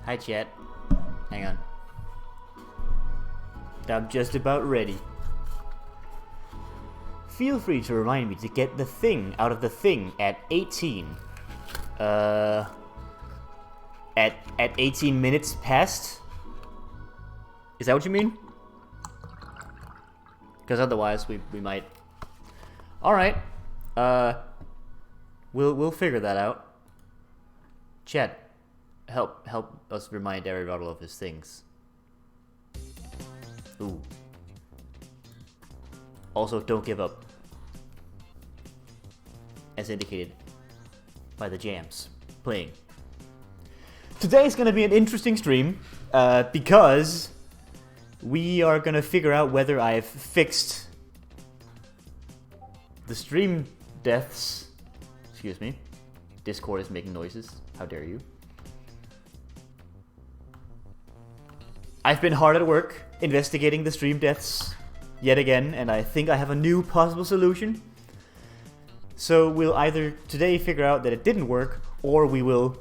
Hi, chat. Hang on. I'm just about ready. Feel free to remind me to get the thing out of the thing at 18. At 18 minutes past? Is that what you mean? Because otherwise we might. Alright. We'll figure that out. Chat, help us remind Aristotle of his things. Ooh. Also, don't give up. As indicated by the jams playing. Today's gonna be an interesting stream, because we are gonna figure out whether I've fixed the stream deaths. Excuse me. Discord is making noises. How dare you? I've been hard at work investigating the stream deaths yet again, and I think I have a new possible solution. So we'll either today figure out that it didn't work, or we will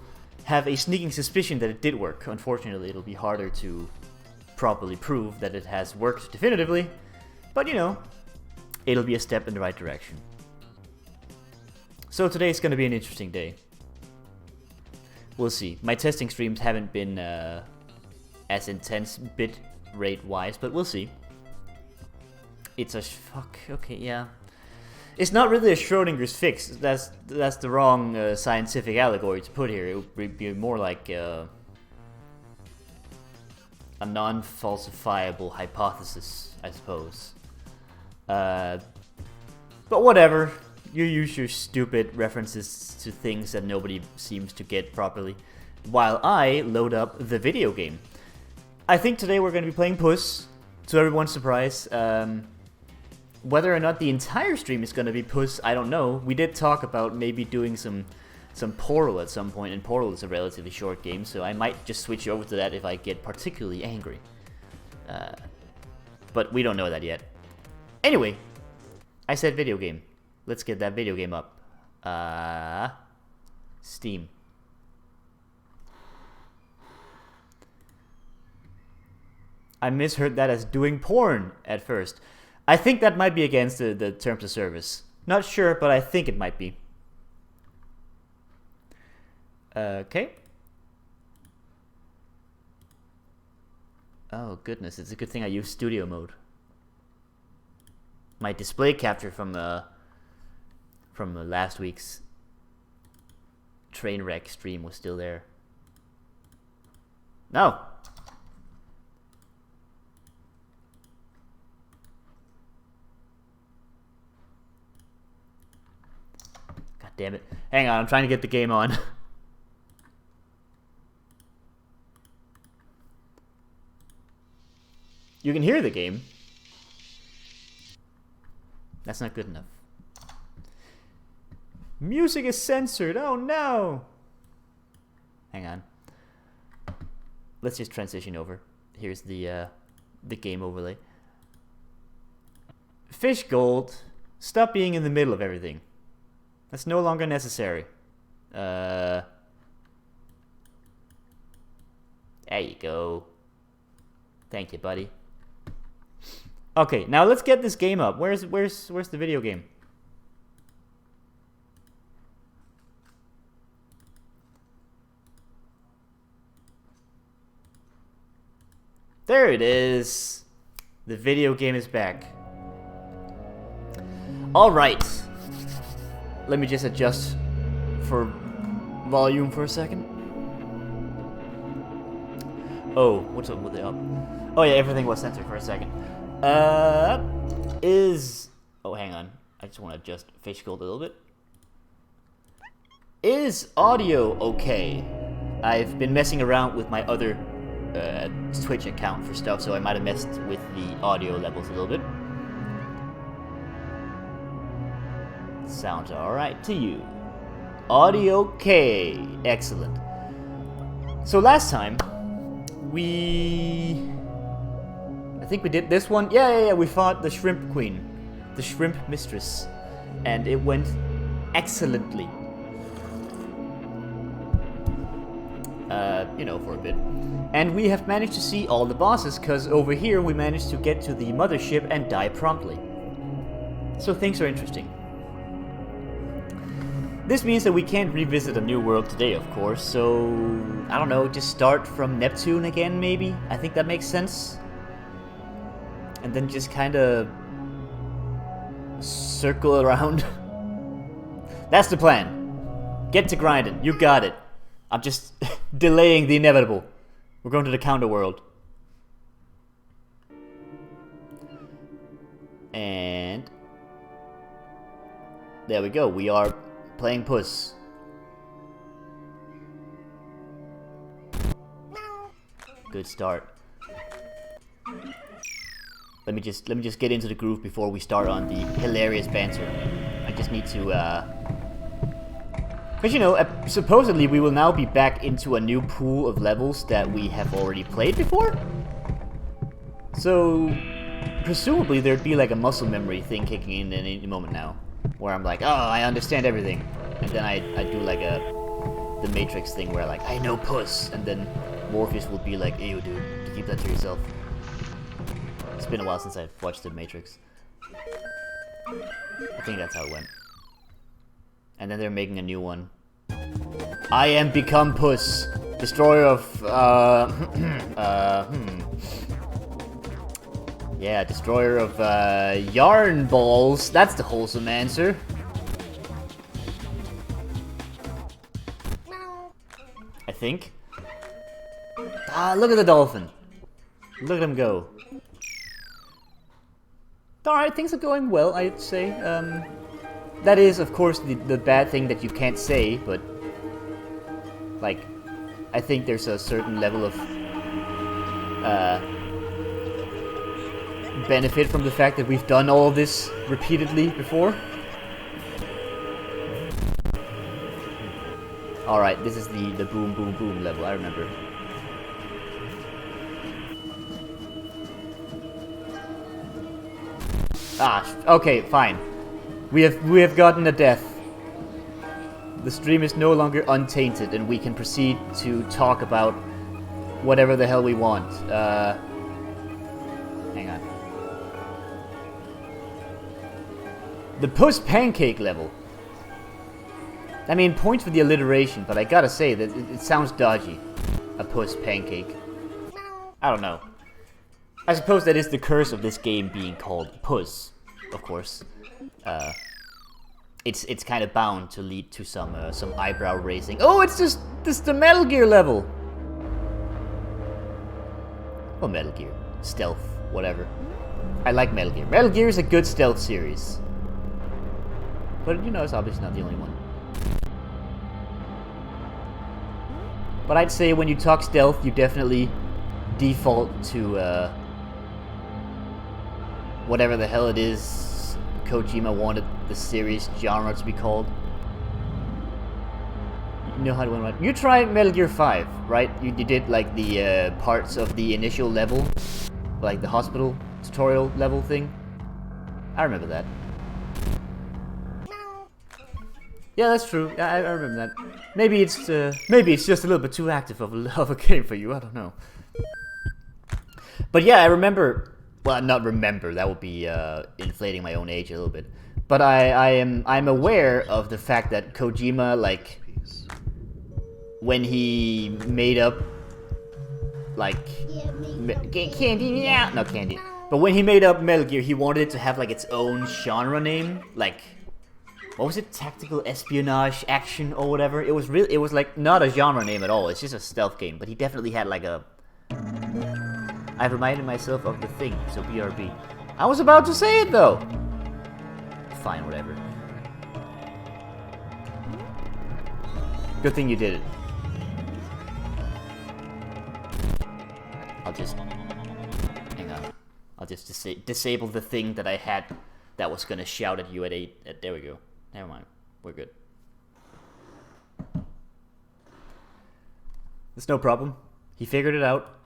have a sneaking suspicion that it did work. Unfortunately, it'll be harder to properly prove that it has worked definitively, but you know, it'll be a step in the right direction. So today's gonna be an interesting day. We'll see. My testing streams haven't been as intense bit rate wise, but we'll see. It's a fuck. Okay, yeah. It's not really a Schrodinger's fix. That's the wrong scientific allegory to put here. It would be more like a non-falsifiable hypothesis, I suppose. But whatever. You use your stupid references to things that nobody seems to get properly, while I load up the video game. I think today we're going to be playing Puss, to everyone's surprise. Whether or not the entire stream is going to be Puss, I don't know. We did talk about maybe doing some Portal at some point, and Portal is a relatively short game, so I might just switch over to that if I get particularly angry. But we don't know that yet. Anyway, I said video game. Let's get that video game up. Steam. I misheard that as doing porn at first. I think that might be against the terms of service. Not sure, but I think it might be. Okay. Oh goodness, it's a good thing I use studio mode. My display capture from last week's train wreck stream was still there. No. God damn it. Hang on, I'm trying to get the game on. You can hear the game. That's not good enough. Music is censored. Oh no. Hang on. Let's just transition over. Here's the game overlay. Fish gold. Stop being in the middle of everything. That's no longer necessary. There you go. Thank you, buddy. Okay, now let's get this game up. Where's the video game? There it is. The video game is back. Alright. Let me just adjust for volume for a second. Oh, what's up with the up? Oh yeah, everything was censored for a second. Oh, hang on. I just want to adjust face gold a little bit. Is audio okay? I've been messing around with my other Twitch account for stuff, so I might have messed with the audio levels a little bit. Sounds alright to you. Audio okay. Excellent. So last time, I think we did this one. Yeah, we fought the Shrimp Queen. The Shrimp Mistress. And it went excellently. you know, for a bit. And we have managed to see all the bosses, because over here we managed to get to the mothership and die promptly. So things are interesting. This means that we can't revisit a new world today, of course, so I don't know, just start from Neptune again, maybe? I think that makes sense. And then just kind of circle around. That's the plan. Get to grinding. You got it. I'm just delaying the inevitable. We're going to the counter world. And there we go. We are playing Puss. Good start. Let me just get into the groove before we start on the hilarious banter. I just need to because, you know, supposedly we will now be back into a new pool of levels that we have already played before. So, presumably there'd be like a muscle memory thing kicking in at any moment now. Where I'm like, oh, I understand everything. And then I do like the Matrix thing where like, I know Puss. And then Morpheus will be like, ew, dude, keep that to yourself. It's been a while since I've watched the Matrix. I think that's how it went. And then they're making a new one. I am become Puss, destroyer of yeah, destroyer of yarn balls. That's the wholesome answer. I think. Ah, look at the dolphin. Look at him go. Alright, things are going well, I'd say. That is, of course, the bad thing that you can't say, but like, I think there's a certain level of benefit from the fact that we've done all of this repeatedly before. Alright, this is the boom boom boom level, I remember. Ah, okay, fine. We have gotten a death. The stream is no longer untainted, and we can proceed to talk about whatever the hell we want. Hang on. The Puss pancake level. I mean, points for the alliteration, but I gotta say that it sounds dodgy. A Puss pancake. I don't know. I suppose that is the curse of this game being called Puss, of course. It's kind of bound to lead to some eyebrow raising. Oh, it's just the Metal Gear level. Well, Metal Gear, stealth, whatever. I like Metal Gear. Metal Gear is a good stealth series, but you know, it's obviously not the only one. But I'd say when you talk stealth, you definitely default to whatever the hell it is Kojima wanted the series genre to be called. You know how to win. You tried Metal Gear 5, right? You did like the parts of the initial level, like the hospital tutorial level thing. I remember that. Yeah, that's true. I remember that. Maybe it's just a little bit too active of a game for you. I don't know. But yeah, I remember. Well, not remember. That would be inflating my own age a little bit. But I'm aware of the fact that Kojima, like, when he made up, like, Candy, yeah, not Candy. But when he made up Metal Gear, he wanted it to have like its own genre name, like, what was it? Tactical espionage action or whatever. It was like not a genre name at all. It's just a stealth game. But he definitely had like a. I've reminded myself of the thing, so BRB. I was about to say it though. Fine, whatever. Good thing you did it. I'll just hang on. I'll just disable the thing that I had that was gonna shout at you at 8. There we go. Never mind. We're good. It's no problem. He figured it out.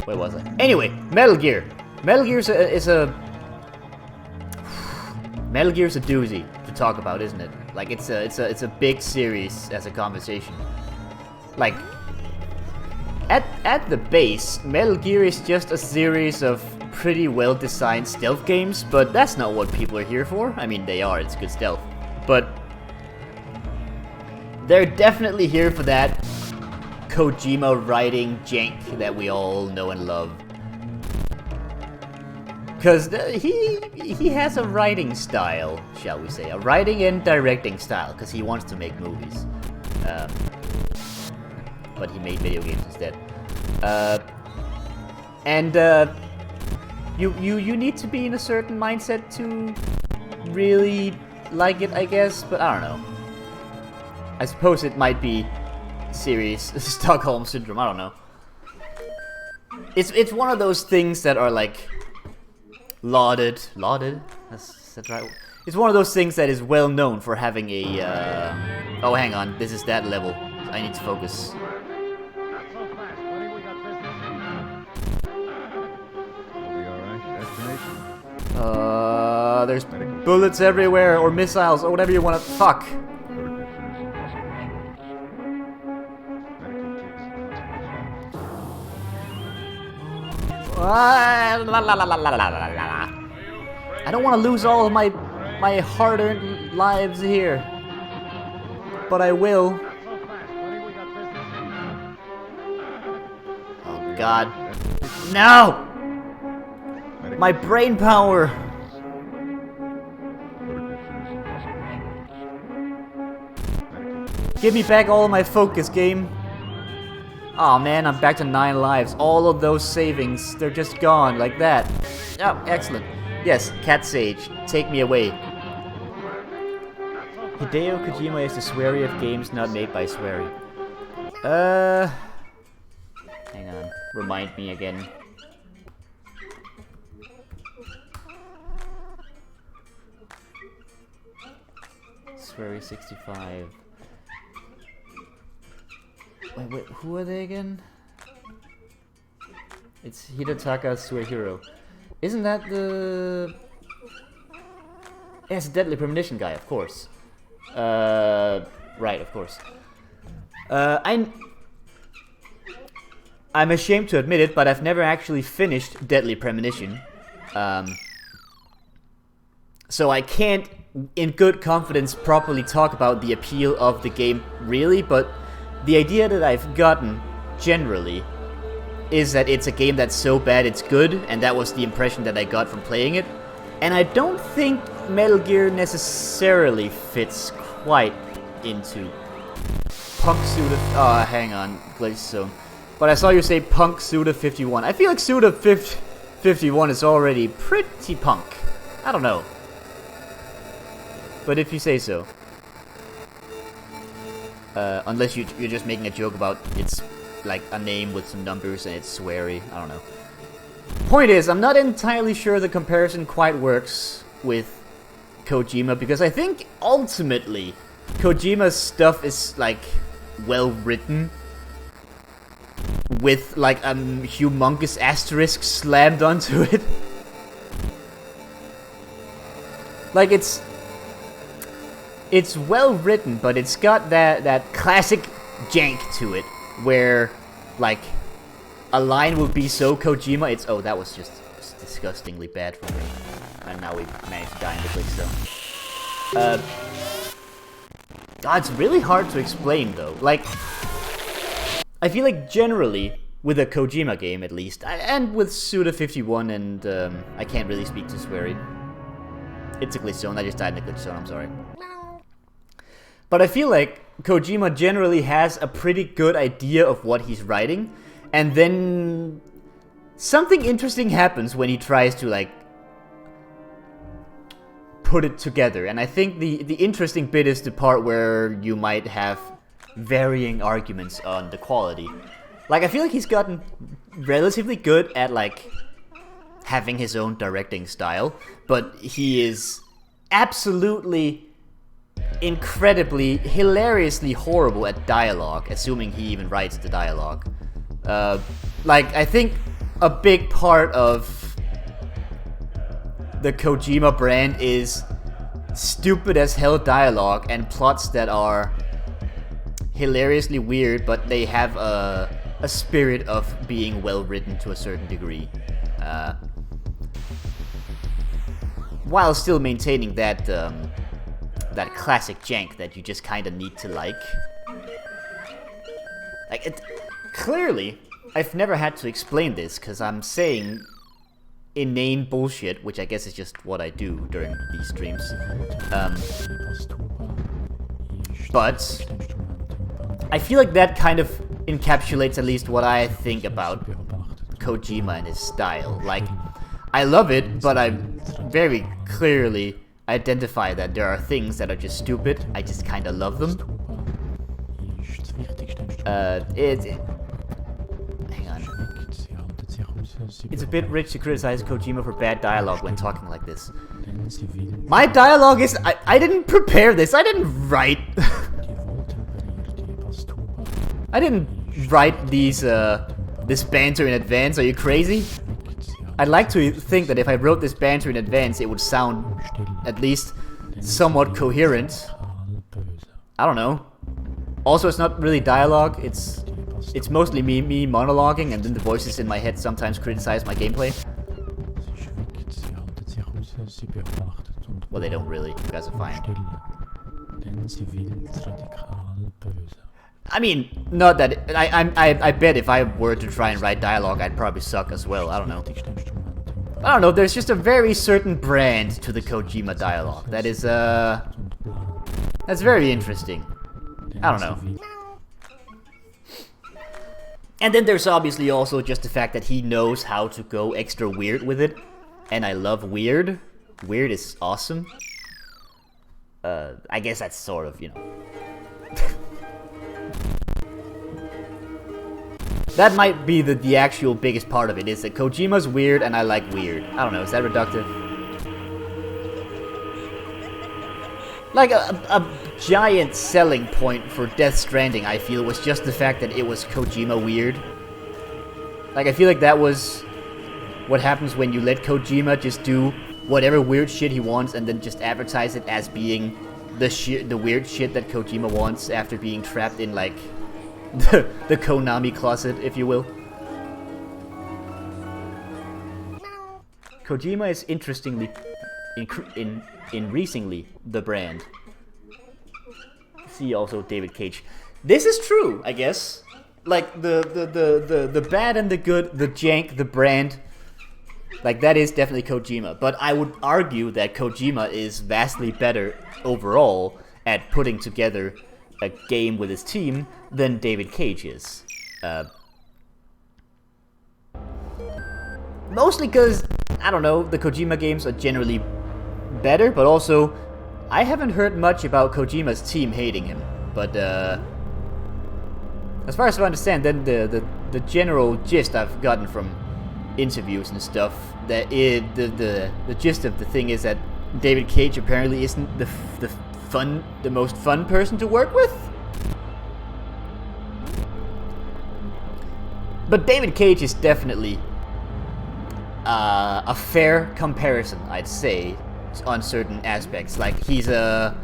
Where was I? Anyway, Metal Gear. Metal Gear is a Metal Gear's a doozy, to talk about, isn't it? Like it's a big series as a conversation. Like at the base, Metal Gear is just a series of pretty well designed stealth games, but that's not what people are here for. I mean, they are, it's good stealth. But they're definitely here for that Kojima writing jank that we all know and love. Because he has a writing style, shall we say. A writing and directing style, because he wants to make movies. But he made video games instead. You need to be in a certain mindset to really like it, I guess, but I don't know. I suppose it might be serious Stockholm Syndrome, I don't know. It's one of those things that are like lauded? That's right. It's one of those things that is well known for having a oh, hang on, this is that level. I need to focus. There's bullets everywhere, or missiles, or whatever you want to. Fuck. I don't want to lose all of my hard-earned lives here, but I will. Oh God, no! My brain power. Give me back all of my focus, game. Aw, man, I'm back to 9 lives. All of those savings, they're just gone, like that. Oh, excellent. Yes, Cat Sage, take me away. Hideo Kojima is the sweary of games not made by sweary. Hang on, remind me again. Sweary 65. Wait, who are they again? It's Hidetaka Suehiro. Isn't that the... Yeah, it's a Deadly Premonition guy, of course. Right, of course. I'm ashamed to admit it, but I've never actually finished Deadly Premonition. So I can't, in good confidence, properly talk about the appeal of the game, really, but the idea that I've gotten, generally, is that it's a game that's so bad it's good, and that was the impression that I got from playing it. And I don't think Metal Gear necessarily fits quite into Punk Suda... Oh, hang on, glitch zone. But I saw you say Punk Suda 51. I feel like Suda 51 is already pretty punk. I don't know. But if you say so. Unless you're just making a joke about it's like a name with some numbers and it's sweary. I don't know. Point is, I'm not entirely sure the comparison quite works with Kojima, because I think ultimately Kojima's stuff is like well written with like a humongous asterisk slammed onto it. Like it's well written, but it's got that classic jank to it, where like a line will be so Kojima, it's oh, that was just disgustingly bad for me, and now we managed to die in the glitch zone. It's really hard to explain though. Like, I feel like generally with a Kojima game, at least, and with Suda 51, and I can't really speak to sweary. It's a glitch zone. I just died in the glitch zone. I'm sorry. But I feel like Kojima generally has a pretty good idea of what he's writing, and then something interesting happens when he tries to like put it together. And I think the interesting bit is the part where you might have varying arguments on the quality. Like, I feel like he's gotten relatively good at like having his own directing style, but he is absolutely incredibly, hilariously horrible at dialogue, assuming he even writes the dialogue. Like, I think a big part of the Kojima brand is stupid as hell dialogue and plots that are hilariously weird, but they have a spirit of being well written to a certain degree. While still maintaining that that classic jank that you just kind of need to like. Like, it clearly, I've never had to explain this because I'm saying inane bullshit, which I guess is just what I do during these streams. But I feel like that kind of encapsulates at least what I think about Kojima and his style. Like, I love it, but I very clearly identify that there are things that are just stupid. I just kind of love them. Hang on. It's a bit rich to criticize Kojima for bad dialogue when talking like this. My dialogue is... I didn't prepare this. I didn't write... I didn't write these, this banter in advance. Are you crazy? I'd like to think that if I wrote this banter in advance, it would sound at least somewhat coherent. I don't know. Also, it's not really dialogue. It's mostly me monologuing, and then the voices in my head sometimes criticize my gameplay. Well, they don't really. You guys are fine. I mean, not that... I bet if I were to try and write dialogue, I'd probably suck as well. I don't know. I don't know, there's just a very certain brand to the Kojima dialogue. That is, that's very interesting. I don't know. And then there's obviously also just the fact that he knows how to go extra weird with it. And I love weird. Weird is awesome. I guess that's sort of, you know... That might be the actual biggest part of it, is that Kojima's weird and I like weird. I don't know, is that reductive? Like, a giant selling point for Death Stranding, I feel, was just the fact that it was Kojima weird. Like, I feel like that was what happens when you let Kojima just do whatever weird shit he wants and then just advertise it as being the weird shit that Kojima wants after being trapped in, like... the Konami closet, if you will. Kojima is interestingly, increasingly the brand. See also David Cage. This is true, I guess. Like the bad and the good, the jank, the brand. Like that is definitely Kojima. But I would argue that Kojima is vastly better overall at putting together a game with his team than David Cage is. Mostly because, I don't know, the Kojima games are generally better, but also, I haven't heard much about Kojima's team hating him. But, as far as I understand, then the general gist I've gotten from interviews and stuff, that the gist of the thing is that David Cage apparently isn't the most fun person to work with. But David Cage is definitely a fair comparison, I'd say, on certain aspects. Like he's a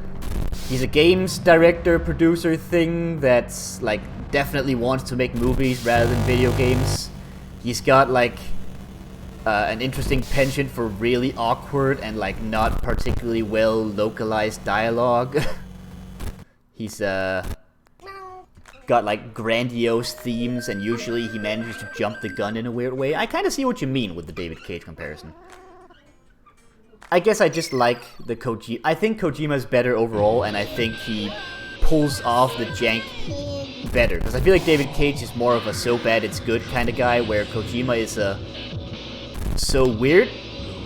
games director, producer thing that's like definitely wants to make movies rather than video games. He's got like an interesting penchant for really awkward and like not particularly well localized dialogue. He's got like grandiose themes, and usually he manages to jump the gun in a weird way. I kind of see what you mean with the David Cage comparison. I guess I just like the Kojima. I think Kojima's better overall, and I think he pulls off the jank better. Because I feel like David Cage is more of a so bad it's good kind of guy, where Kojima is a so weird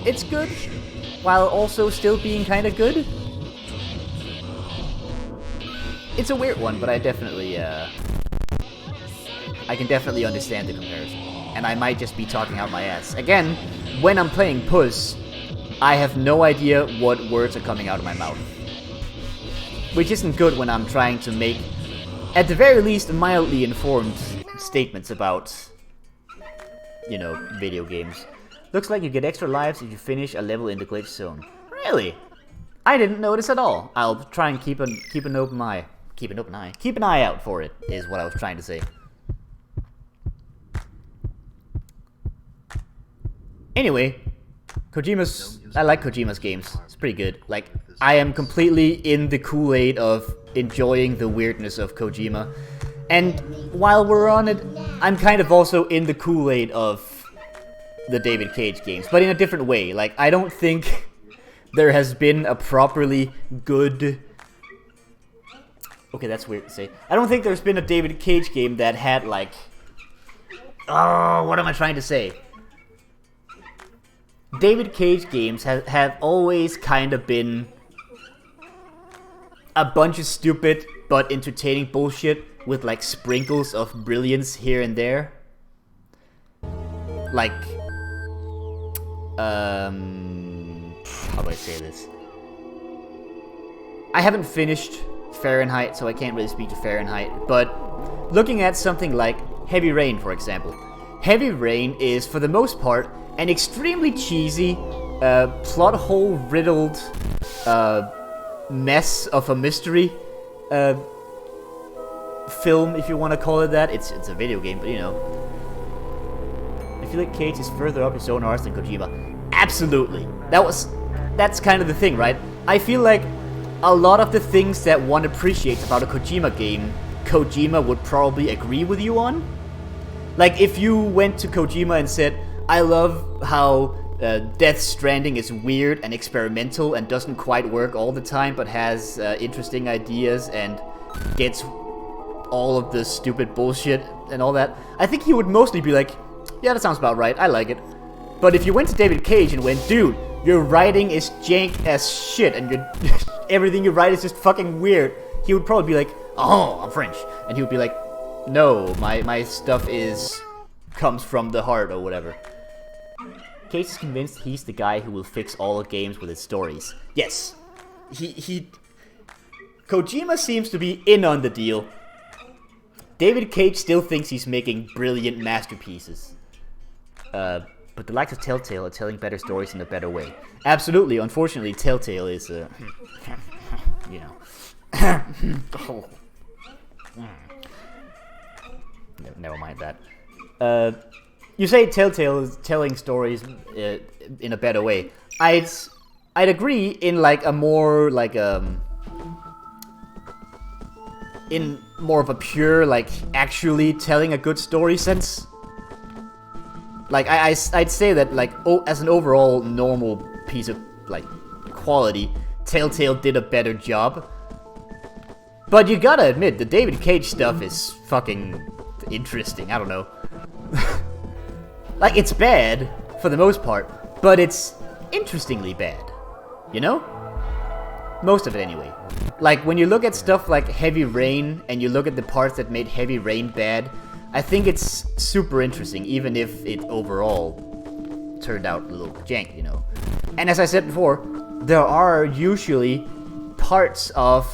it's good, while also still being kind of good. It's a weird one, but I definitely, I can definitely understand the comparison. And I might just be talking out my ass. Again, when I'm playing Puss, I have no idea what words are coming out of my mouth. Which isn't good when I'm trying to make, at the very least, mildly informed statements about, you know, video games. Looks like you get extra lives if you finish a level in the glitch zone. Really? I didn't notice at all. I'll try and keep an open eye. Keep an eye out for it, is what I was trying to say. Anyway, I like Kojima's games. It's pretty good. Like, I am completely in the Kool-Aid of enjoying the weirdness of Kojima. And while we're on it, I'm kind of also in the Kool-Aid of the David Cage games, but in a different way. Like, I don't think there has been a properly good... Okay, that's weird to say. I don't think there's been a David Cage game that had, like... Oh, what am I trying to say? David Cage games have always kind of been a bunch of stupid but entertaining bullshit with like sprinkles of brilliance here and there. Like, how do I say this? I haven't finished Fahrenheit, so I can't really speak to Fahrenheit, but looking at something like Heavy Rain, for example. Heavy Rain is, for the most part, an extremely cheesy, plot hole riddled mess of a mystery film, if you want to call it that. It's a video game, but you know. I feel like Cage is further up his own arse than Kojima. Absolutely. That's kind of the thing, right? I feel like a lot of the things that one appreciates about a Kojima game, Kojima would probably agree with you on. Like, if you went to Kojima and said, I love how Death Stranding is weird and experimental and doesn't quite work all the time, but has interesting ideas and gets all of the stupid bullshit and all that, I think he would mostly be like, yeah, that sounds about right, I like it. But if you went to David Cage and went, dude, your writing is jank as shit and everything you write is just fucking weird, he would probably be like, oh, I'm French. And he would be like, no, my stuff comes from the heart or whatever. Cage is convinced he's the guy who will fix all the games with his stories. Yes. Kojima seems to be in on the deal. David Cage still thinks he's making brilliant masterpieces. But the likes of Telltale are telling better stories in a better way. Absolutely, unfortunately, Telltale is, you know. Never mind that. You say Telltale is telling stories in a better way. I'd agree in like a more like in more of a pure like actually telling a good story sense. Like I'd say that like as an overall normal piece of like quality, Telltale did a better job. But you gotta admit the David Cage stuff is fucking interesting. I don't know. Like, it's bad, for the most part, but it's interestingly bad. You know? Most of it, anyway. Like, when you look at stuff like Heavy Rain, and you look at the parts that made Heavy Rain bad, I think it's super interesting, even if it overall turned out a little jank, you know? And as I said before, there are usually parts of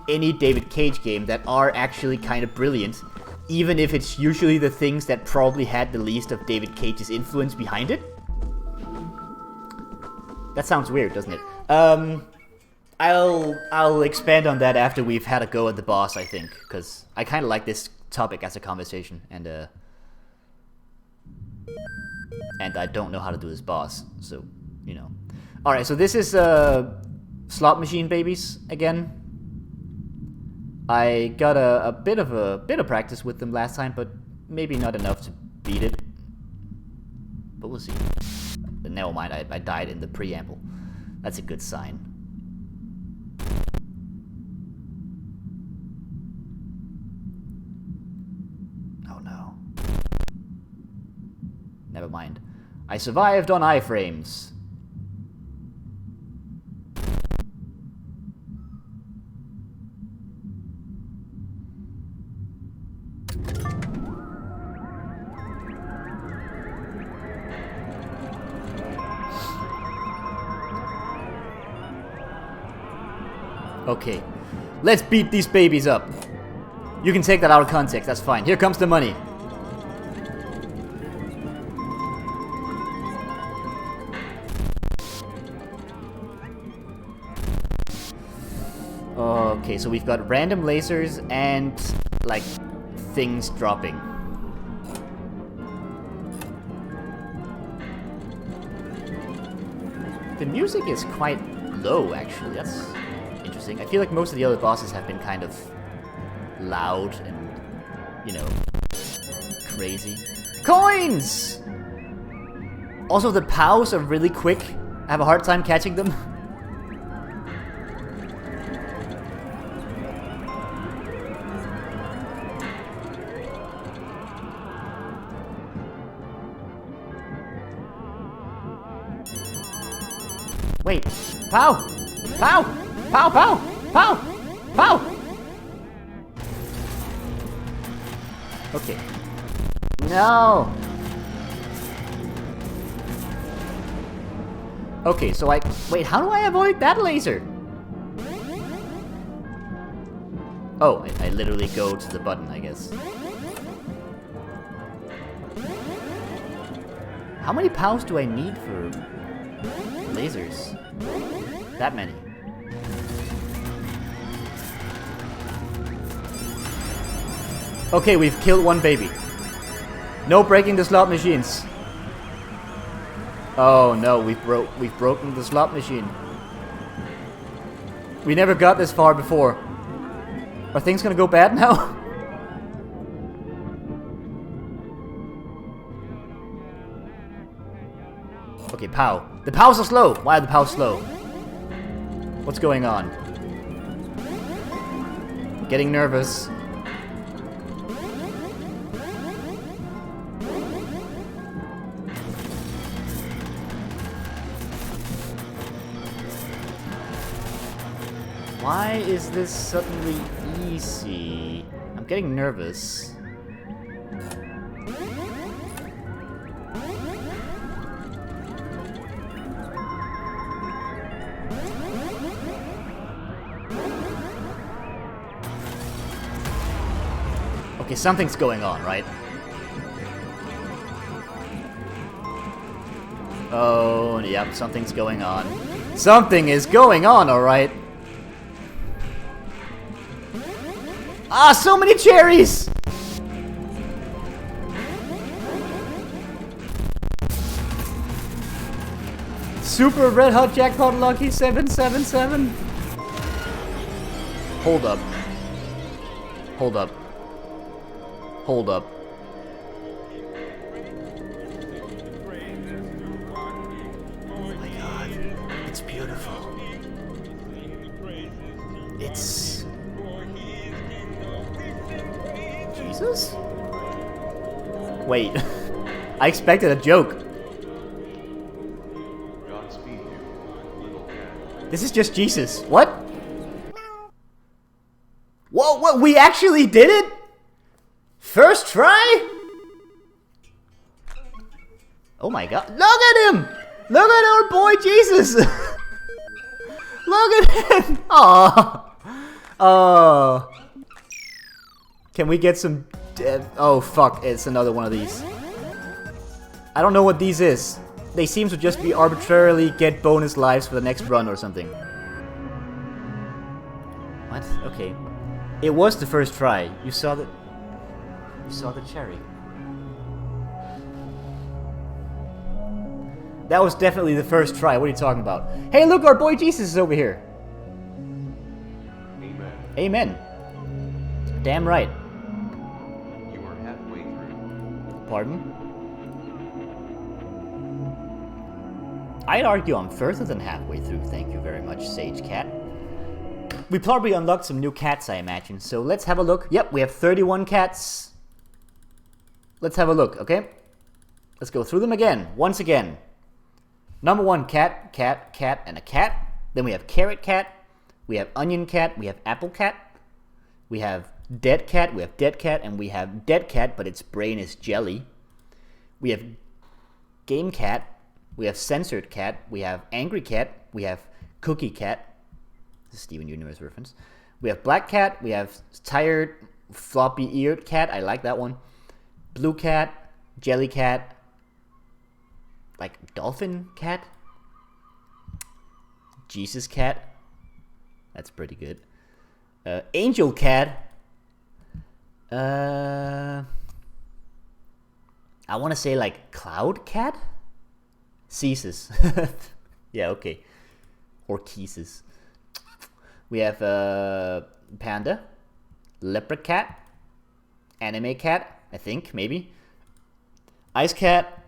any David Cage game that are actually kind of brilliant, even if it's usually the things that probably had the least of David Cage's influence behind it. That sounds weird, doesn't it? I'll expand on that after we've had a go at the boss, I think, because I kind of like this topic as a conversation, and I don't know how to do this boss, so, you know. Alright, so this is, Slot Machine Babies, again. I got a bit of practice with them last time, but maybe not enough to beat it. But we'll see. But never mind, I died in the preamble. That's a good sign. Oh no. Never mind. I survived on iframes. Okay, let's beat these babies up. You can take that out of context, that's fine. Here comes the money. Okay, so we've got random lasers and, like, things dropping. The music is quite low, actually. That's interesting. I feel like most of the other bosses have been kind of loud and, you know, crazy. Coins! Also, the POWs are really quick. I have a hard time catching them. Wait. POW! POW! POW! POW! POW! POW! Okay. No! Okay, so wait, how do I avoid that laser? Oh, I literally go to the button, I guess. How many POWs do I need for lasers? That many. Okay, we've killed one baby. No breaking the slot machines. Oh no, we've broken the slot machine. We never got this far before. Are things gonna go bad now? Okay, POW. The POWs are slow! Why are the POWs slow? What's going on? I'm getting nervous. Why is this suddenly easy? I'm getting nervous. Okay, something's going on, right? Oh, yep, something's going on. Something is going on, alright. Ah, so many cherries! Super Red Hot Jackpot Lucky 777. Hold up. Hold up. Hold up. Oh my god. It's beautiful. It's... Jesus? Wait. I expected a joke. This is just Jesus. What? Whoa, what? We actually did it? First try? Oh my god. Look at him! Look at our boy Jesus! Look at him! Aww. Oh. Can we get some... oh fuck, it's another one of these. I don't know what these is. They seem to just be arbitrarily get bonus lives for the next run or something. What? Okay. It was the first try. You saw the cherry. That was definitely the first try. What are you talking about? Hey, look, our boy Jesus is over here. Amen. Amen. Damn right. You are halfway through. Pardon? I'd argue I'm further than halfway through, thank you very much, Sage Cat. We probably unlocked some new cats, I imagine, so let's have a look. Yep, we have 31 cats. Let's have a look, okay? Let's go through them again, once again. Number 1, cat, cat, cat, and a cat. Then we have carrot cat, we have onion cat, we have apple cat. We have dead cat, we have dead cat, and we have dead cat, but its brain is jelly. We have game cat. We have censored cat, we have angry cat, we have cookie cat. This is Steven Universe reference. We have black cat, we have tired, floppy-eared cat, I like that one. Blue cat, jelly cat, like dolphin cat. Jesus cat, that's pretty good. Angel Cat. I want to say like Cloud Cat? Ceases. Yeah, okay. Or Keeses. We have Panda. Leopard Cat. Anime Cat, I think, maybe. Ice Cat.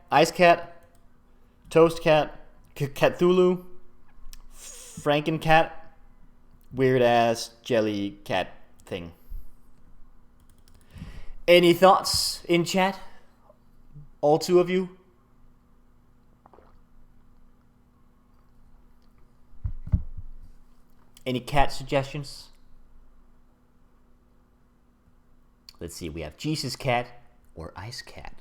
Toast Cat. Cthulhu. Franken Cat. Weird ass jelly cat thing. Any thoughts in chat? All two of you? Any cat suggestions? Let's see, we have Jesus Cat or Ice Cat.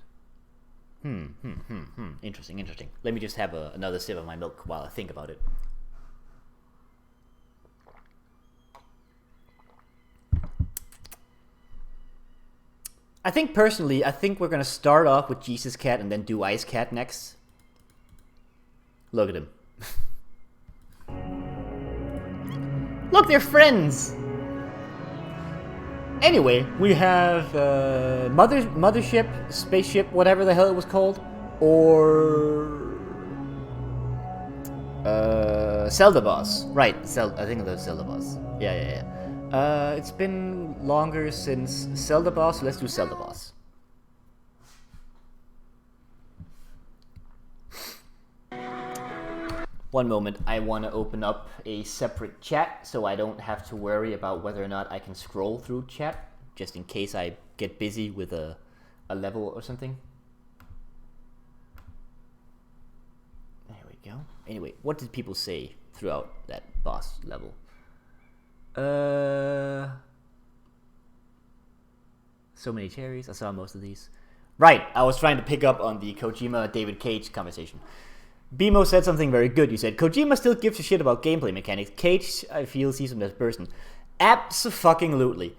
Interesting. Let me just have another sip of my milk while I think about it. I think personally, we're gonna start off with Jesus Cat and then do Ice Cat next. Look at him. Look, they're friends! Anyway, we have Mothership, Spaceship, whatever the hell it was called, or Zelda Boss. Right, I think it was Zelda Boss. Yeah. It's been longer since Zelda Boss, so let's do Zelda Boss. One moment, I want to open up a separate chat so I don't have to worry about whether or not I can scroll through chat, just in case I get busy with a level or something. There we go. Anyway, what did people say throughout that boss level? So many cherries. I saw most of these. Right, I was trying to pick up on the Kojima David Cage conversation. Bimo said something very good. You said Kojima still gives a shit about gameplay mechanics. Cage, I feel, sees him as a person. Abso-fucking-lutely.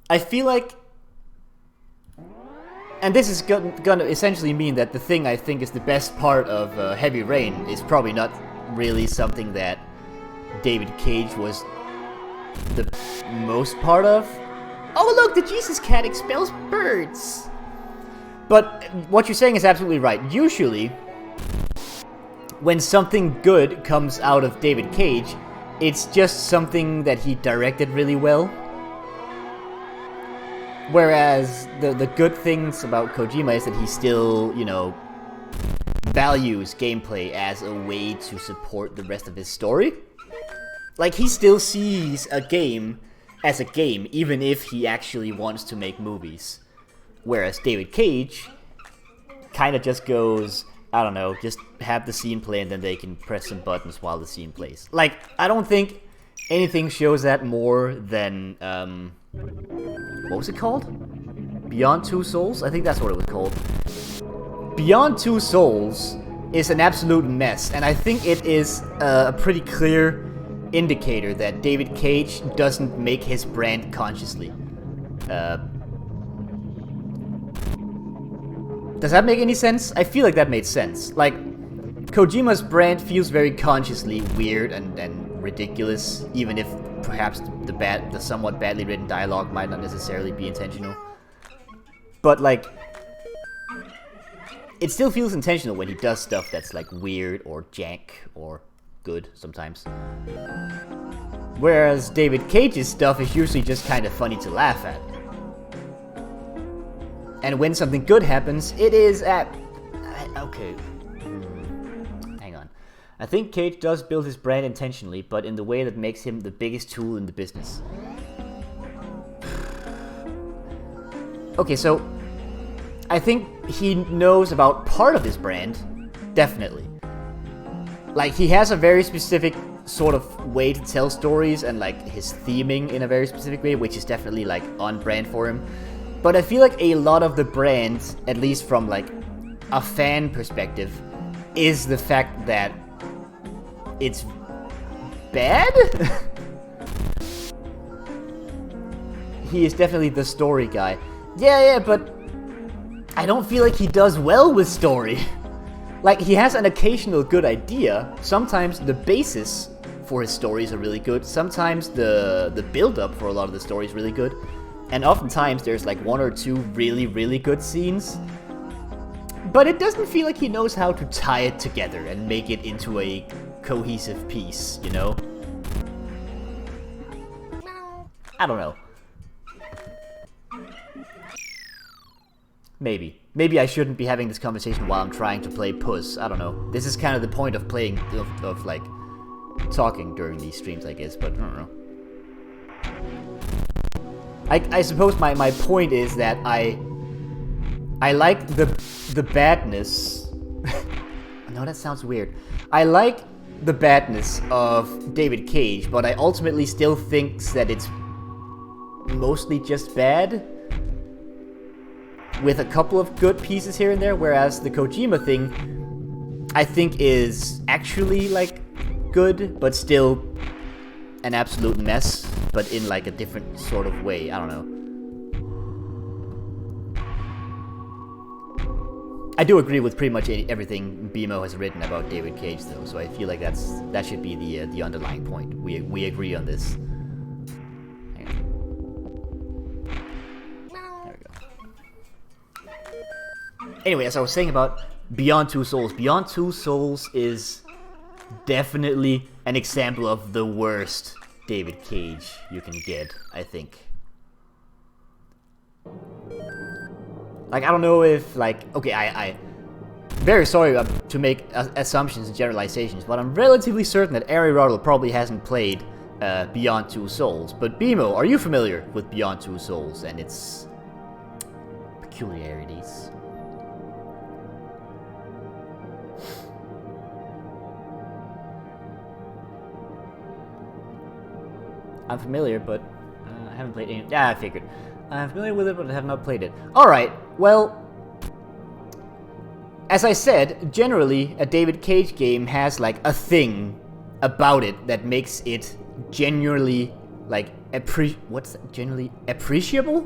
I feel like, and this is gonna essentially mean that the thing I think is the best part of Heavy Rain is probably not really something that David Cage was the most part of. Oh look, the Jesus Cat expels birds. But what you're saying is absolutely right. Usually, when something good comes out of David Cage, it's just something that he directed really well. Whereas the good things about Kojima is that he still, values gameplay as a way to support the rest of his story. Like, he still sees a game as a game, even if he actually wants to make movies. Whereas David Cage kind of just goes, I don't know, just have the scene play and then they can press some buttons while the scene plays. Like, I don't think anything shows that more than, what was it called? Beyond Two Souls? I think that's what it was called. Beyond Two Souls is an absolute mess, and I think it is a pretty clear indicator that David Cage doesn't make his brand consciously. Does that make any sense? I feel like that made sense. Like, Kojima's brand feels very consciously weird and ridiculous, even if perhaps the somewhat badly written dialogue might not necessarily be intentional. But, like, it still feels intentional when he does stuff that's, like, weird or jank or good sometimes. Whereas David Cage's stuff is usually just kind of funny to laugh at. And when something good happens, it is at... Okay. Hang on. I think Cage does build his brand intentionally, but in the way that makes him the biggest tool in the business. Okay, so I think he knows about part of his brand, definitely. Like, he has a very specific sort of way to tell stories and, like, his theming in a very specific way, which is definitely, like, on brand for him. But I feel like a lot of the brand, at least from, like, a fan perspective, is the fact that it's bad? He is definitely the story guy. Yeah, but I don't feel like he does well with story. Like, he has an occasional good idea. Sometimes the basis for his stories are really good. Sometimes the build-up for a lot of the story is really good. And oftentimes there's like 1 or 2 really, really good scenes. But it doesn't feel like he knows how to tie it together and make it into a cohesive piece, you know? I don't know. Maybe. Maybe I shouldn't be having this conversation while I'm trying to play Puss. I don't know. This is kind of the point of playing, of like, talking during these streams, I guess, but I don't know. I suppose my point is that I like the badness. No, that sounds weird. I like the badness of David Cage, but I ultimately still think that it's mostly just bad, with a couple of good pieces here and there, whereas the Kojima thing, I think, is actually, like, good, but still an absolute mess, but in, like, a different sort of way. I don't know. I do agree with pretty much everything BMO has written about David Cage, though, so I feel like that should be the underlying point. We agree on this. Hang on. There we go. Anyway, as I was saying about Beyond Two Souls, Beyond Two Souls is definitely an example of the worst David Cage you can get, I think. Like, I don't know if, like, okay, I very sorry to make assumptions and generalizations, but I'm relatively certain that Aristotle probably hasn't played Beyond Two Souls. But BMO, are you familiar with Beyond Two Souls and its peculiarities? I'm familiar, but I haven't played any. Yeah, I figured. I'm familiar with it, but I have not played it. Alright, well, as I said, generally, a David Cage game has, like, a thing about it that makes it genuinely, like, generally appreciable?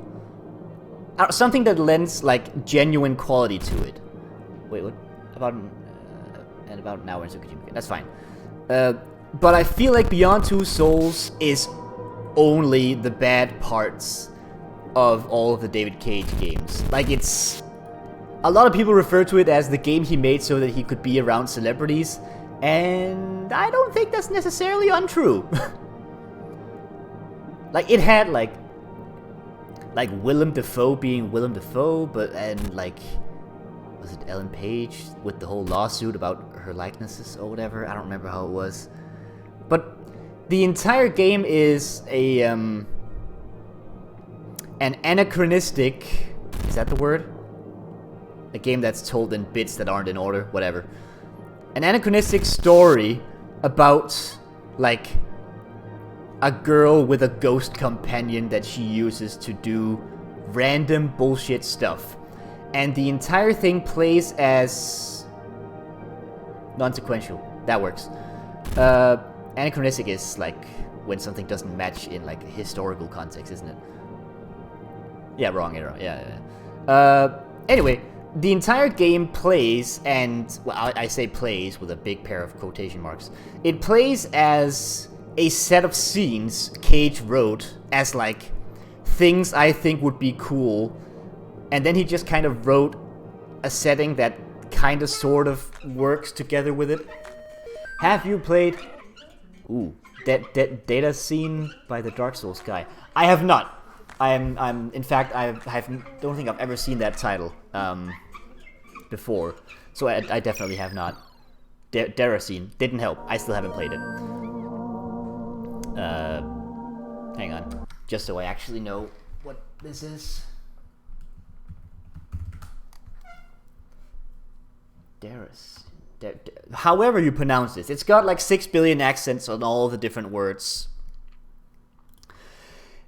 Something that lends, like, genuine quality to it. Wait, what? About an hour into Kojima. That's fine. But I feel like Beyond Two Souls is only the bad parts of all of the David Cage games. Like, it's... A lot of people refer to it as the game he made so that he could be around celebrities, and I don't think that's necessarily untrue. Like, it had, like Willem Dafoe being Willem Dafoe, but, and, like, was it Ellen Page with the whole lawsuit about her likenesses or whatever? I don't remember how it was. But the entire game is an anachronistic, is that the word? A game that's told in bits that aren't in order, whatever. An anachronistic story about, like, a girl with a ghost companion that she uses to do random bullshit stuff. And the entire thing plays as non-sequential. That works. Anachronistic is, like, when something doesn't match in, like, a historical context, isn't it? Yeah, wrong, yeah. Anyway, the entire game plays, and, well, I say plays with a big pair of quotation marks. It plays as a set of scenes Cage wrote as, like, things I think would be cool, and then he just kind of wrote a setting that kind of sort of works together with it. Have you played... Ooh, that data scene by the Dark Souls guy? I have not. In fact, don't think I've ever seen that title before, so I definitely have not. Deracine didn't help. I still haven't played it. Hang on, just so I actually know what this is. Deracine. However you pronounce this, it's got like 6 billion accents on all the different words.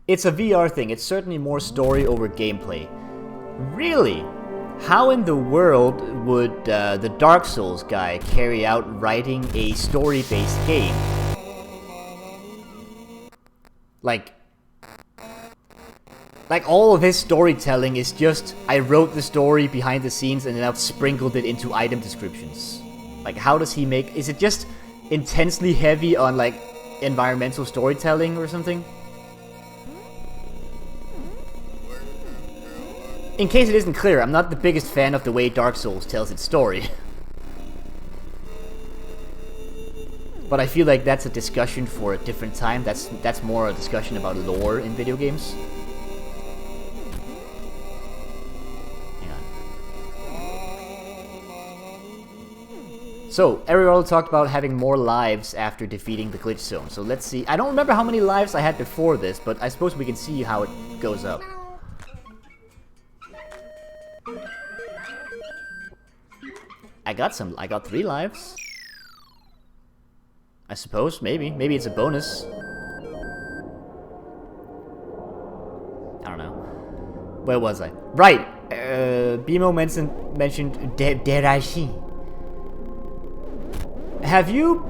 It's a VR thing. It's certainly more story over gameplay. Really? How in the world would the Dark Souls guy carry out writing a story-based game? Like all of his storytelling is just, I wrote the story behind the scenes and then I've sprinkled it into item descriptions. Like, how does he make... Is it just intensely heavy on, like, environmental storytelling or something. In case it isn't clear, I'm not the biggest fan of the way Dark Souls tells its story. But I feel like that's a discussion for a different time. That's more a discussion about lore in video games. Hang on. So, Ariel talked about having more lives after defeating the glitch zone. So let's see. I don't remember how many lives I had before this, but I suppose we can see how it goes up. I got 3 lives. I suppose, maybe. Maybe it's a bonus. I don't know. Where was I? Right! Bimo mentioned Derashi. Have you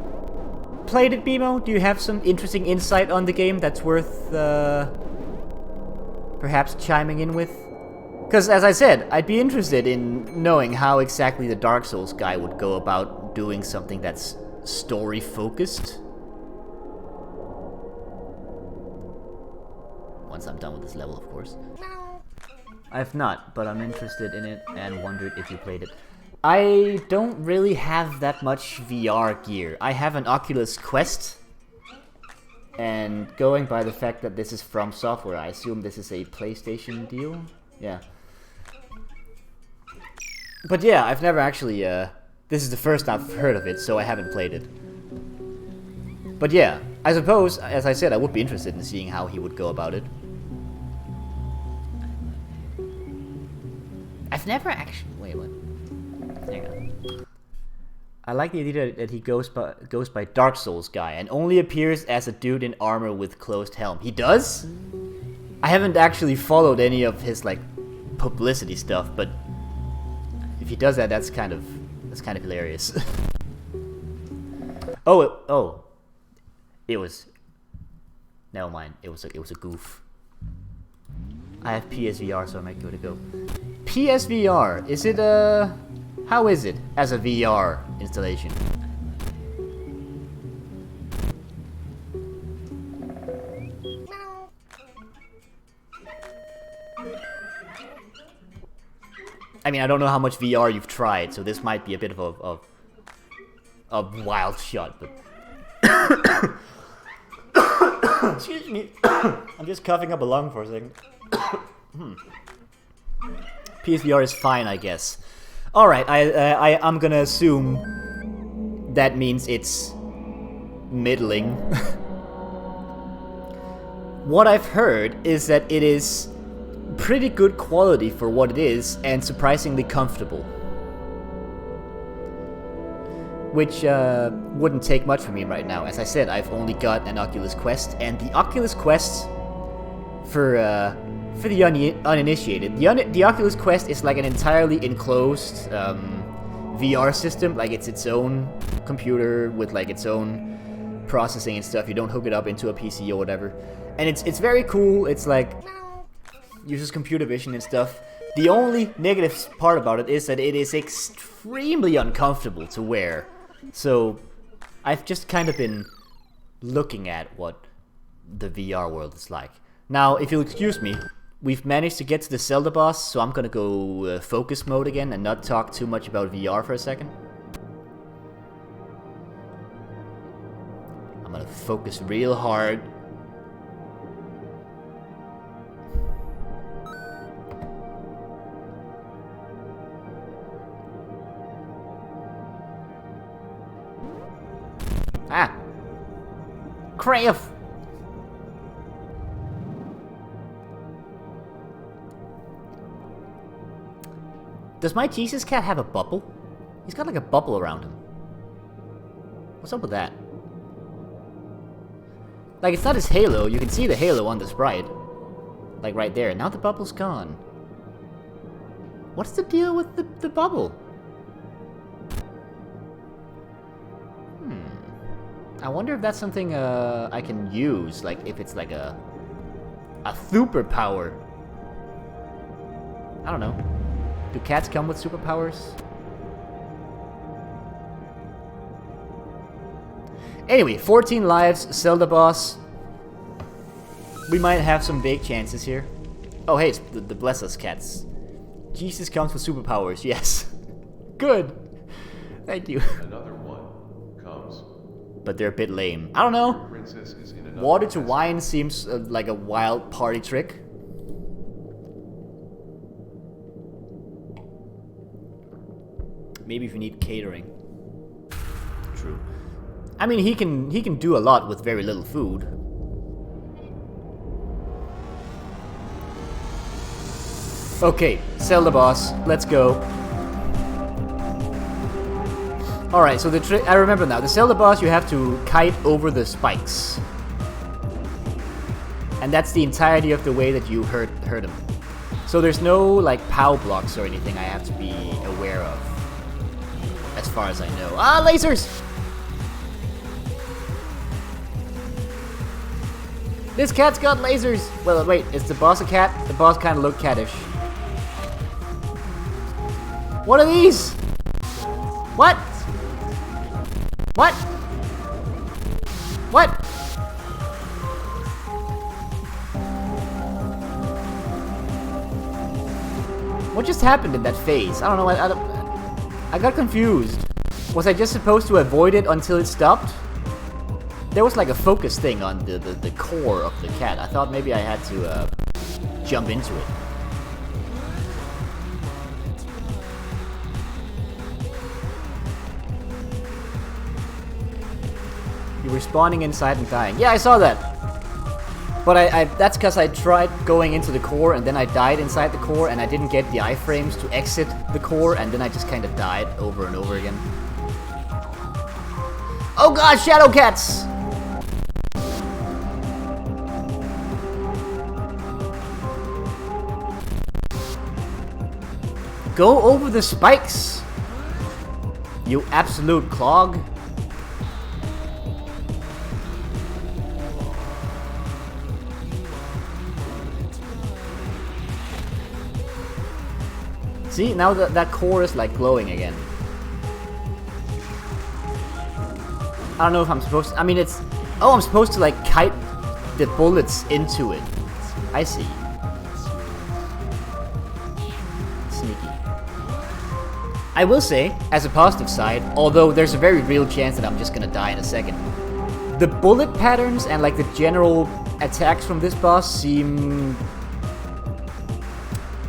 played it, Bimo? Do you have some interesting insight on the game that's worth perhaps chiming in with? Because, as I said, I'd be interested in knowing how exactly the Dark Souls guy would go about doing something that's story-focused. Once I'm done with this level, of course. I've not, but I'm interested in it and wondered if you played it. I don't really have that much VR gear. I have an Oculus Quest, and going by the fact that this is from software, I assume this is a PlayStation deal? Yeah. But yeah, I've never actually, this is the first I've heard of it, so I haven't played it. But yeah, I suppose, as I said, I would be interested in seeing how he would go about it. I've never actually... Wait, what? Hang on. I like the idea that he goes by Dark Souls guy, and only appears as a dude in armor with closed helm. He does? I haven't actually followed any of his, like, publicity stuff, but... if he does that, that's kind of hilarious. Oh, it was. Never mind. It was a goof. I have PSVR, so I might give it a go. PSVR, is it how is it as a VR installation? I mean, I don't know how much VR you've tried, so this might be a bit of a wild shot, but... Excuse me. I'm just coughing up a lung for a second. PSVR is fine, I guess. Alright, I'm gonna assume that means it's middling. What I've heard is that it is pretty good quality for what it is, and surprisingly comfortable. Which wouldn't take much from me right now. As I said, I've only got an Oculus Quest, and the Oculus Quest, for the uninitiated, the Oculus Quest is like an entirely enclosed VR system. Like, it's its own computer with like its own processing and stuff. You don't hook it up into a PC or whatever, and it's very cool. It's like uses computer vision and stuff. The only negative part about it is that it is extremely uncomfortable to wear. So I've just kind of been looking at what the VR world is like. Now, if you'll excuse me, we've managed to get to the Zelda boss, so I'm gonna go focus mode again and not talk too much about VR for a second. I'm gonna focus real hard. Ah! Crave! Does my Jesus cat have a bubble? He's got like a bubble around him. What's up with that? Like, it's not his halo. You can see the halo on the sprite. Like right there. Now the bubble's gone. What's the deal with the bubble? I wonder if that's something I can use, like if it's like a superpower. I don't know. Do cats come with superpowers? Anyway, 14 lives, Zelda boss. We might have some big chances here. Oh, hey, it's the Bless Us cats. Jesus comes with superpowers, yes. Good. Thank you. Another one comes. But they're a bit lame. I don't know. Princess is in another Water to vessel. wine seems like a wild party trick. Maybe if you need catering. True. I mean, he can do a lot with very little food. Okay, Zelda boss, let's go. Alright, so the trick, I remember now, the Zelda boss you have to kite over the spikes. And that's the entirety of the way that you hurt him. So there's no, like, POW blocks or anything I have to be aware of. As far as I know. Ah, lasers! This cat's got lasers! Well, wait, is the boss a cat? The boss kind of looked cattish. What are these? What? What? What? What just happened in that phase? I don't know. I got confused. Was I just supposed to avoid it until it stopped? There was like a focus thing on the core of the cat. I thought maybe I had to jump into it. You were spawning inside and dying. Yeah, I saw that. But that's because I tried going into the core and then I died inside the core and I didn't get the iframes to exit the core and then I just kind of died over and over again. Oh god, shadow cats! Go over the spikes! You absolute clog. See, now that core is like glowing again. I don't know if I'm supposed to, I mean it's, oh, I'm supposed to like kite the bullets into it. I see. Sneaky. I will say, as a positive side, although there's a very real chance that I'm just gonna die in a second, the bullet patterns and like the general attacks from this boss seem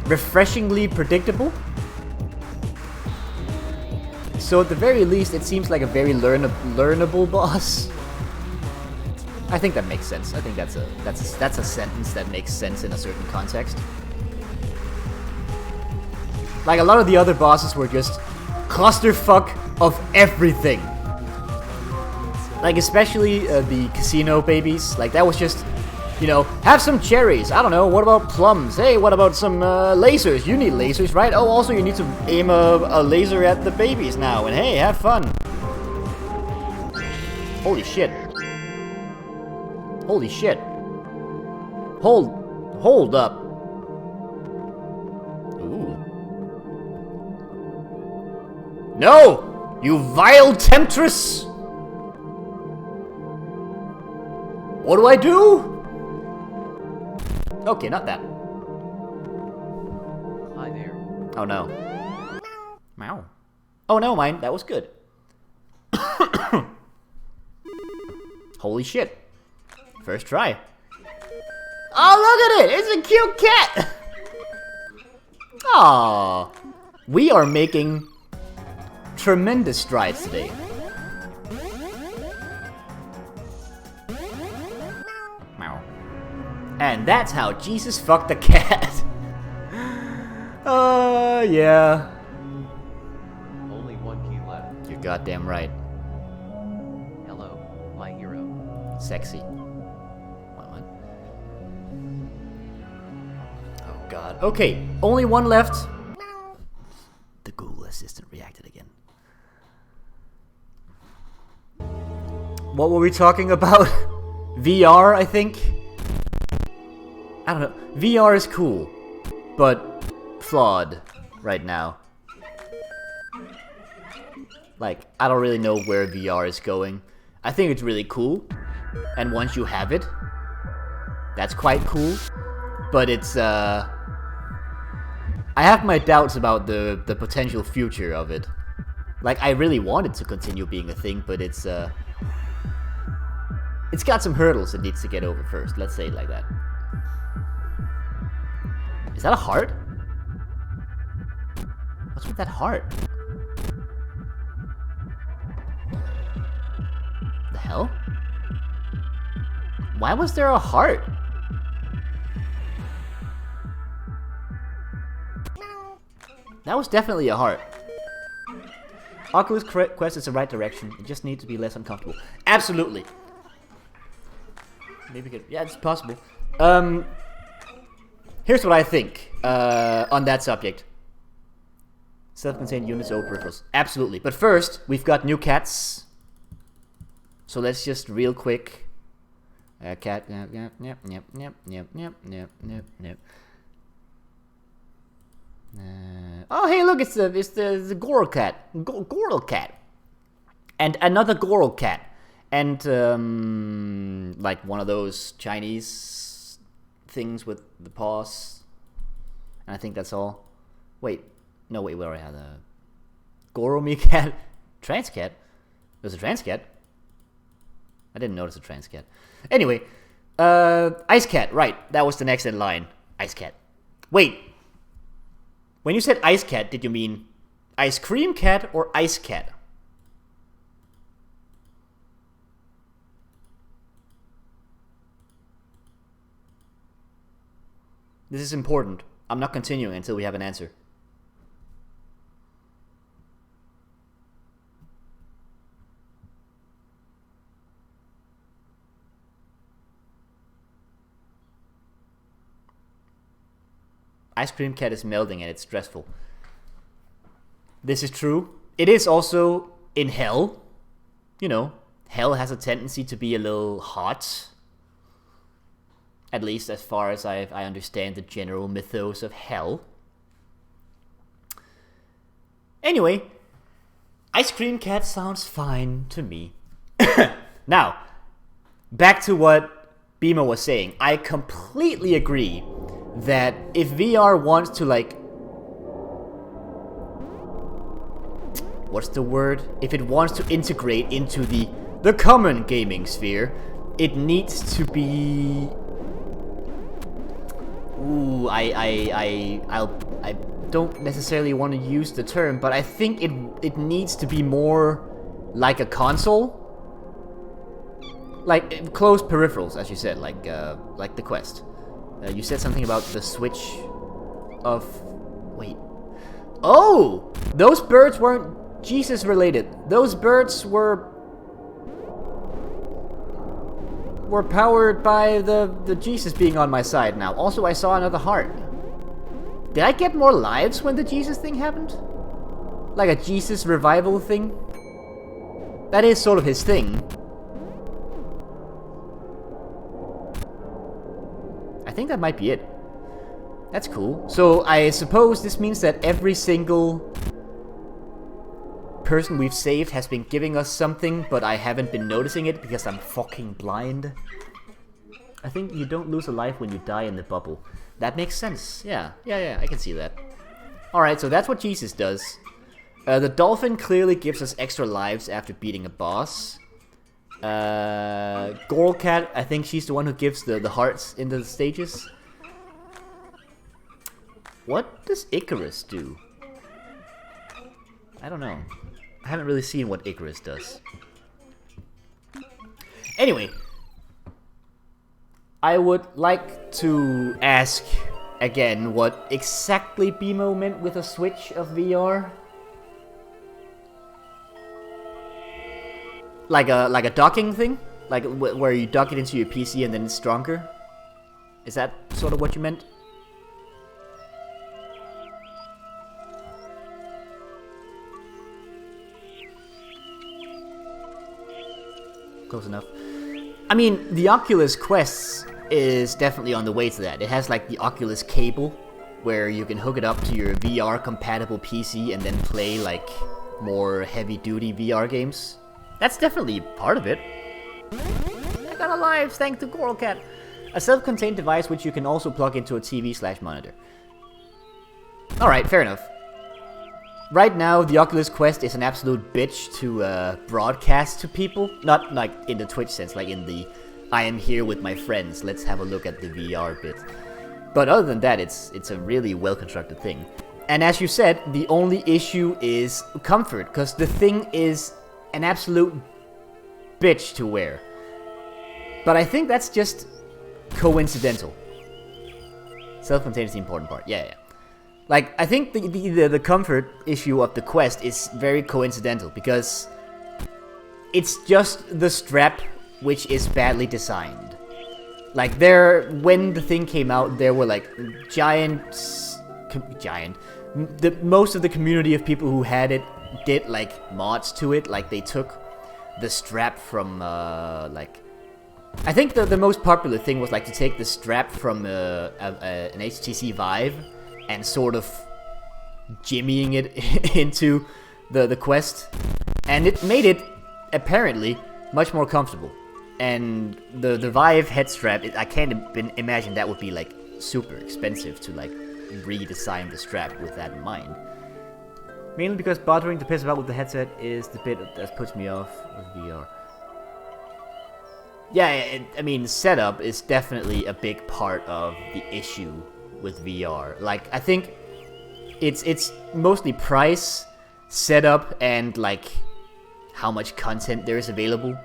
refreshingly predictable. So at the very least, it seems like a very learnable boss. I think that makes sense. I think that's a sentence that makes sense in a certain context. Like a lot of the other bosses were just clusterfuck of everything. Like especially the casino babies. Like that was just, you know, have some cherries. I don't know, what about plums? Hey, what about some lasers? You need lasers, right? Oh, also you need to aim a laser at the babies now. And hey, have fun. Holy shit. Holy shit. Hold up. Ooh. No! You vile temptress! What do I do? Okay, not that. Hi there. Oh no. Meow. Oh no, mine. That was good. Holy shit. First try. Oh, look at it! It's a cute cat! Aww. We are making tremendous strides today. Meow. And that's how Jesus fucked the cat. Yeah. Only one key left. You're goddamn right. Hello, my hero. Sexy. What? Oh god. Okay, only one left. The Google Assistant reacted again. What were we talking about? VR, I think? I don't know. VR is cool, but flawed right now. Like, I don't really know where VR is going. I think it's really cool, and once you have it, that's quite cool. But it's I have my doubts about the potential future of it. Like, I really want it to continue being a thing, but it's got some hurdles it needs to get over first. Let's say it like that. Is that a heart? What's with that heart? The hell? Why was there a heart? That was definitely a heart. Oculus Quest is the right direction. It just needs to be less uncomfortable. Absolutely. Maybe yeah, it's possible. Here's what I think on that subject. Self-contained units over peripherals. Absolutely. But first, we've got new cats. So let's just real quick. Cat. Yep. Oh, hey, look! It's the Goral cat. Goral cat. And another Goral cat. And like one of those Chinese things with the paws. And I think that's all. Wait, no, wait, we already had a Goromi cat, trans cat. There's a trans cat. I didn't notice a trans cat. Anyway, ice cat. Right, that was the next in line. Ice cat. Wait, when you said ice cat, did you mean ice cream cat or ice cat? This is important. I'm not continuing until we have an answer. Ice cream cat is melting and it's stressful. This is true. It is also in hell. You know, hell has a tendency to be a little hot. At least as far as I understand the general mythos of hell. Anyway, ice cream cat sounds fine to me. Now, back to what Bimo was saying. I completely agree that if VR wants to, like, what's the word? If it wants to integrate into the common gaming sphere, it needs to be... Ooh, I don't necessarily want to use the term, but I think it needs to be more like a console. Like closed peripherals, as you said, like the Quest. You said something about the Switch of... Wait. Oh! Those birds weren't Jesus related. Those birds were powered by the Jesus being on my side now. Also, I saw another heart. Did I get more lives when the Jesus thing happened? Like a Jesus revival thing? That is sort of his thing. I think that might be it. That's cool. So I suppose this means that every single person we've saved has been giving us something, but I haven't been noticing it because I'm fucking blind. I think you don't lose a life when you die in the bubble. That makes sense. Yeah, I can see that. Alright, so that's what Jesus does. The dolphin clearly gives us extra lives after beating a boss. Goral Cat, I think she's the one who gives the hearts in the stages. What does Icarus do? I don't know. I haven't really seen what Icarus does. Anyway, I would like to ask again what exactly Bimo meant with a Switch of VR. Like a docking thing? Like where you dock it into your PC and then it's stronger? Is that sort of what you meant? Close enough. I mean, the Oculus Quest is definitely on the way to that. It has like the Oculus cable, where you can hook it up to your VR compatible PC and then play like more heavy duty VR games. That's definitely part of it. I got a lives thanks to Coral Cat. A self-contained device which you can also plug into a TV/monitor. Alright, fair enough. Right now, the Oculus Quest is an absolute bitch to broadcast to people. Not like in the Twitch sense, like in the I am here with my friends, let's have a look at the VR bit. But other than that, it's a really well-constructed thing. And as you said, the only issue is comfort, because the thing is an absolute bitch to wear. But I think that's just coincidental. Self-contained is the important part. Yeah. Like, I think the comfort issue of the Quest is very coincidental, because it's just the strap which is badly designed. Like, when the thing came out, there were like most of the community of people who had it did like mods to it. Like, they took the strap from like, I think the most popular thing was like to take the strap from an HTC Vive and sort of jimmying it into the Quest, and it made it apparently much more comfortable. And the Vive head strap, I can't imagine that would be like super expensive to like redesign the strap with that in mind. Mainly because bothering to piss about with the headset is the bit that puts me off with VR. Yeah, I mean, setup is definitely a big part of the issue with VR. Like, I think it's mostly price, setup, and like how much content there is available.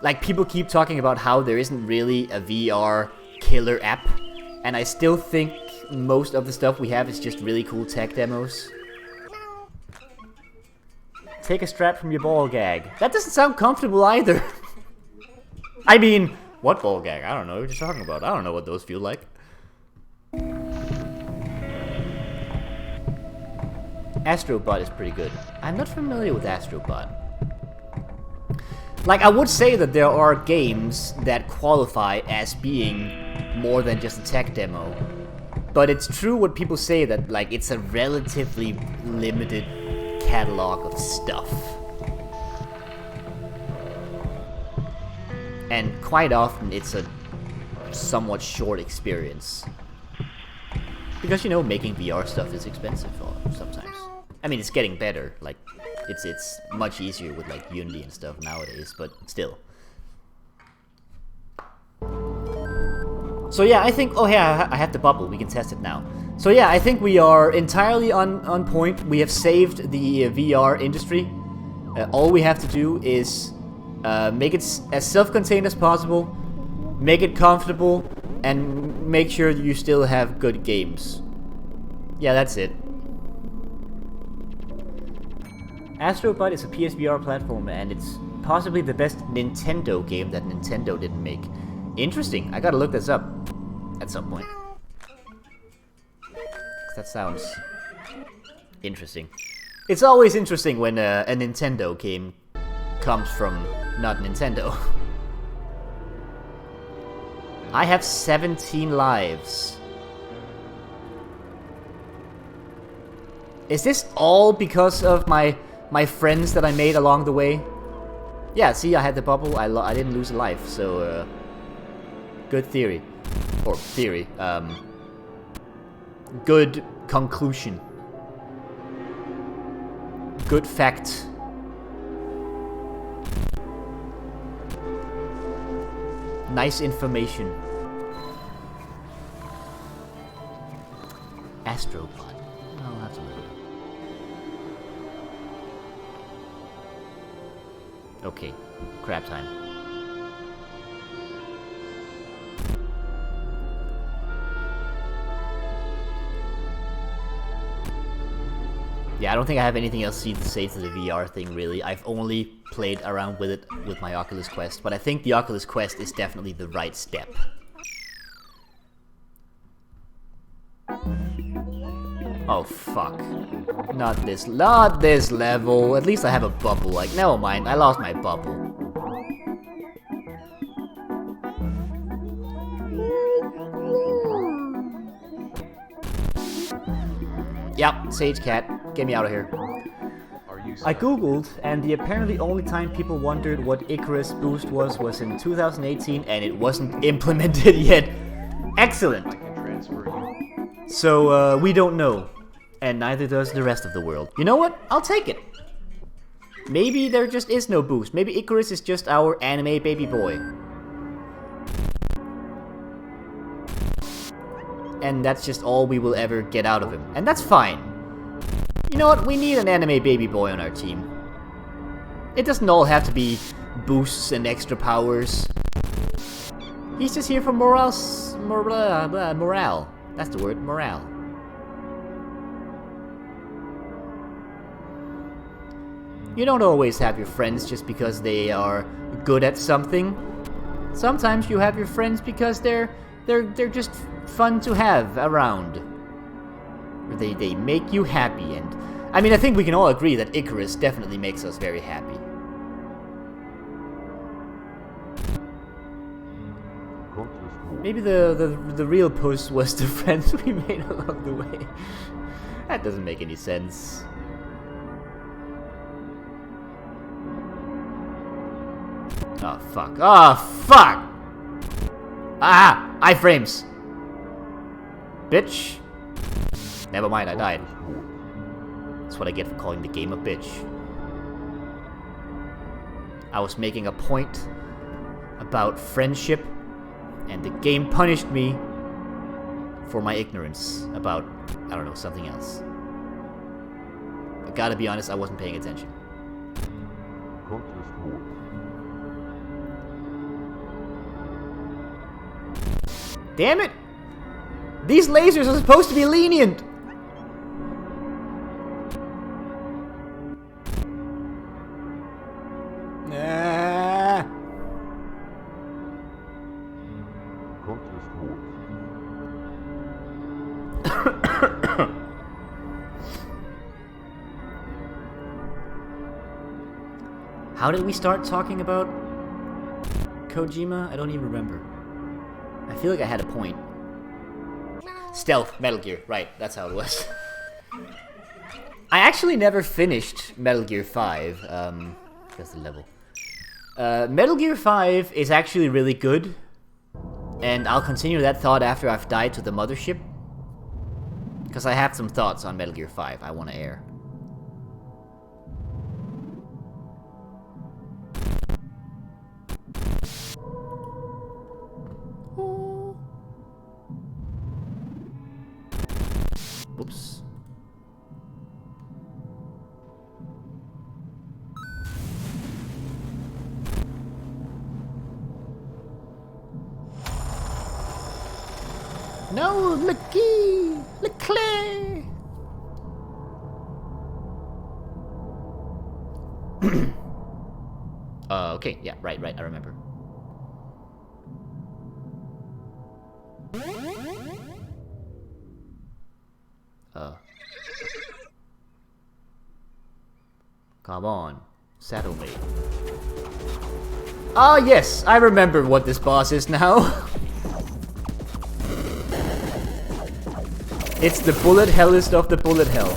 Like, people keep talking about how there isn't really a VR killer app, and I still think most of the stuff we have is just really cool tech demos. Take a strap from your ball gag. That doesn't sound comfortable either. I mean, what ball gag? I don't know what you're talking about. I don't know what those feel like. Astrobot is pretty good. I'm not familiar with Astrobot. Like, I would say that there are games that qualify as being more than just a tech demo. But it's true what people say, that like it's a relatively limited catalog of stuff. And quite often it's a somewhat short experience. Because, you know, making VR stuff is expensive sometimes. I mean, it's getting better. Like, it's much easier with like Unity and stuff nowadays, but still. So yeah, I think, oh yeah, I have the bubble, we can test it now. So yeah, I think we are entirely on point. We have saved the VR industry. All we have to do is make it as self-contained as possible, make it comfortable, and make sure you still have good games. Yeah, that's it. Astrobot is a PSVR platform, and it's possibly the best Nintendo game that Nintendo didn't make. Interesting. I gotta look this up at some point. That sounds interesting. It's always interesting when a Nintendo game comes from not Nintendo. I have 17 lives. Is this all because of my friends that I made along the way? Yeah, see, I had the bubble, I didn't lose a life, so good theory. Or theory, good conclusion. Good fact. Nice information. Astrobot. I'll have to look it up. Okay, crap time. Yeah, I don't think I have anything else to say to the VR thing, really. I've only played around with it with my Oculus Quest, but I think the Oculus Quest is definitely the right step. Oh, fuck. Not this level. At least I have a bubble. Like, never mind, I lost my bubble. Yep, Sage Cat. Get me out of here. Are you I googled, and the apparently only time people wondered what Icarus boost was in 2018, and it wasn't implemented yet. Excellent! I can transfer you. So, we don't know. And neither does the rest of the world. You know what? I'll take it. Maybe there just is no boost. Maybe Icarus is just our anime baby boy. And that's just all we will ever get out of him. And that's fine. You know what? We need an anime baby boy on our team. It doesn't all have to be boosts and extra powers. He's just here for morale. That's the word, morale. You don't always have your friends just because they are good at something. Sometimes you have your friends because they're just fun to have around. They make you happy, and I mean, I think we can all agree that Icarus definitely makes us very happy. Maybe the real Puss was the friends we made along the way. That doesn't make any sense. Oh fuck. Oh fuck! Ah! Iframes! Bitch! Never mind, I died. That's what I get for calling the game a bitch. I was making a point about friendship, and the game punished me for my ignorance about, I don't know, something else. I gotta be honest, I wasn't paying attention. Damn it! These lasers are supposed to be lenient! Nah. How did we start talking about Kojima? I don't even remember. I feel like I had a point. Stealth, Metal Gear, right, that's how it was. I actually never finished Metal Gear 5, that's the level. Metal Gear 5 is actually really good, and I'll continue that thought after I've died to the mothership, because I have some thoughts on Metal Gear 5 I want to air. Oops. No, Leclerc. Okay, yeah, right, I remember. Come on, saddle me. Ah, yes, I remember what this boss is now. It's the bullet hellest of the bullet hell.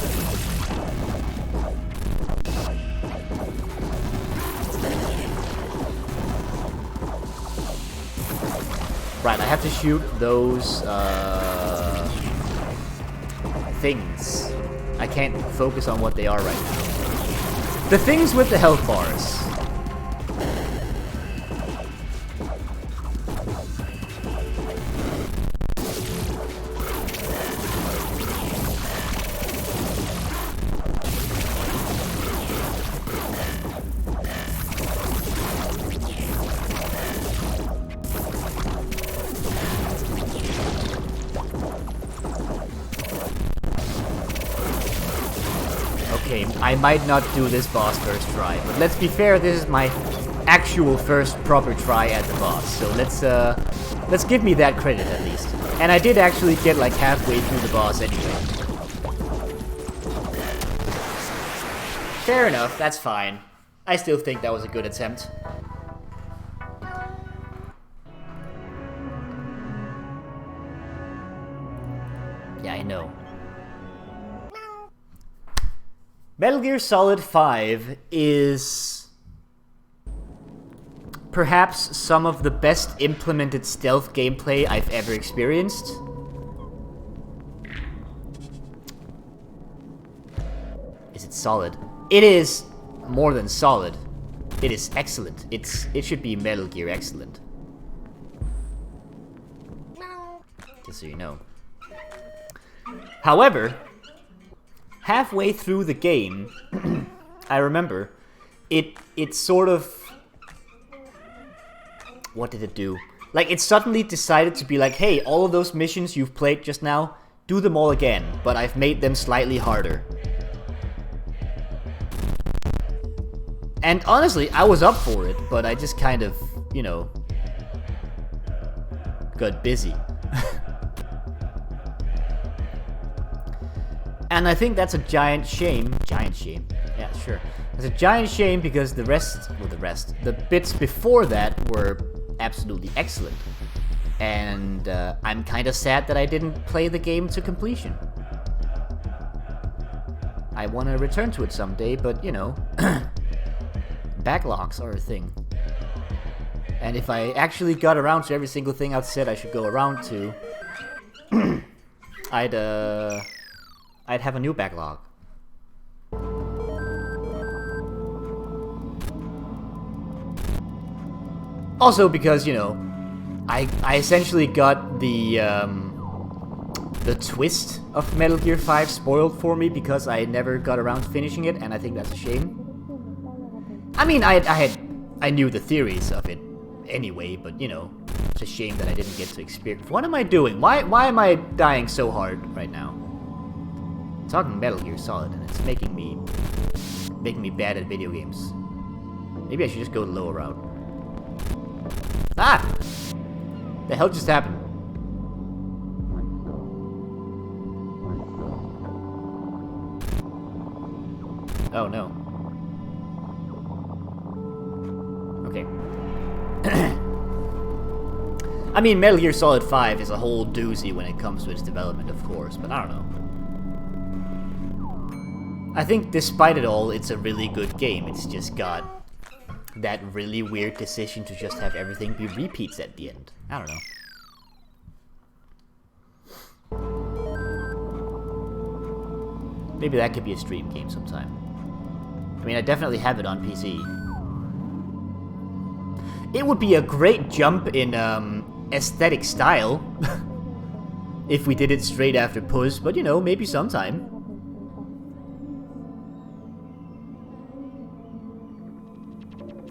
Right, I have to shoot those, things. I can't focus on what they are right now. The things with the health bars. Okay, I might not do this boss first try, but let's be fair, this is my actual first proper try at the boss, so let's give me that credit at least. And I did actually get like halfway through the boss anyway. Fair enough, that's fine. I still think that was a good attempt. Yeah, I know. Metal Gear Solid 5 is perhaps some of the best implemented stealth gameplay I've ever experienced. Is it solid? It is more than solid. It is excellent. It should be Metal Gear excellent. Just so you know. However, halfway through the game, I remember, it sort of... What did it do? Like, it suddenly decided to be like, hey, all of those missions you've played just now, do them all again, but I've made them slightly harder. And honestly, I was up for it, but I just kind of, you know, got busy. And I think that's a giant shame. Giant shame. Yeah, sure. It's a giant shame because the bits before that were absolutely excellent. And I'm kind of sad that I didn't play the game to completion. I want to return to it someday, but you know, backlogs are a thing. And if I actually got around to every single thing I've said I should go around to, I'd have a new backlog. Also because, you know, I essentially got the twist of Metal Gear 5 spoiled for me because I never got around to finishing it, and I think that's a shame. I mean, I knew the theories of it anyway, but you know, it's a shame that I didn't get to experience. What am I doing? Why am I dying so hard right now? I'm talking Metal Gear Solid, and it's making me bad at video games. Maybe I should just go the lower route. Ah! The hell just happened? Oh no. Okay. I mean, Metal Gear Solid 5 is a whole doozy when it comes to its development, of course, but I don't know. I think despite it all, it's a really good game. It's just got that really weird decision to just have everything be repeats at the end. I don't know. Maybe that could be a stream game sometime. I mean, I definitely have it on PC. It would be a great jump in aesthetic style if we did it straight after Puss, but you know, maybe sometime.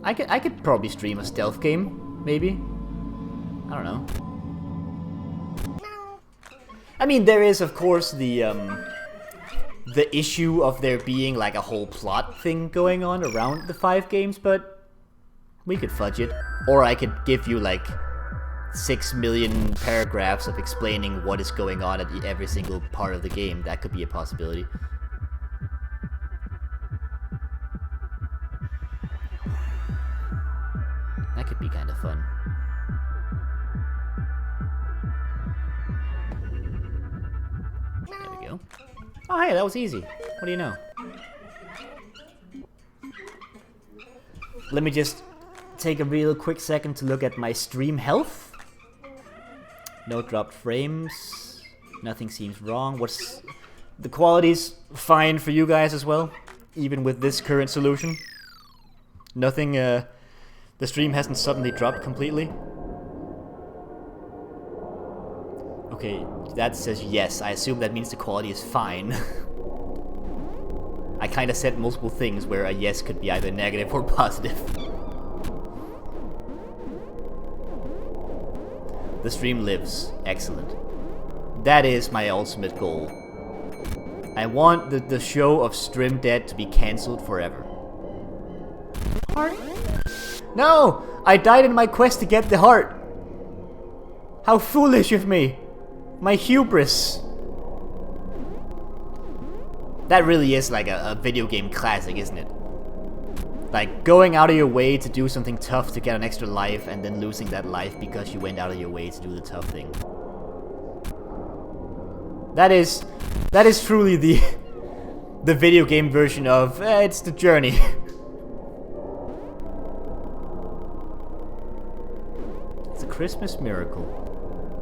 I could probably stream a stealth game, maybe. I don't know. I mean, there is of course the issue of there being like a whole plot thing going on around the 5 games, but we could fudge it. Or I could give you like 6 million paragraphs of explaining what is going on at every single part of the game. That could be a possibility. That could be kind of fun. There we go. Oh hey, that was easy. What do you know? Let me just take a real quick second to look at my stream health. No dropped frames. Nothing seems wrong. What's the quality's fine for you guys as well, even with this current solution. Nothing. The stream hasn't suddenly dropped completely. Okay, that says yes. I assume that means the quality is fine. I kind of said multiple things where a yes could be either negative or positive. The stream lives. Excellent. That is my ultimate goal. I want the show of Stream Dead to be cancelled forever. Heart? No! I died in my quest to get the heart! How foolish of me! My hubris! That really is like a video game classic, isn't it? Like, going out of your way to do something tough to get an extra life, and then losing that life because you went out of your way to do the tough thing. That is truly the video game version of it's the journey. It's a Christmas miracle.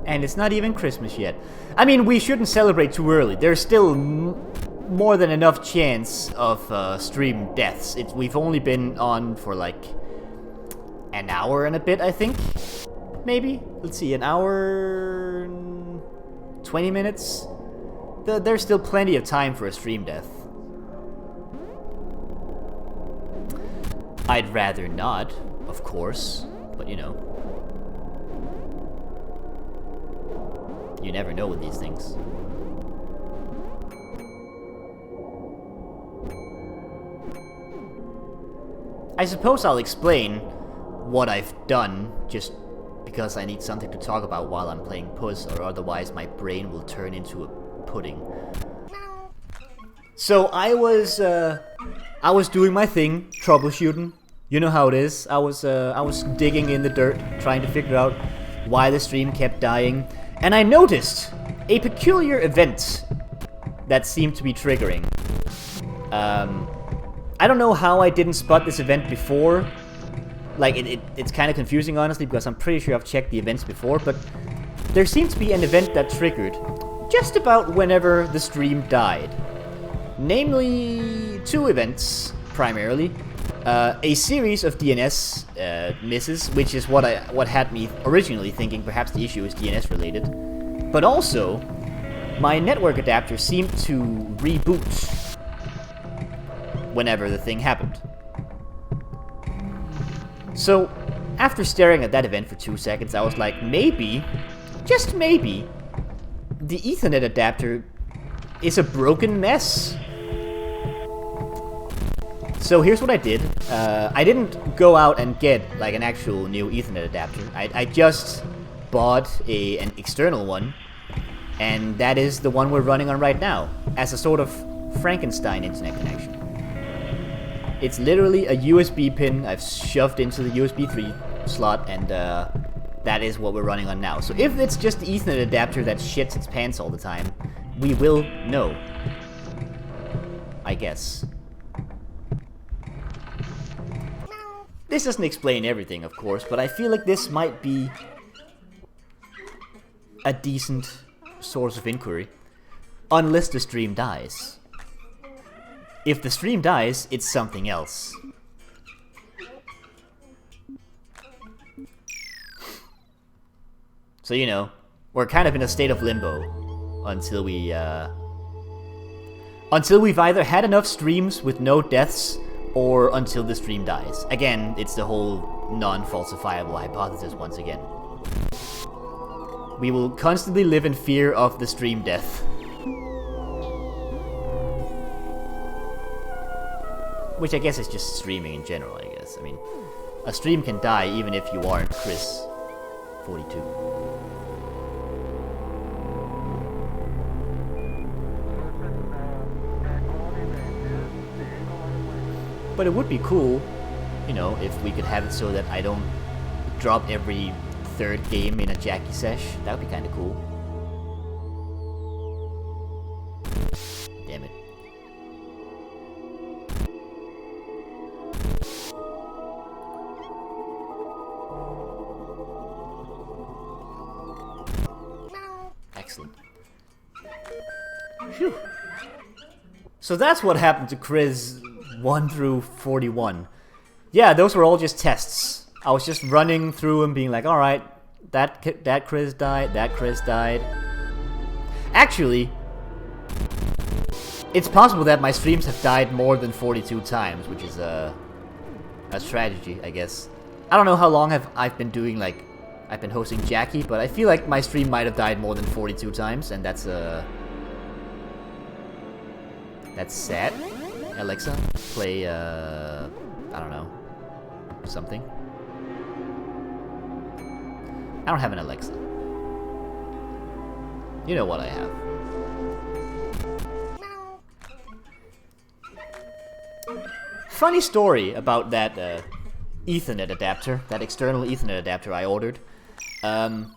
And it's not even Christmas yet. I mean, we shouldn't celebrate too early. There's still more than enough chance of stream deaths. We've only been on for like an hour and a bit, I think. Maybe? Let's see, an hour... 20 minutes? There's still plenty of time for a stream death. I'd rather not, of course, but you know. You never know with these things. I suppose I'll explain what I've done, just because I need something to talk about while I'm playing Puss, or otherwise my brain will turn into a pudding. So I was doing my thing, troubleshooting. You know how it is. I was digging in the dirt, trying to figure out why the stream kept dying. And I noticed a peculiar event that seemed to be triggering. I don't know how I didn't spot this event before. Like, it's kind of confusing, honestly, because I'm pretty sure I've checked the events before, but there seemed to be an event that triggered just about whenever the stream died. Namely, two events, primarily. A series of DNS misses, which is what had me originally thinking perhaps the issue is DNS related. But also, my network adapter seemed to reboot whenever the thing happened. So, after staring at that event for 2 seconds, I was like, maybe, just maybe, the Ethernet adapter is a broken mess. So here's what I did. I didn't go out and get like an actual new Ethernet adapter. I just bought an external one, and that is the one we're running on right now, as a sort of Frankenstein internet connection. It's literally a USB pin I've shoved into the USB 3 slot, and that is what we're running on now. So if it's just the Ethernet adapter that shits its pants all the time, we will know. I guess. This doesn't explain everything, of course, but I feel like this might be a decent source of inquiry. Unless the stream dies. If the stream dies, it's something else. So, you know, we're kind of in a state of limbo until we've either had enough streams with no deaths, or until the stream dies. Again, it's the whole non-falsifiable hypothesis once again. We will constantly live in fear of the stream death. Which I guess is just streaming in general, I guess. I mean, a stream can die even if you aren't Chris42. But it would be cool, you know, if we could have it so that I don't drop every third game in a Jackie sesh. That would be kind of cool. Damn it. Excellent. Phew. So that's what happened to Chris 1 through 41. Yeah, those were all just tests. I was just running through and being like, alright, that Chris died, that Chris died. Actually, it's possible that my streams have died more than 42 times, which is a tragedy, I guess. I don't know how long I've been doing, like, I've been hosting Jackie, but I feel like my stream might have died more than 42 times, and that's sad. Alexa, play, I don't know, something. I don't have an Alexa. You know what I have. Funny story about that Ethernet adapter, that external Ethernet adapter I ordered. Okay,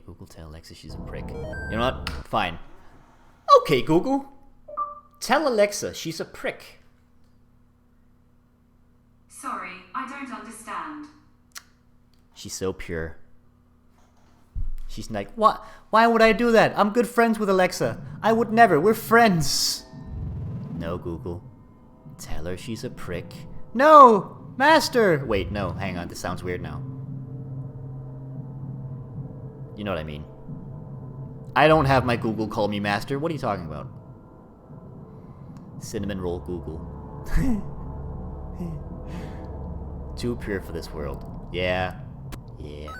Google, tell Alexa she's a prick. You know what? Fine. Okay, Google. Tell Alexa she's a prick. Sorry, I don't understand. She's so pure. She's like, what? Why would I do that? I'm good friends with Alexa. I would never. We're friends. No, Google. Tell her she's a prick. No! Master! Wait, no. Hang on. This sounds weird now. You know what I mean. I don't have my Google call me master. What are you talking about? Cinnamon roll Google. Too pure for this world. Yeah. Yeah.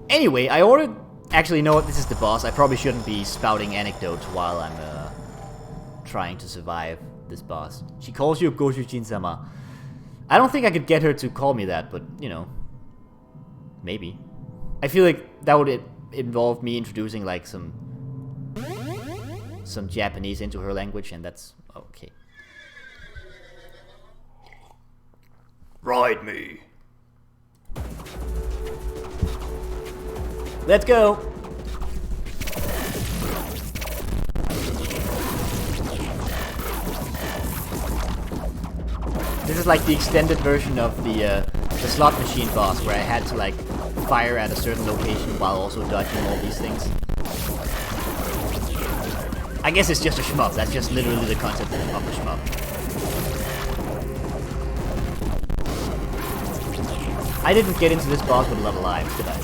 Anyway, I ordered... Actually, you know what? This is the boss. I probably shouldn't be spouting anecdotes while I'm trying to survive this boss. She calls you Goshujin-sama. I don't think I could get her to call me that, but, you know. Maybe. I feel like that would involve me introducing, like, some Japanese into her language, and that's... okay. Ride me. Let's go. This is like the extended version of the slot machine boss, where I had to like fire at a certain location while also dodging all these things. I guess it's just a shmup. That's just literally the concept of a shmup. I didn't get into this boss with a lot of lives, did I?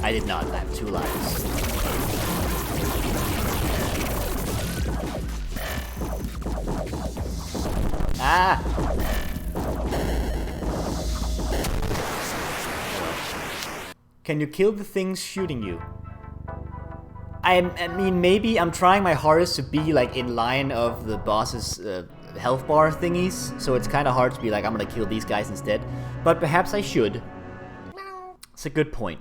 I did not. I have 2 lives. Ah! Can you kill the things shooting you? I mean, maybe I'm trying my hardest to be like in line of the boss's health bar thingies, so it's kind of hard to be like, I'm gonna kill these guys instead. But perhaps I should. It's a good point.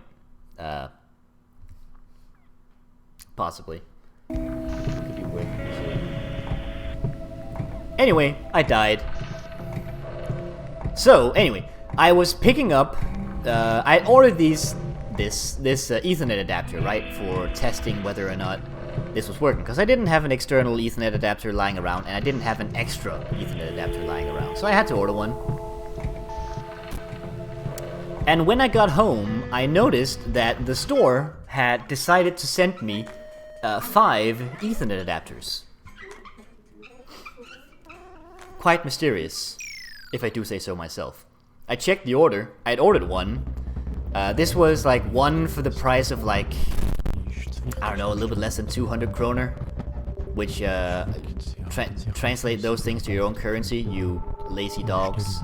Possibly. Could be worth pursuing. Anyway, I died. So, anyway, I was picking up... I ordered this Ethernet adapter, right, for testing whether or not this was working. Because I didn't have an external Ethernet adapter lying around, and I didn't have an extra Ethernet adapter lying around. So I had to order one. And when I got home, I noticed that the store had decided to send me 5 Ethernet adapters. Quite mysterious, if I do say so myself. I checked the order. I'd ordered one. This was like one for the price of like, I don't know, a little bit less than 200 kroner. Which, translate those things to your own currency, you lazy dogs.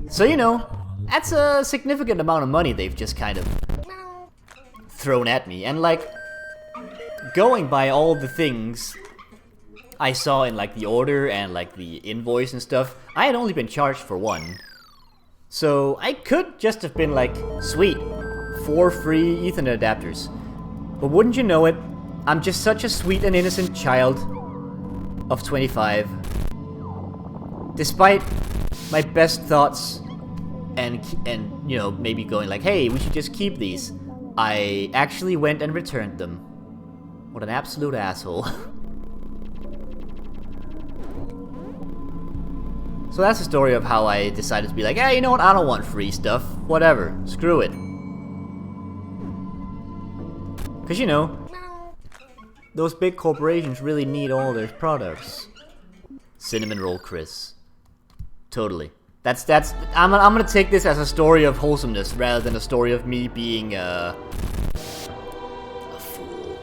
So, you know, that's a significant amount of money they've just kind of thrown at me. And like, going by all the things I saw in like the order and like the invoice and stuff, I had only been charged for one. So I could just have been like, sweet, 4 free Ethernet adapters. But wouldn't you know it, I'm just such a sweet and innocent child of 25. Despite my best thoughts and you know, maybe going like, hey, we should just keep these, I actually went and returned them. What an absolute asshole. So that's the story of how I decided to be like, hey, you know what, I don't want free stuff. Whatever, screw it. Because, you know, those big corporations really need all their products. Cinnamon roll Chris. Totally. I'm gonna take this as a story of wholesomeness rather than a story of me being a fool.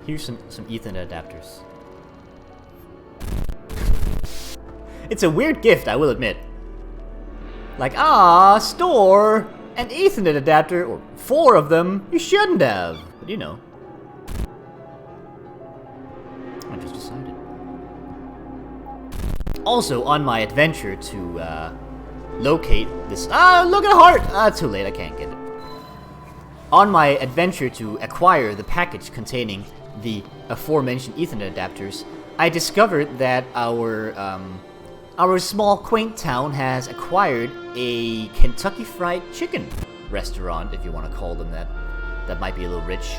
Here's some Ethernet adapters. It's a weird gift, I will admit. Like, store, an Ethernet adapter, or 4 of them, you shouldn't have. But you know. I just decided. Also, on my adventure to locate this... look at a heart! Too late, I can't get it. On my adventure to acquire the package containing the aforementioned Ethernet adapters, I discovered that our our small quaint town has acquired a Kentucky Fried Chicken restaurant, if you want to call them that. That might be a little rich.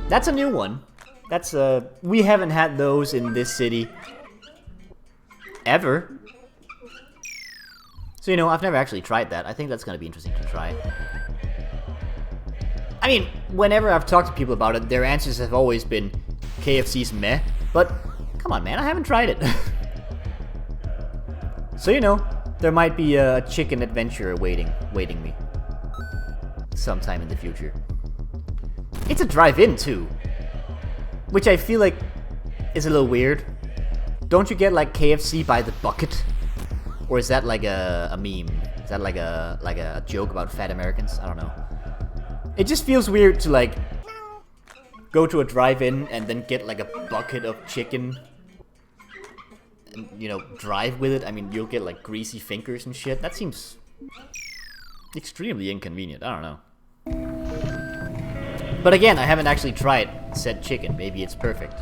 That's a new one. That's we haven't had those in this city ever. So, you know, I've never actually tried that. I think that's gonna be interesting to try. I mean, whenever I've talked to people about it, their answers have always been KFC's meh, but come on, man, I haven't tried it. So, you know, there might be a chicken adventure waiting me sometime in the future. It's a drive-in too, which I feel like is a little weird. Don't you get like KFC by the bucket? Or is that like a meme? Is that like a joke about fat Americans? I don't know. It just feels weird to like go to a drive-in and then get like a bucket of chicken and, you know, drive with it. I mean, you'll get like greasy fingers and shit. That seems extremely inconvenient. I don't know. But again, I haven't actually tried said chicken. Maybe it's perfect.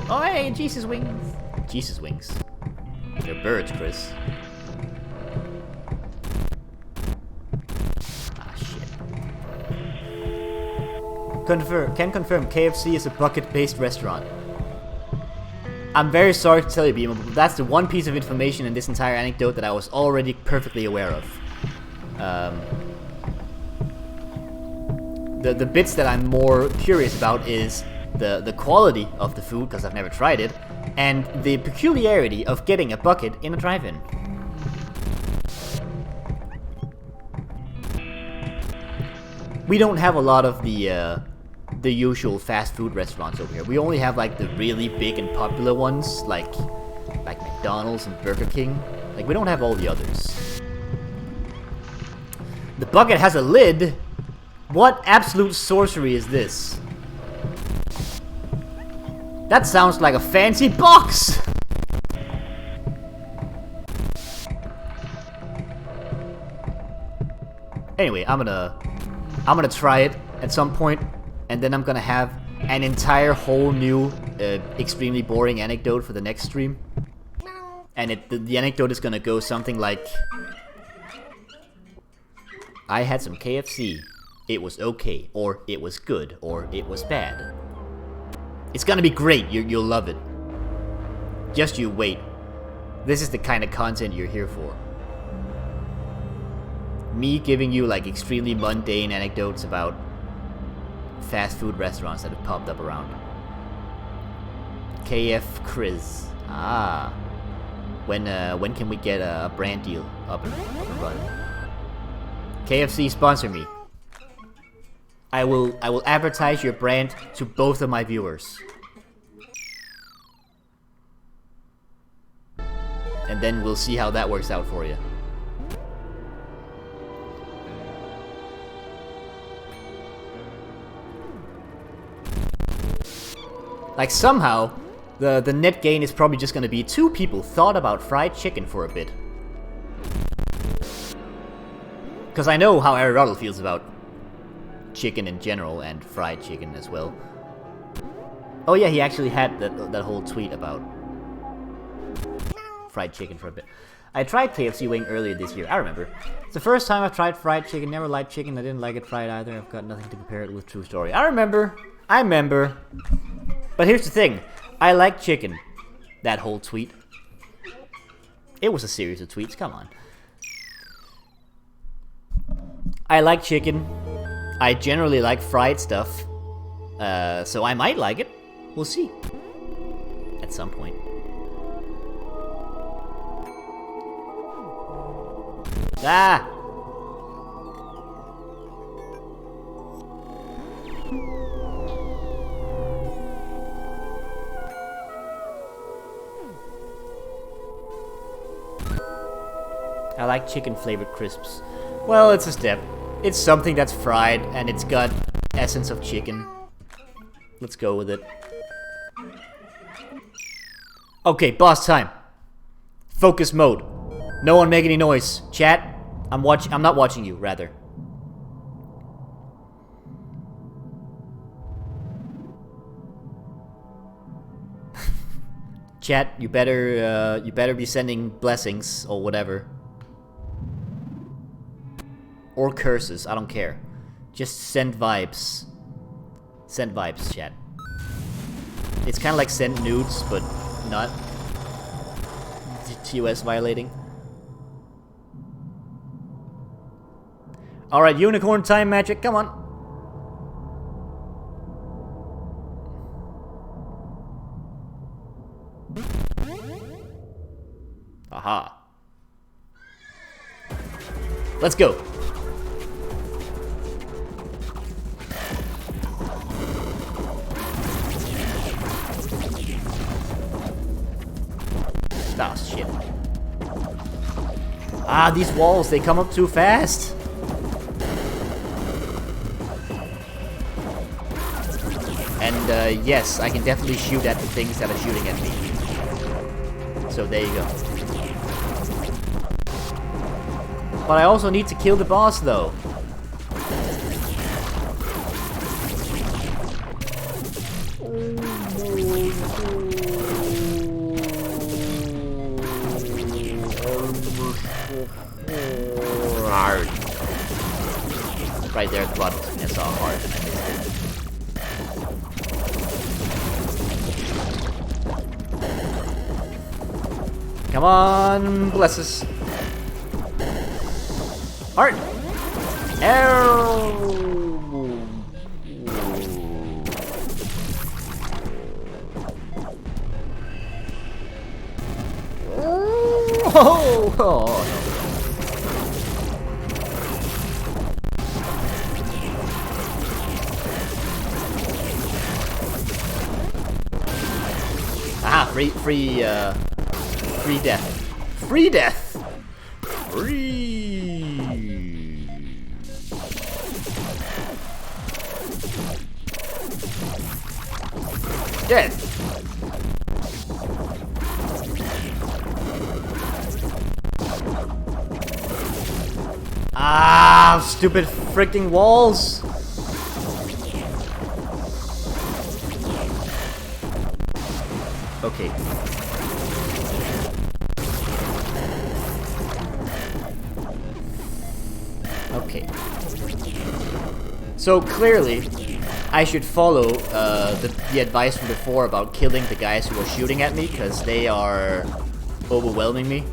Oh hey, Jesus wings. Jesus wings. They're birds, Chris. Ah, shit. Can confirm KFC is a bucket-based restaurant. I'm very sorry to tell you, Beam, but that's the one piece of information in this entire anecdote that I was already perfectly aware of. The bits that I'm more curious about is the quality of the food, because I've never tried it, and the peculiarity of getting a bucket in a drive-in. We don't have a lot of the usual fast food restaurants over here. We only have like the really big and popular ones, like McDonald's and Burger King. Like, we don't have all the others. The bucket has a lid? What absolute sorcery is this? That sounds like a fancy box! Anyway, I'm gonna try it at some point, and then I'm gonna have an entire whole new, extremely boring anecdote for the next stream. And the anecdote is gonna go something like, I had some KFC. It was okay, or it was good, or it was bad. It's gonna be great. You'll love it. Just you wait. This is the kind of content you're here for. Me giving you like extremely mundane anecdotes about fast food restaurants that have popped up around. KF Chris. Ah. When can we get a brand deal up and running? KFC, sponsor me. I will advertise your brand to both of my viewers. And then we'll see how that works out for you. Like, somehow, the net gain is probably just gonna be 2 people thought about fried chicken for a bit. Because I know how Aristotle feels about chicken in general, and fried chicken as well. Oh yeah, he actually had that whole tweet about fried chicken for a bit. I tried KFC wing earlier this year, I remember. It's the first time I've tried fried chicken, never liked chicken, I didn't like it fried either, I've got nothing to compare it with, true story. I remember. But here's the thing, I like chicken. That whole tweet. It was a series of tweets, come on. I like chicken. I generally like fried stuff, so I might like it. We'll see. At some point. Ah! I like chicken flavored crisps. Well, it's a step. It's something that's fried, and it's got essence of chicken. Let's go with it. Okay, boss time. Focus mode. No one make any noise. Chat, I'm not watching you, rather. Chat, you better be sending blessings or whatever. Or curses, I don't care. Just send vibes. Send vibes, chat. It's kind of like send nudes, but not TOS violating. Alright, unicorn time magic, come on. Aha. Let's go. Ah, shit. Ah, these walls, they come up too fast. And, yes, I can definitely shoot at the things that are shooting at me. So, there you go. But I also need to kill the boss, though. Right there at the bottom, I saw a heart and I missed it. Come on, bless us. Heart! Arrow! Oh, oh no. Ah, free death. Free death! Free! Dead! Ah, stupid freaking walls! Okay. Okay. So clearly, I should follow the advice from before about killing the guys who are shooting at me, because they are overwhelming me.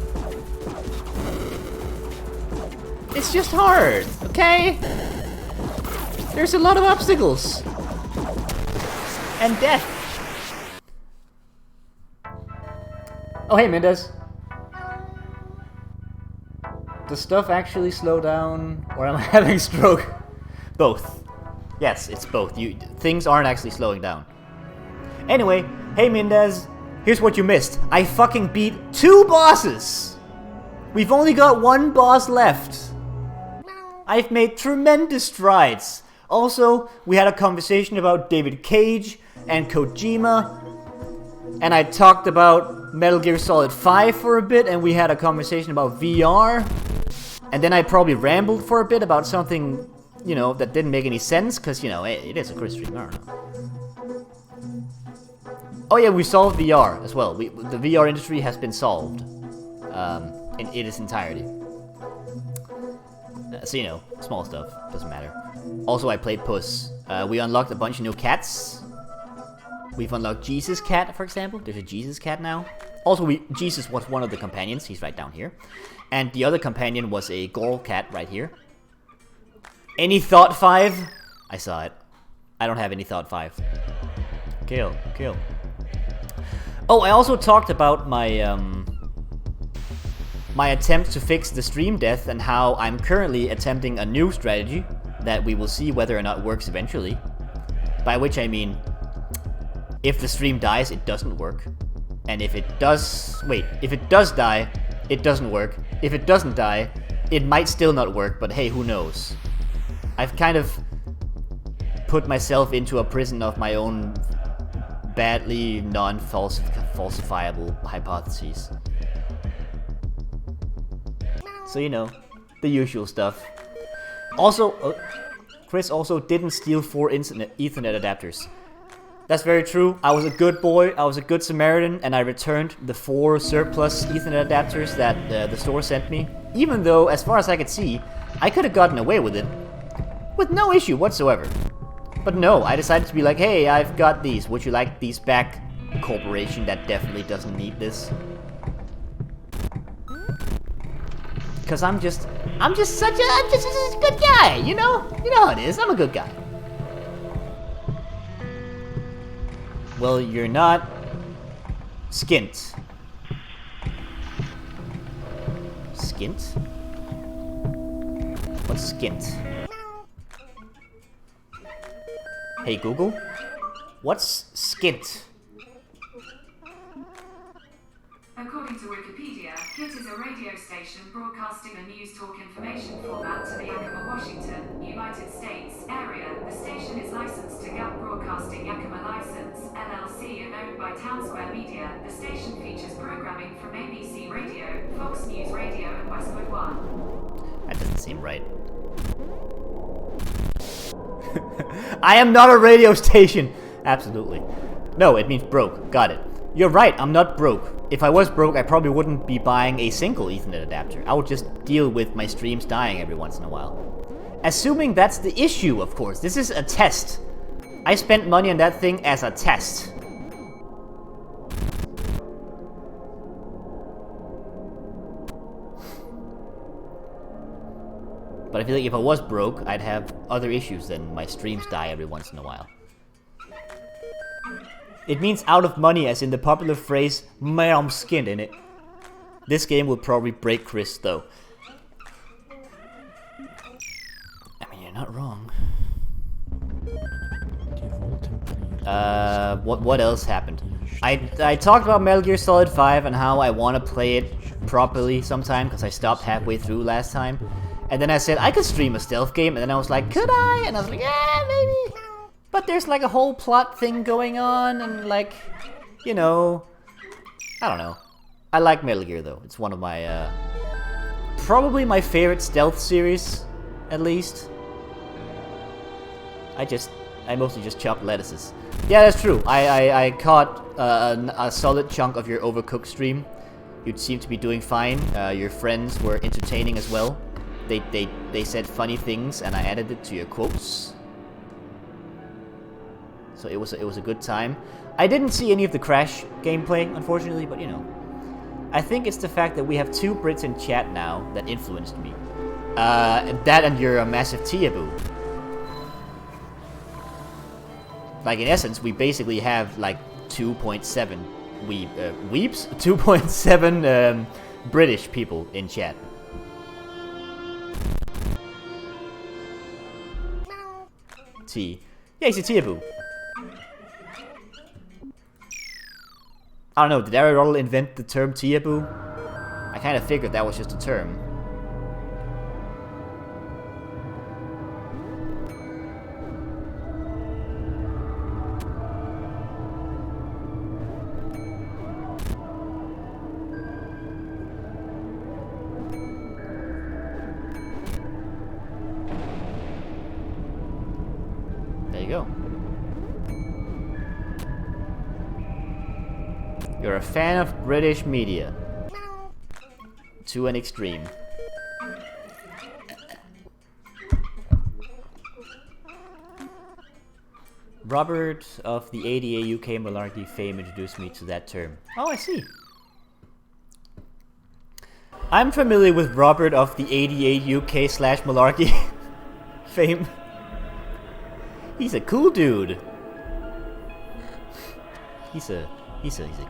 It's just hard, okay? There's a lot of obstacles. And death. Oh, hey, Mendez. Does stuff actually slow down, or am I having a stroke? Both. Yes, it's both. Things aren't actually slowing down. Anyway, hey Mendez, here's what you missed. I fucking beat 2 bosses! We've only got 1 boss left. I've made tremendous strides. Also, we had a conversation about David Cage and Kojima, and I talked about Metal Gear Solid 5 for a bit, and we had a conversation about VR. And then I probably rambled for a bit about something, you know, that didn't make any sense, because, you know, it is a Chris stream, I don't know. Oh yeah, we solved VR as well. The VR industry has been solved in its entirety. So, you know, small stuff, doesn't matter. Also, I played Puss. We unlocked a bunch of new cats. We've unlocked Jesus Cat, for example. There's a Jesus Cat now. Also, Jesus was one of the companions. He's right down here. And the other companion was a Goral Cat right here. Any Thought 5? I saw it. I don't have any Thought 5. Kill, kill. Oh, I also talked about my my attempt to fix the stream death and how I'm currently attempting a new strategy that we will see whether or not works eventually. By which I mean, if the stream dies, it doesn't work. And if it does... Wait, if it does die, it doesn't work. If it doesn't die, it might still not work, but hey, who knows? I've kind of put myself into a prison of my own badly non-falsifiable hypotheses. So, you know, the usual stuff. Also, Chris also didn't steal 4 Ethernet adapters. That's very true. I was a good boy, I was a good Samaritan, and I returned the 4 surplus Ethernet adapters that the store sent me. Even though, as far as I could see, I could have gotten away with it. With no issue whatsoever. But no, I decided to be like, hey, I've got these. Would you like these back, corporation that definitely doesn't need this? Because I'm just such a good guy, you know? You know how it is, I'm a good guy. Well, you're not skint. Skint? What's skint? Hey Google, what's skint? According to Wikipedia, KIT is a radio station broadcasting a news talk information format to the Yakima, Washington, United States area. The station is licensed to GAP Broadcasting Yakima License, LLC, and owned by Town Square Media. The station features programming from ABC Radio, Fox News Radio, and Westwood One. That doesn't seem right. I am not a radio station! Absolutely. No, it means broke. Got it. You're right, I'm not broke. If I was broke, I probably wouldn't be buying a single Ethernet adapter. I would just deal with my streams dying every once in a while. Assuming that's the issue, of course. This is a test. I spent money on that thing as a test. But I feel like if I was broke, I'd have other issues than my streams die every once in a while. It means out of money, as in the popular phrase, "man, I'm skinned in it." This game will probably break Chris, though. I mean, you're not wrong. What else happened? I talked about Metal Gear Solid 5 and how I want to play it properly sometime, because I stopped halfway through last time. And then I said I could stream a stealth game, and then I was like, could I? And I was like, yeah, maybe. But there's like a whole plot thing going on, and like, you know, I don't know. I like Metal Gear though. It's one of my, probably my favorite stealth series, at least. I mostly just chop lettuces. Yeah, that's true. I caught a solid chunk of your Overcooked stream. You seem to be doing fine. Your friends were entertaining as well. They said funny things, and I added it to your quotes. So it was a good time. I didn't see any of the Crash gameplay, unfortunately, but you know. I think it's the fact that we have 2 Brits in chat now that influenced me. That and you're a massive Tiaboo. Like in essence, we basically have like 2.7 weeps? 2.7 British people in chat. T. Yeah, he's a Tiaboo. I don't know, did Aristotle invent the term Tiaboo? I kind of figured that was just a term. There you go. You're a fan of British media. To an extreme. Robert of the ADA UK Malarkey fame introduced me to that term. Oh, I see. I'm familiar with Robert of the ADA UK / Malarkey fame. He's a cool dude. He's a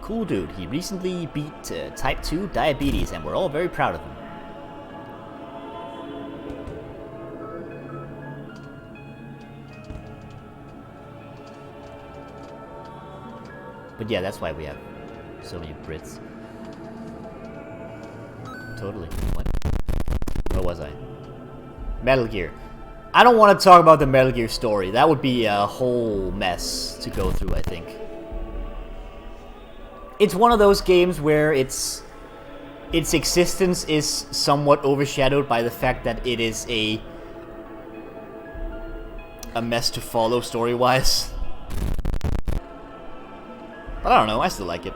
cool dude. He recently beat type 2 diabetes, and we're all very proud of him. But yeah, that's why we have so many Brits. Totally. Where was I? Metal Gear. I don't want to talk about the Metal Gear story. That would be a whole mess to go through, I think. It's one of those games where its existence is somewhat overshadowed by the fact that it is a mess to follow story-wise. But I don't know, I still like it.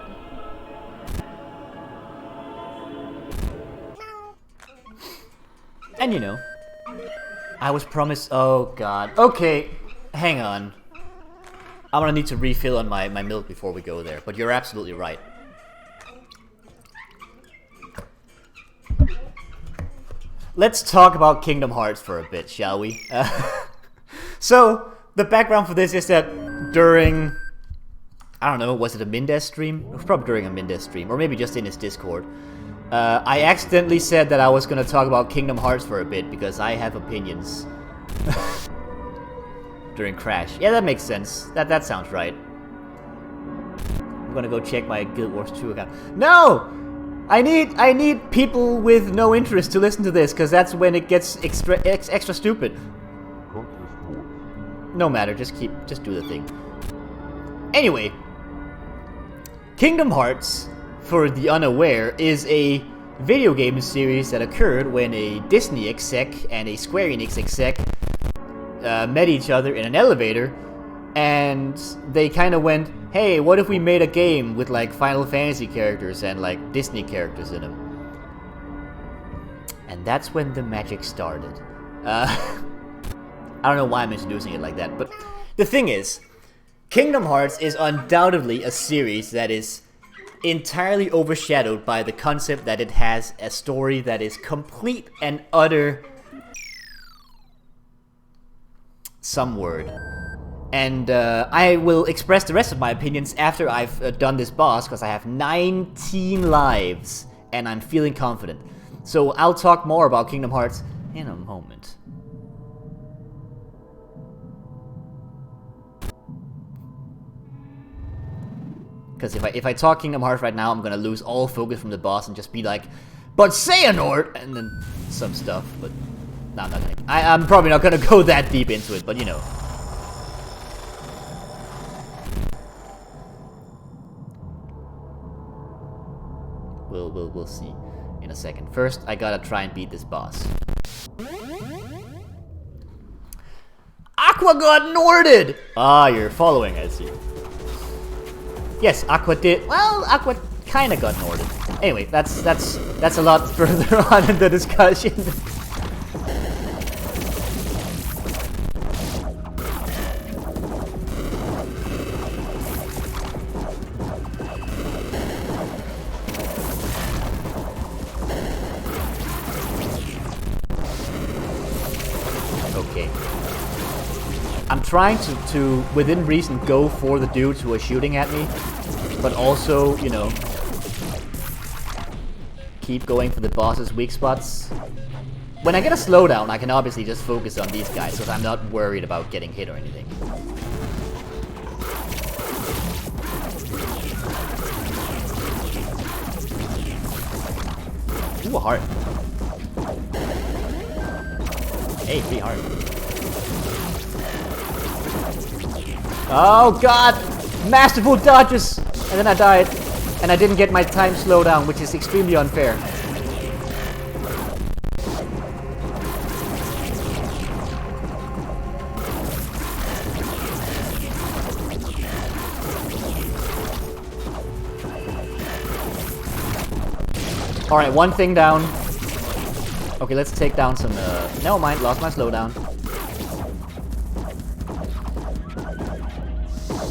And you know, I was promised... Oh god. Okay, hang on. I'm gonna need to refill on my milk before we go there, but you're absolutely right. Let's talk about Kingdom Hearts for a bit, shall we? So, the background for this is that during... I don't know, was it a Mindes stream? It was probably during a Mindes stream, or maybe just in his Discord. I accidentally said that I was gonna talk about Kingdom Hearts for a bit, because I have opinions. During Crash. Yeah, that makes sense. That sounds right. I'm gonna go check my Guild Wars 2 account. No! I need people with no interest to listen to this, because that's when it gets extra stupid. No matter, just do the thing. Anyway, Kingdom Hearts, for the unaware, is a video game series that occurred when a Disney exec and a Square Enix exec met each other in an elevator, and they kind of went, hey, what if we made a game with like Final Fantasy characters and like Disney characters in them? And that's when the magic started. I don't know why I'm introducing it like that, but the thing is, Kingdom Hearts is undoubtedly a series that is entirely overshadowed by the concept that it has a story that is complete and utter... some word. And I will express the rest of my opinions after I've done this boss, because I have 19 lives, and I'm feeling confident. So I'll talk more about Kingdom Hearts in a moment. Because if I talk Kingdom Hearts right now, I'm gonna lose all focus from the boss and just be like, but Xehanort! And then some stuff, but... No, I'm not gonna... I'm probably not gonna go that deep into it, but you know. We'll see in a second. First, I gotta try and beat this boss. Aqua got Norded! Ah, you're following, I see. Yes, Aqua did... Well, Aqua kinda got Norded. Anyway, that's a lot further on in the discussion. Okay. I'm trying to, within reason, go for the dudes who are shooting at me, but also, you know, keep going for the boss's weak spots. When I get a slowdown, I can obviously just focus on these guys, because I'm not worried about getting hit or anything. Ooh, a heart. Hey, free heart. Oh god! Masterful dodges! And then I died. And I didn't get my time slowdown, which is extremely unfair. Alright, one thing down. Okay, let's take down some, never mind, lost my slowdown.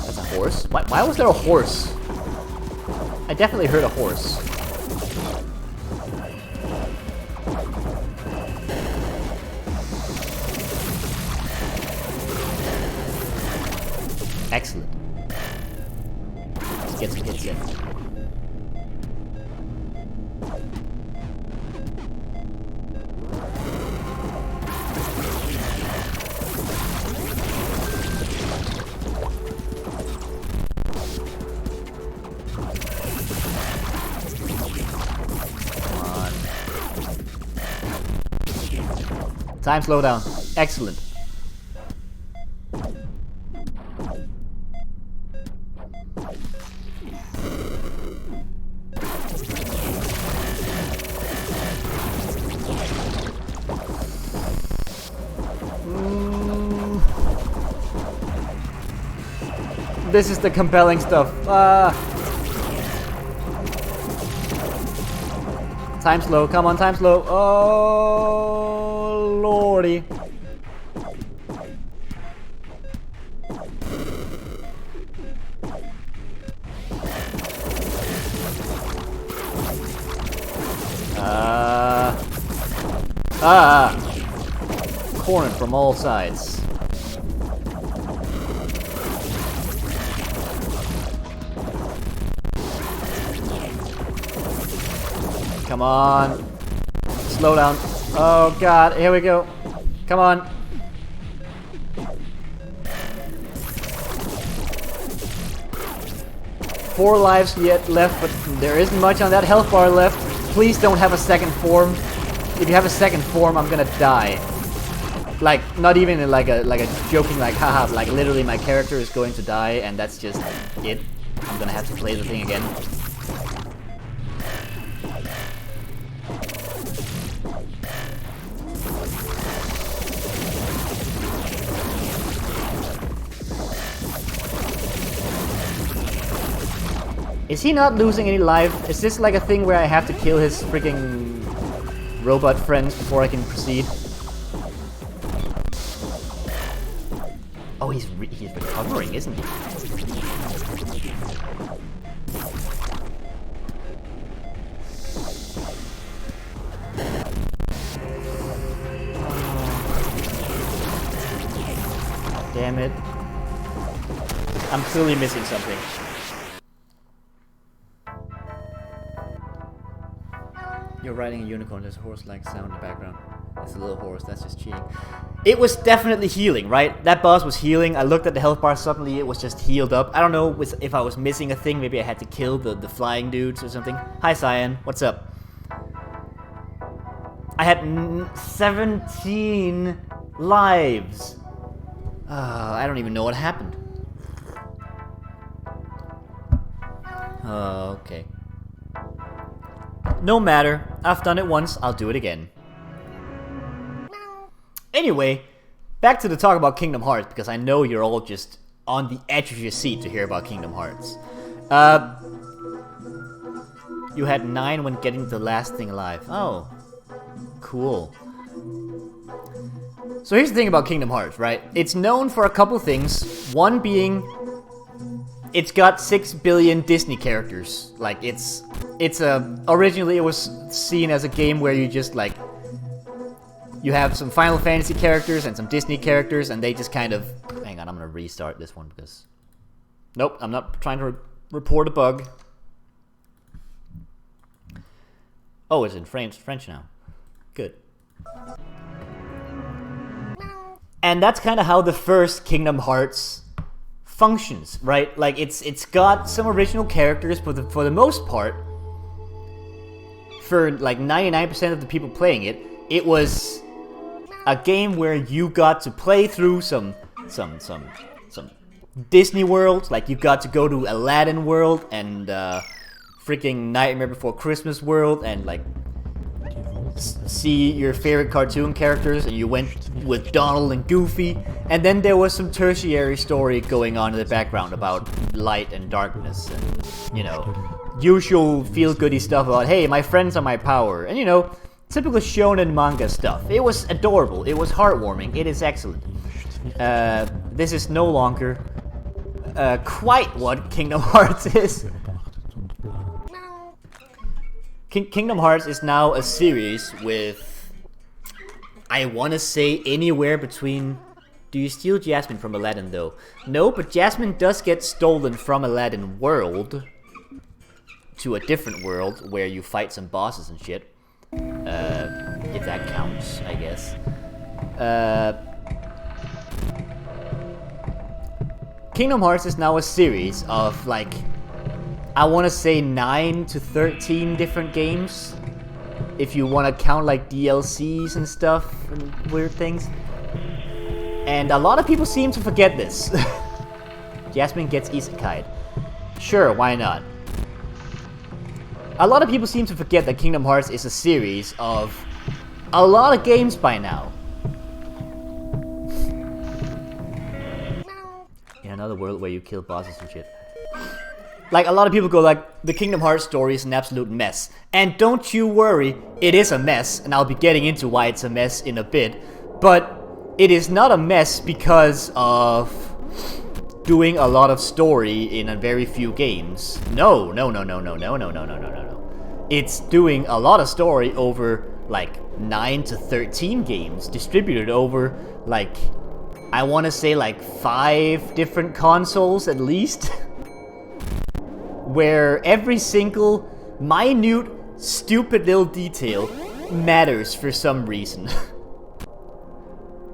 That's a horse? Why was there a horse? I definitely heard a horse. Excellent. Let's get some hits in. Time slowdown. Excellent. This is the compelling stuff. Time slow. Come on, time slow. Oh, lordy. Cornered from all sides. Come on. Slow down. Oh god, here we go. Come on. Four lives yet left, but there isn't much on that health bar left. Please don't have a second form. If you have a second form, I'm gonna die. Like, not even like a joking, like, haha, like literally my character is going to die, and that's just it. I'm gonna have to play the thing again. Is he not losing any life? Is this like a thing where I have to kill his freaking robot friends before I can proceed? Oh, he's recovering, isn't he? Damn it. I'm clearly missing something. You're riding a unicorn, there's a horse-like sound in the background. It's a little horse, that's just cheating. It was definitely healing, right? That boss was healing. I looked at the health bar, suddenly it was just healed up. I don't know if I was missing a thing, maybe I had to kill the flying dudes or something. Hi Cyan, what's up? I had 17 lives. I don't even know what happened. Okay. No matter, I've done it once, I'll do it again. Anyway, back to the talk about Kingdom Hearts, because I know you're all just on the edge of your seat to hear about Kingdom Hearts. You had 9 when getting the last thing alive. Oh, cool. So here's the thing about Kingdom Hearts, right? It's known for a couple things. One being, it's got 6 billion Disney characters. Like, originally it was seen as a game where you just, like, you have some Final Fantasy characters and some Disney characters, and they just kind of... Hang on, I'm gonna restart this one because... Nope, I'm not trying to report a bug. Oh, it's in French now. Good. And that's kind of how the first Kingdom Hearts functions, right? Like, it's got some original characters, but for the most part, for like 99% of the people playing it, it was a game where you got to play through some Disney world. Like, you got to go to Aladdin world and freaking Nightmare Before Christmas world and like see your favorite cartoon characters, and you went with Donald and Goofy, and then there was some tertiary story going on in the background about light and darkness and, you know, usual feel-goody stuff about, hey, my friends are my power, and, you know, typical shonen manga stuff. It was adorable, it was heartwarming, it is excellent. This is no longer quite what Kingdom Hearts is. Kingdom Hearts is now a series with, I want to say, anywhere between... Do you steal Jasmine from Aladdin, though? No, but Jasmine does get stolen from Aladdin World to a different world where you fight some bosses and shit. If that counts, I guess. Kingdom Hearts is now a series of, like... I want to say 9 to 13 different games, if you want to count like DLCs and stuff and weird things. And a lot of people seem to forget this. Jasmine gets isekai'd. Sure, why not? A lot of people seem to forget that Kingdom Hearts is a series of a lot of games by now. In another world where you kill bosses and shit. Like, a lot of people go like, the Kingdom Hearts story is an absolute mess. And don't you worry, it is a mess, and I'll be getting into why it's a mess in a bit. But it is not a mess because of doing a lot of story in a very few games. No. It's doing a lot of story over, like, 9 to 13 games, distributed over, like, I want to say, like, 5 different consoles at least. Where every single minute, stupid little detail matters for some reason.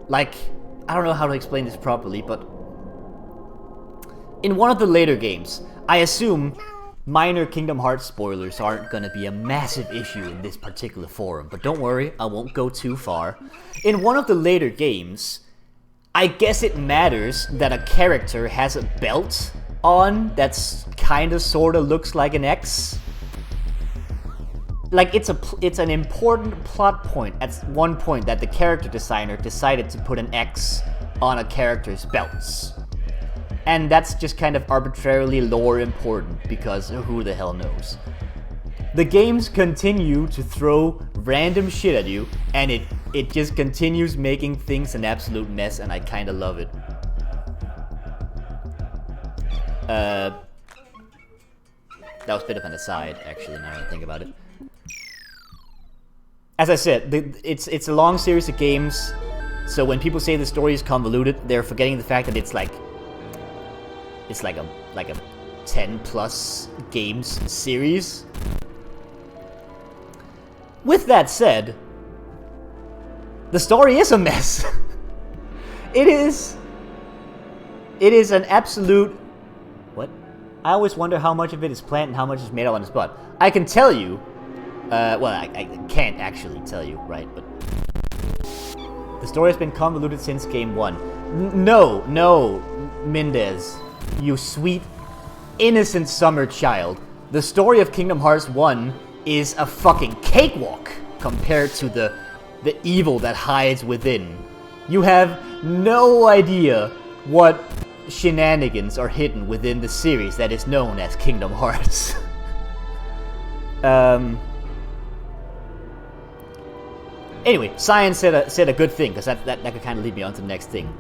Like, I don't know how to explain this properly, but in one of the later games, I assume minor Kingdom Hearts spoilers aren't gonna be a massive issue in this particular forum, but don't worry, I won't go too far. In one of the later games, I guess it matters that a character has a belt on that's kinda sorta looks like an X. Like, it's an important plot point at one point that the character designer decided to put an X on a character's belts. And that's just kind of arbitrarily lore important, because who the hell knows. The games continue to throw random shit at you, and it just continues making things an absolute mess, and I kinda love it. That was a bit of an aside, actually, now that I think about it. As I said, it's a long series of games, so when people say the story is convoluted, they're forgetting the fact that it's like a 10+ games series. With that said, the story is a mess. It is an absolute... What? I always wonder how much of it is planned and how much is made up on the spot. I can tell you... well, I can't actually tell you, right? But the story has been convoluted since game 1. No, Mendez, you sweet, innocent summer child. The story of Kingdom Hearts 1 is a fucking cakewalk compared to the evil that hides within. You have no idea what shenanigans are hidden within the series that is known as Kingdom Hearts. Anyway, science said a good thing, because that could kind of lead me on to the next thing.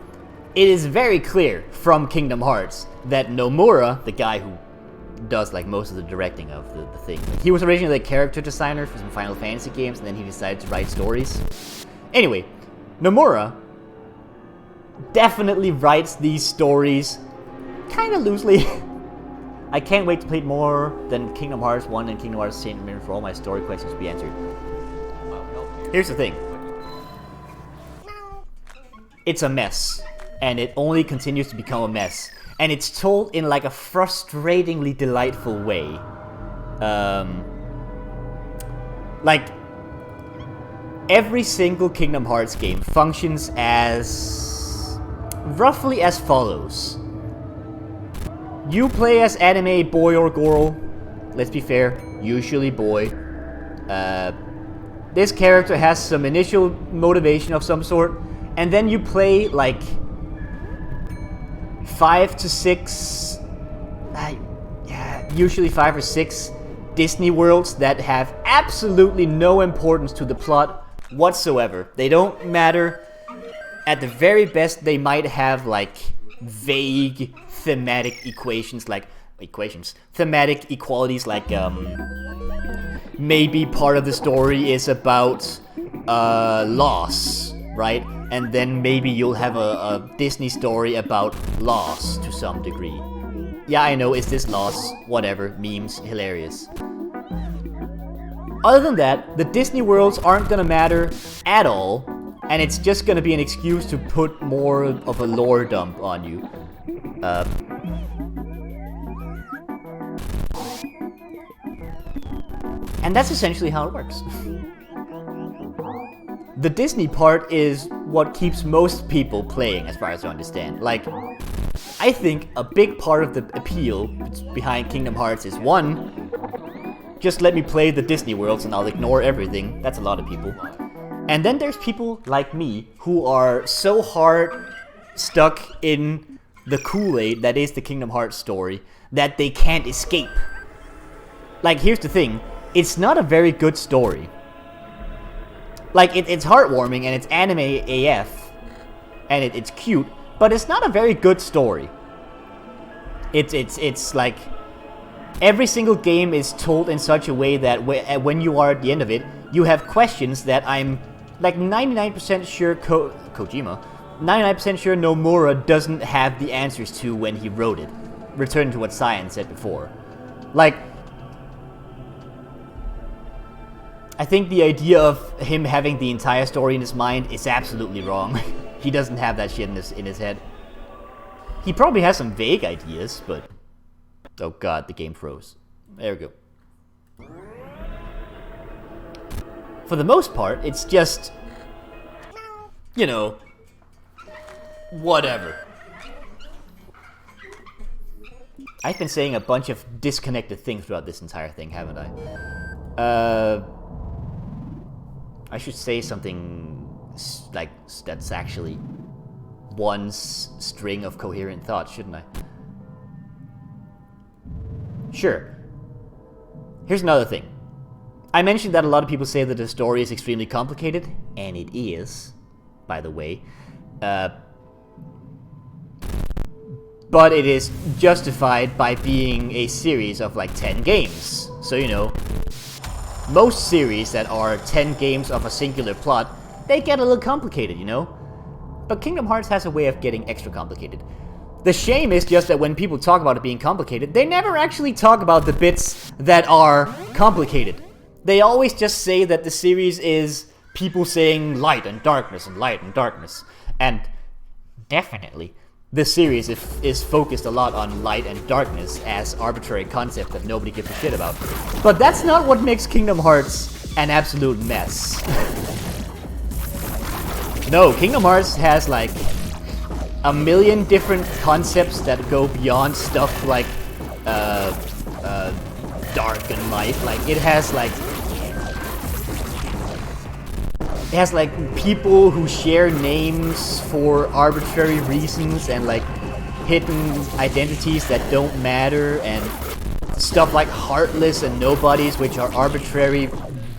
It is very clear from Kingdom Hearts that Nomura, the guy who does like most of the directing of the thing, he was originally a character designer for some Final Fantasy games, and then he decided to write stories. Anyway, Nomura definitely writes these stories kind of loosely. I can't wait to play more than Kingdom Hearts 1 and Kingdom Hearts Chain of Memory for all my story questions to be answered. Here's the thing. It's a mess, and it only continues to become a mess. And it's told in like a frustratingly delightful way. Like, every single Kingdom Hearts game functions as... roughly as follows. You play as anime boy or girl. Let's be fair, usually boy. This character has some initial motivation of some sort, and then you play like 5 to 6, usually 5 or 6 Disney worlds that have absolutely no importance to the plot whatsoever. They don't matter. At the very best, they might have like vague thematic equations, thematic equalities, like maybe part of the story is about loss, right? And then maybe you'll have a Disney story about loss to some degree. Yeah, I know, is this loss? Whatever, memes, hilarious. Other than that, the Disney worlds aren't gonna matter at all, and it's just gonna be an excuse to put more of a lore dump on you. And that's essentially how it works. The Disney part is what keeps most people playing, as far as I understand. Like, I think a big part of the appeal behind Kingdom Hearts is, one, just let me play the Disney worlds and I'll ignore everything. That's a lot of people. And then there's people like me who are so hard stuck in the Kool-Aid that is the Kingdom Hearts story that they can't escape. Like, here's the thing. It's not a very good story. Like, it's heartwarming and it's anime AF. And it's cute. But it's not a very good story. It's like... Every single game is told in such a way that when you are at the end of it, you have questions that I'm like 99% sure Kojima, 99% sure Nomura doesn't have the answers to when he wrote it. Returning to what Cyan said before. Like, I think the idea of him having the entire story in his mind is absolutely wrong. He doesn't have that shit in his head. He probably has some vague ideas, but... Oh god, the game froze. There we go. For the most part, it's just... You know... Whatever. I've been saying a bunch of disconnected things throughout this entire thing, haven't I? I should say something like that's actually one string of coherent thoughts, shouldn't I? Sure. Here's another thing. I mentioned that a lot of people say that the story is extremely complicated, and it is, by the way. But it is justified by being a series of like 10 games. So, you know, most series that are 10 games of a singular plot, they get a little complicated, you know? But Kingdom Hearts has a way of getting extra complicated. The shame is just that when people talk about it being complicated, they never actually talk about the bits that are complicated. They always just say that the series is people saying light and darkness and light and darkness. And definitely, this series is focused a lot on light and darkness as arbitrary concept that nobody gives a shit about. But that's not what makes Kingdom Hearts an absolute mess. No, Kingdom Hearts has like a million different concepts that go beyond stuff like dark and light. Like it has like people who share names for arbitrary reasons and like hidden identities that don't matter, and stuff like Heartless and Nobodies, which are arbitrary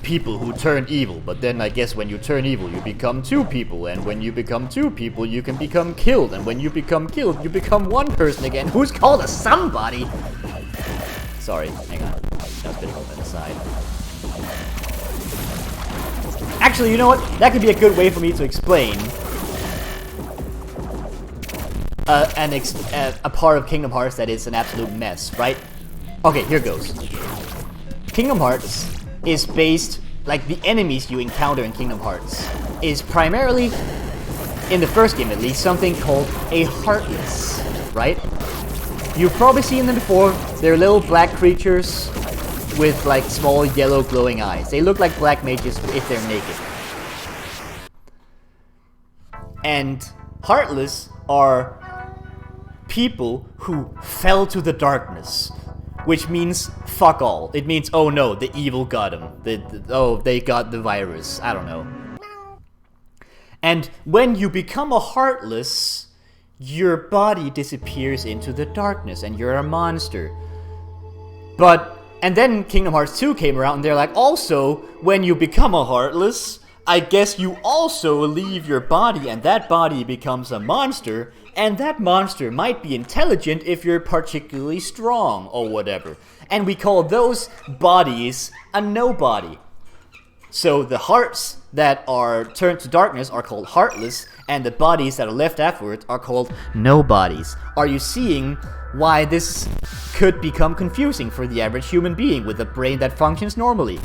people who turn evil. But then I guess when you turn evil, you become two people, and when you become two people, you can become killed, and when you become killed, you become one person again who's called a somebody. Sorry, hang on. That was a bit of an aside. Actually, you know what? That could be a good way for me to explain a part of Kingdom Hearts that is an absolute mess, right? Okay, here goes. Kingdom Hearts is based, like the enemies you encounter in Kingdom Hearts, is primarily, in the first game at least, something called a Heartless, right? You've probably seen them before. They're little black creatures with like small yellow glowing eyes. They look like black mages if they're naked. And Heartless are people who fell to the darkness, which means fuck all. It means, oh no, the evil got them. Oh, they got the virus. I don't know. And when you become a Heartless, your body disappears into the darkness and you're a monster. And then Kingdom Hearts 2 came around and they're like, also, when you become a Heartless, I guess you also leave your body and that body becomes a monster, and that monster might be intelligent if you're particularly strong or whatever. And we call those bodies a nobody. So the hearts that are turned to darkness are called Heartless, and the bodies that are left afterwards are called nobodies. Are you seeing why this could become confusing for the average human being with a brain that functions normally?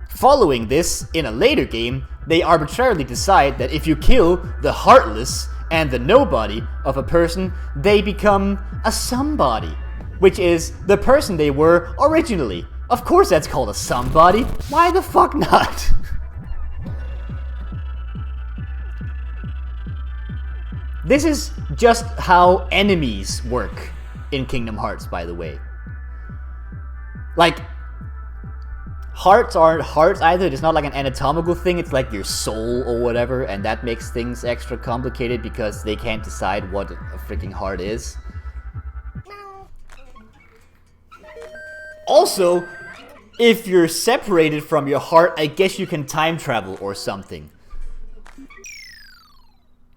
Following this, in a later game, they arbitrarily decide that if you kill the Heartless and the nobody of a person, they become a somebody, which is the person they were originally. Of course that's called a somebody. Why the fuck not? This is just how enemies work in Kingdom Hearts, by the way. Like, hearts aren't hearts either. It's not like an anatomical thing. It's like your soul or whatever, and that makes things extra complicated because they can't decide what a freaking heart is. Also, if you're separated from your heart, I guess you can time travel or something.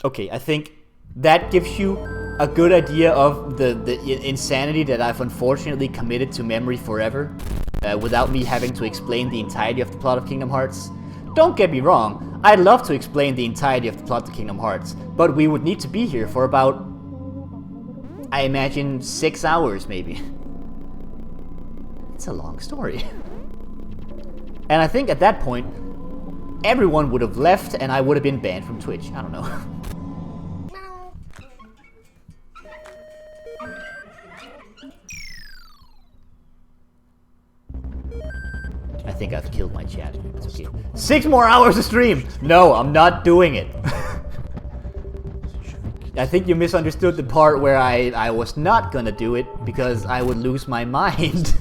Okay, I think that gives you a good idea of the insanity that I've unfortunately committed to memory forever, without me having to explain the entirety of the plot of Kingdom Hearts. Don't get me wrong, I'd love to explain the entirety of the plot of Kingdom Hearts, but we would need to be here for about, I imagine, 6 hours maybe. It's a long story. And I think at that point, everyone would have left and I would have been banned from Twitch. I don't know. I think I've killed my chat. It's okay. 6 more hours of stream! No, I'm not doing it. I think you misunderstood the part where I was not gonna do it because I would lose my mind.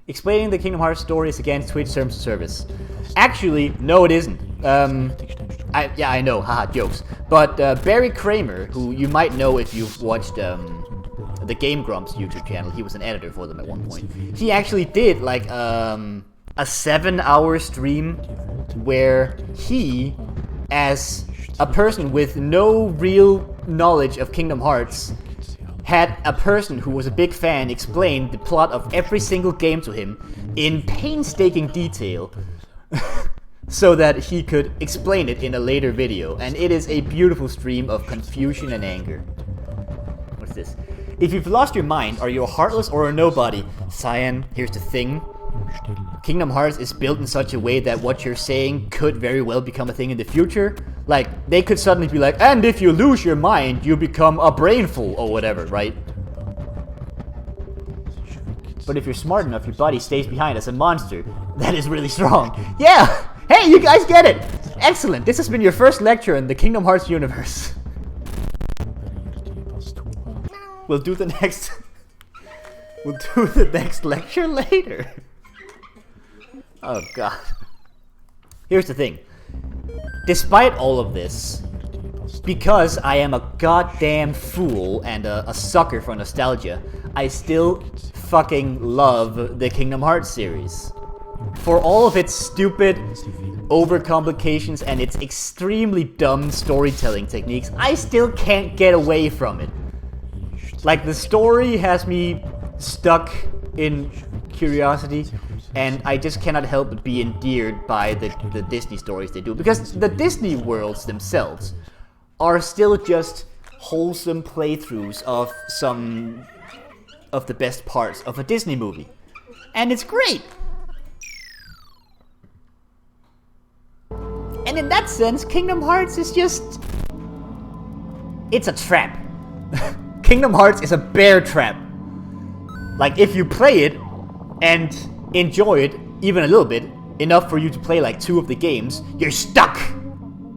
Explaining the Kingdom Hearts story is against Twitch terms of service. Actually, no it isn't. Yeah, I know, haha, jokes. But Barry Kramer, who you might know if you've watched the Game Grumps YouTube channel, he was an editor for them at one point. He actually did like a 7-hour stream where he, as a person with no real knowledge of Kingdom Hearts, had a person who was a big fan explain the plot of every single game to him in painstaking detail so that he could explain it in a later video. And it is a beautiful stream of confusion and anger. What's this? If you've lost your mind, are you a heartless or a nobody? Cyan, here's the thing. Kingdom Hearts is built in such a way that what you're saying could very well become a thing in the future. Like, they could suddenly be like, and if you lose your mind, you become a brainful or whatever, right? But if you're smart enough, your body stays behind as a monster. That is really strong. Yeah! Hey, you guys get it! Excellent! This has been your first lecture in the Kingdom Hearts universe. We'll do the next... We'll do the next lecture later. Oh god. Here's the thing. Despite all of this, because I am a goddamn fool and a sucker for nostalgia, I still fucking love the Kingdom Hearts series. For all of its stupid overcomplications and its extremely dumb storytelling techniques, I still can't get away from it. Like, the story has me stuck in curiosity, and I just cannot help but be endeared by the Disney stories they do. Because the Disney worlds themselves are still just wholesome playthroughs of some of the best parts of a Disney movie. And it's great! And in that sense, Kingdom Hearts is just... it's a trap. Kingdom Hearts is a bear trap. Like, if you play it and enjoy it even a little bit, enough for you to play like 2 of the games, you're stuck!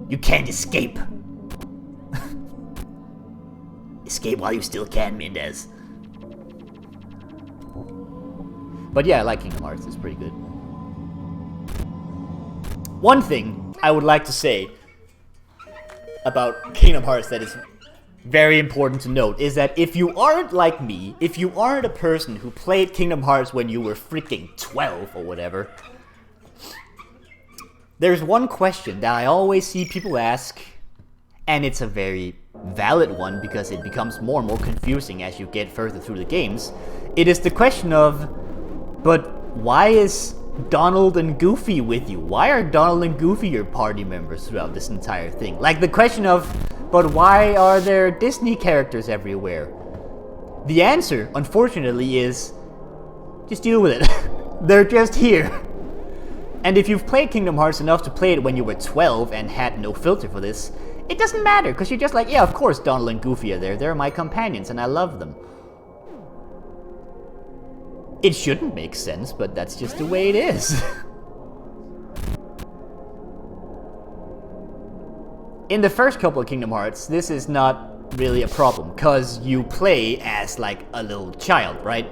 You can't escape. Escape while you still can, Mendez. But yeah, I like Kingdom Hearts, it's pretty good. One thing I would like to say about Kingdom Hearts that is very important to note is that if you aren't like me, if you aren't a person who played Kingdom Hearts when you were freaking 12 or whatever, there's one question that I always see people ask, and it's a very valid one because it becomes more and more confusing as you get further through the games. It is the question of, but why is Donald and Goofy with you? Why are Donald and Goofy your party members throughout this entire thing? Like the question of, but why are there Disney characters everywhere? The answer, unfortunately, is just deal with it. They're just here. And if you've played Kingdom Hearts enough to play it when you were 12 and had no filter for this, it doesn't matter, because you're just like, yeah, of course Donald and Goofy are there. They're my companions and I love them. It shouldn't make sense, but that's just the way it is. In the first couple of Kingdom Hearts, this is not really a problem, because you play as like a little child, right?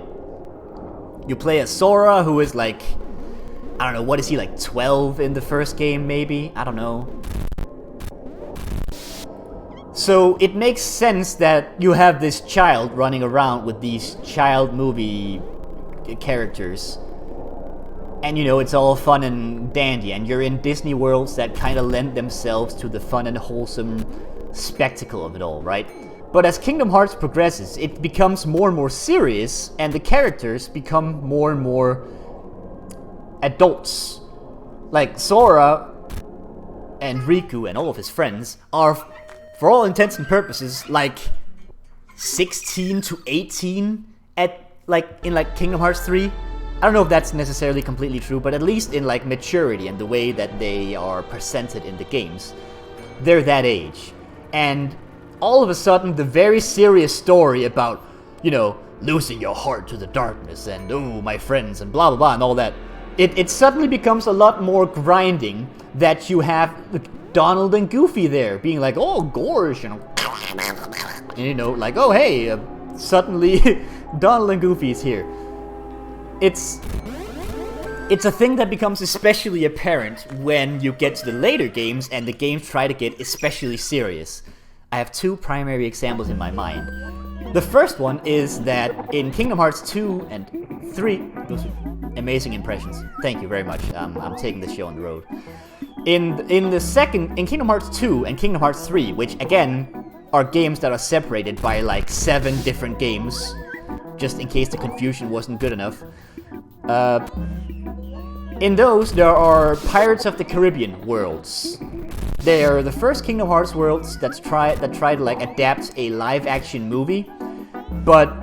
You play as Sora, who is like, I don't know, what is he, like 12 in the first game, maybe? I don't know. So it makes sense that you have this child running around with these child movie characters. And you know, it's all fun and dandy, and you're in Disney worlds that kind of lend themselves to the fun and wholesome spectacle of it all, right? But as Kingdom Hearts progresses, it becomes more and more serious, and the characters become more and more adults. Like Sora and Riku and all of his friends are, for all intents and purposes, like 16 to 18 in Kingdom Hearts 3. I don't know if that's necessarily completely true, but at least in like maturity and the way that they are presented in the games, they're that age. And all of a sudden, the very serious story about, you know, losing your heart to the darkness and, oh, my friends, and blah blah blah and all that, it suddenly becomes a lot more grinding that you have Donald and Goofy there being like, oh, gorge, and you know, like, oh, hey, suddenly Donald and Goofy is here. It's a thing that becomes especially apparent when you get to the later games and the games try to get especially serious. I have two primary examples in my mind. The first one is that in Kingdom Hearts 2 and 3, those are amazing impressions. Thank you very much. I'm taking this show on the road. In Kingdom Hearts 2 and Kingdom Hearts 3, which again are games that are separated by like 7 different games, just in case the confusion wasn't good enough. In those, there are Pirates of the Caribbean worlds. They are the first Kingdom Hearts worlds that try to like adapt a live-action movie, but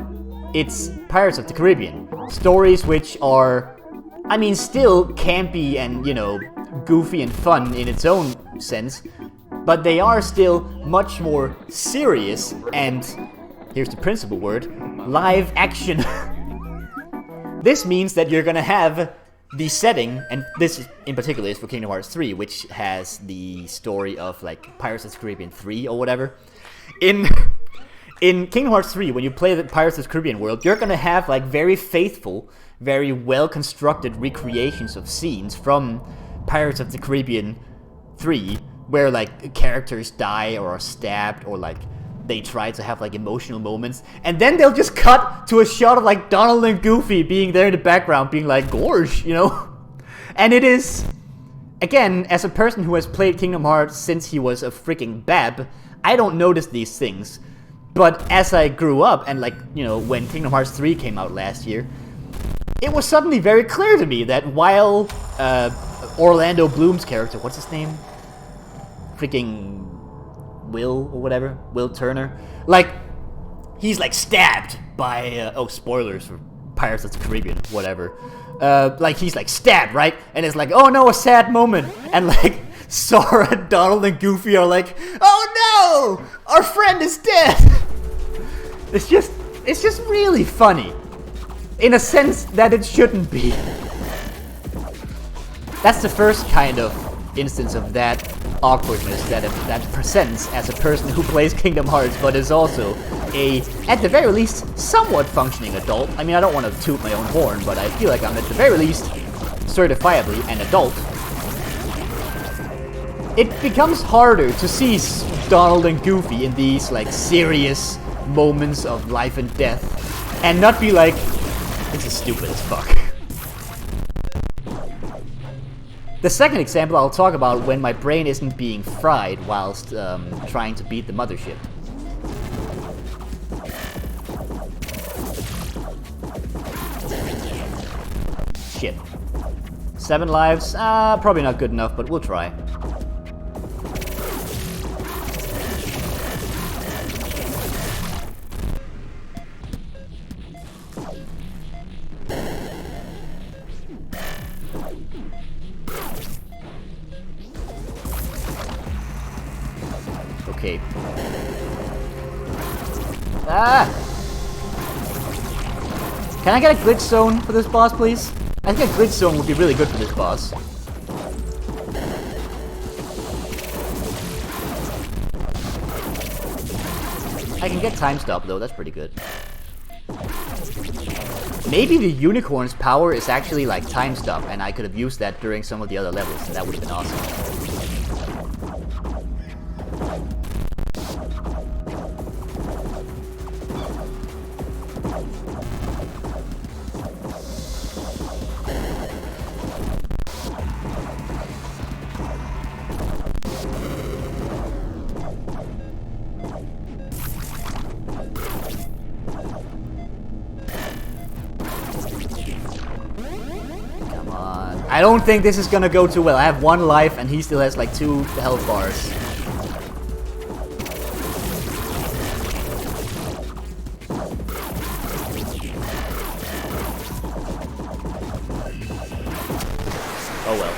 it's Pirates of the Caribbean. Stories which are, I mean, still campy and, you know, goofy and fun in its own sense, but they are still much more serious and, here's the principal word, live action. This means that you're gonna have the setting, and this in particular is for Kingdom Hearts 3, which has the story of like Pirates of the Caribbean 3 or whatever. In Kingdom Hearts 3, when you play the Pirates of the Caribbean world, you're gonna have like very faithful, very well-constructed recreations of scenes from Pirates of the Caribbean 3, where like characters die or are stabbed or like they try to have like emotional moments, and then they'll just cut to a shot of like Donald and Goofy being there in the background being like, gorge, you know? And it is, again, as a person who has played Kingdom Hearts since he was a freaking bab, I don't notice these things. But as I grew up, and like, you know, when Kingdom Hearts 3 came out last year, it was suddenly very clear to me that while Orlando Bloom's character, what's his name? Freaking Will or whatever, Will Turner, like, he's like stabbed by oh, spoilers for Pirates of the Caribbean, whatever, like he's like stabbed, right? And it's like, oh no, a sad moment, and like Sora, Donald, and Goofy are like, oh no, our friend is dead. It's just really funny, in a sense that it shouldn't be. That's the first kind of instance of that awkwardness that presents as a person who plays Kingdom Hearts, but is also a, at the very least, somewhat functioning adult. I mean, I don't want to toot my own horn, but I feel like I'm at the very least certifiably an adult. It becomes harder to see Donald and Goofy in these like serious moments of life and death and not be like, this is stupid as fuck. The second example I'll talk about when my brain isn't being fried whilst trying to beat the mothership. Shit. 7 lives? Probably not good enough, but we'll try. Okay. Ah! Can I get a glitch zone for this boss, please? I think a glitch zone would be really good for this boss. I can get time stop though, that's pretty good. Maybe the unicorn's power is actually like time stop, and I could have used that during some of the other levels, and that would have been awesome. I don't think this is gonna go too well. I have 1 life and he still has like 2 health bars. Oh well.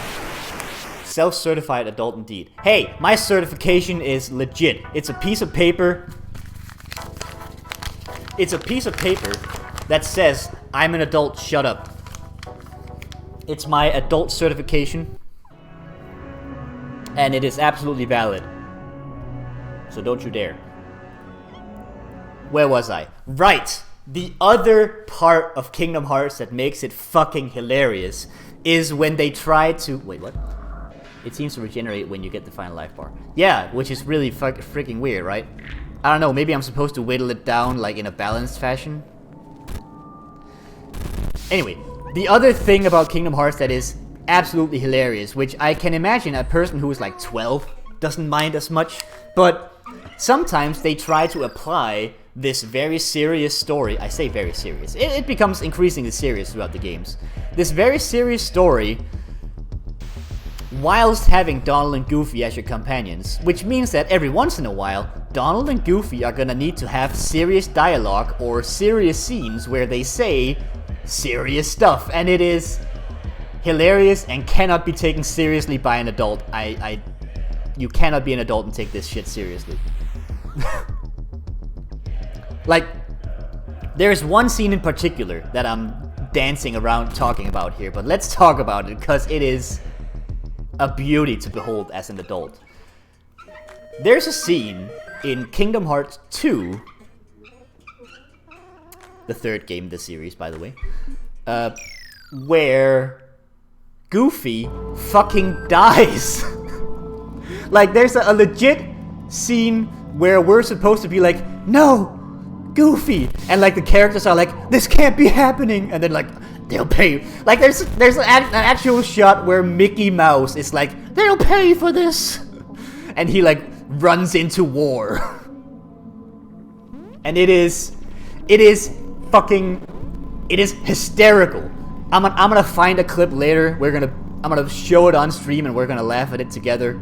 Self-certified adult indeed. Hey, my certification is legit. It's a piece of paper. It's a piece of paper that says, I'm an adult, shut up. It's my adult certification, and it is absolutely valid. So don't you dare. Where was I? Right! The other part of Kingdom Hearts that makes it fucking hilarious is when they try to... Wait, what? It seems to regenerate when you get the final life bar. Yeah, which is really freaking weird, right? I don't know, maybe I'm supposed to whittle it down like in a balanced fashion? Anyway. The other thing about Kingdom Hearts that is absolutely hilarious, which I can imagine a person who is like 12 doesn't mind as much, but sometimes they try to apply this very serious story. I say very serious. It becomes increasingly serious throughout the games. This very serious story whilst having Donald and Goofy as your companions, which means that every once in a while, Donald and Goofy are gonna need to have serious dialogue or serious scenes where they say serious stuff, and it is hilarious and cannot be taken seriously by an adult. You cannot be an adult and take this shit seriously. Like, there's one scene in particular that I'm dancing around talking about here, but let's talk about it because it is a beauty to behold as an adult. There's a scene in Kingdom Hearts 2, the 3rd game in the series, by the way, where Goofy fucking dies. Like, there's a legit scene where we're supposed to be like, no, Goofy, and like the characters are like, this can't be happening, and then like, they'll pay. Like, there's an actual shot where Mickey Mouse is like, they'll pay for this, and he like runs into war. And it is hysterical. I'm gonna find a clip later. I'm gonna show it on stream and we're gonna laugh at it together.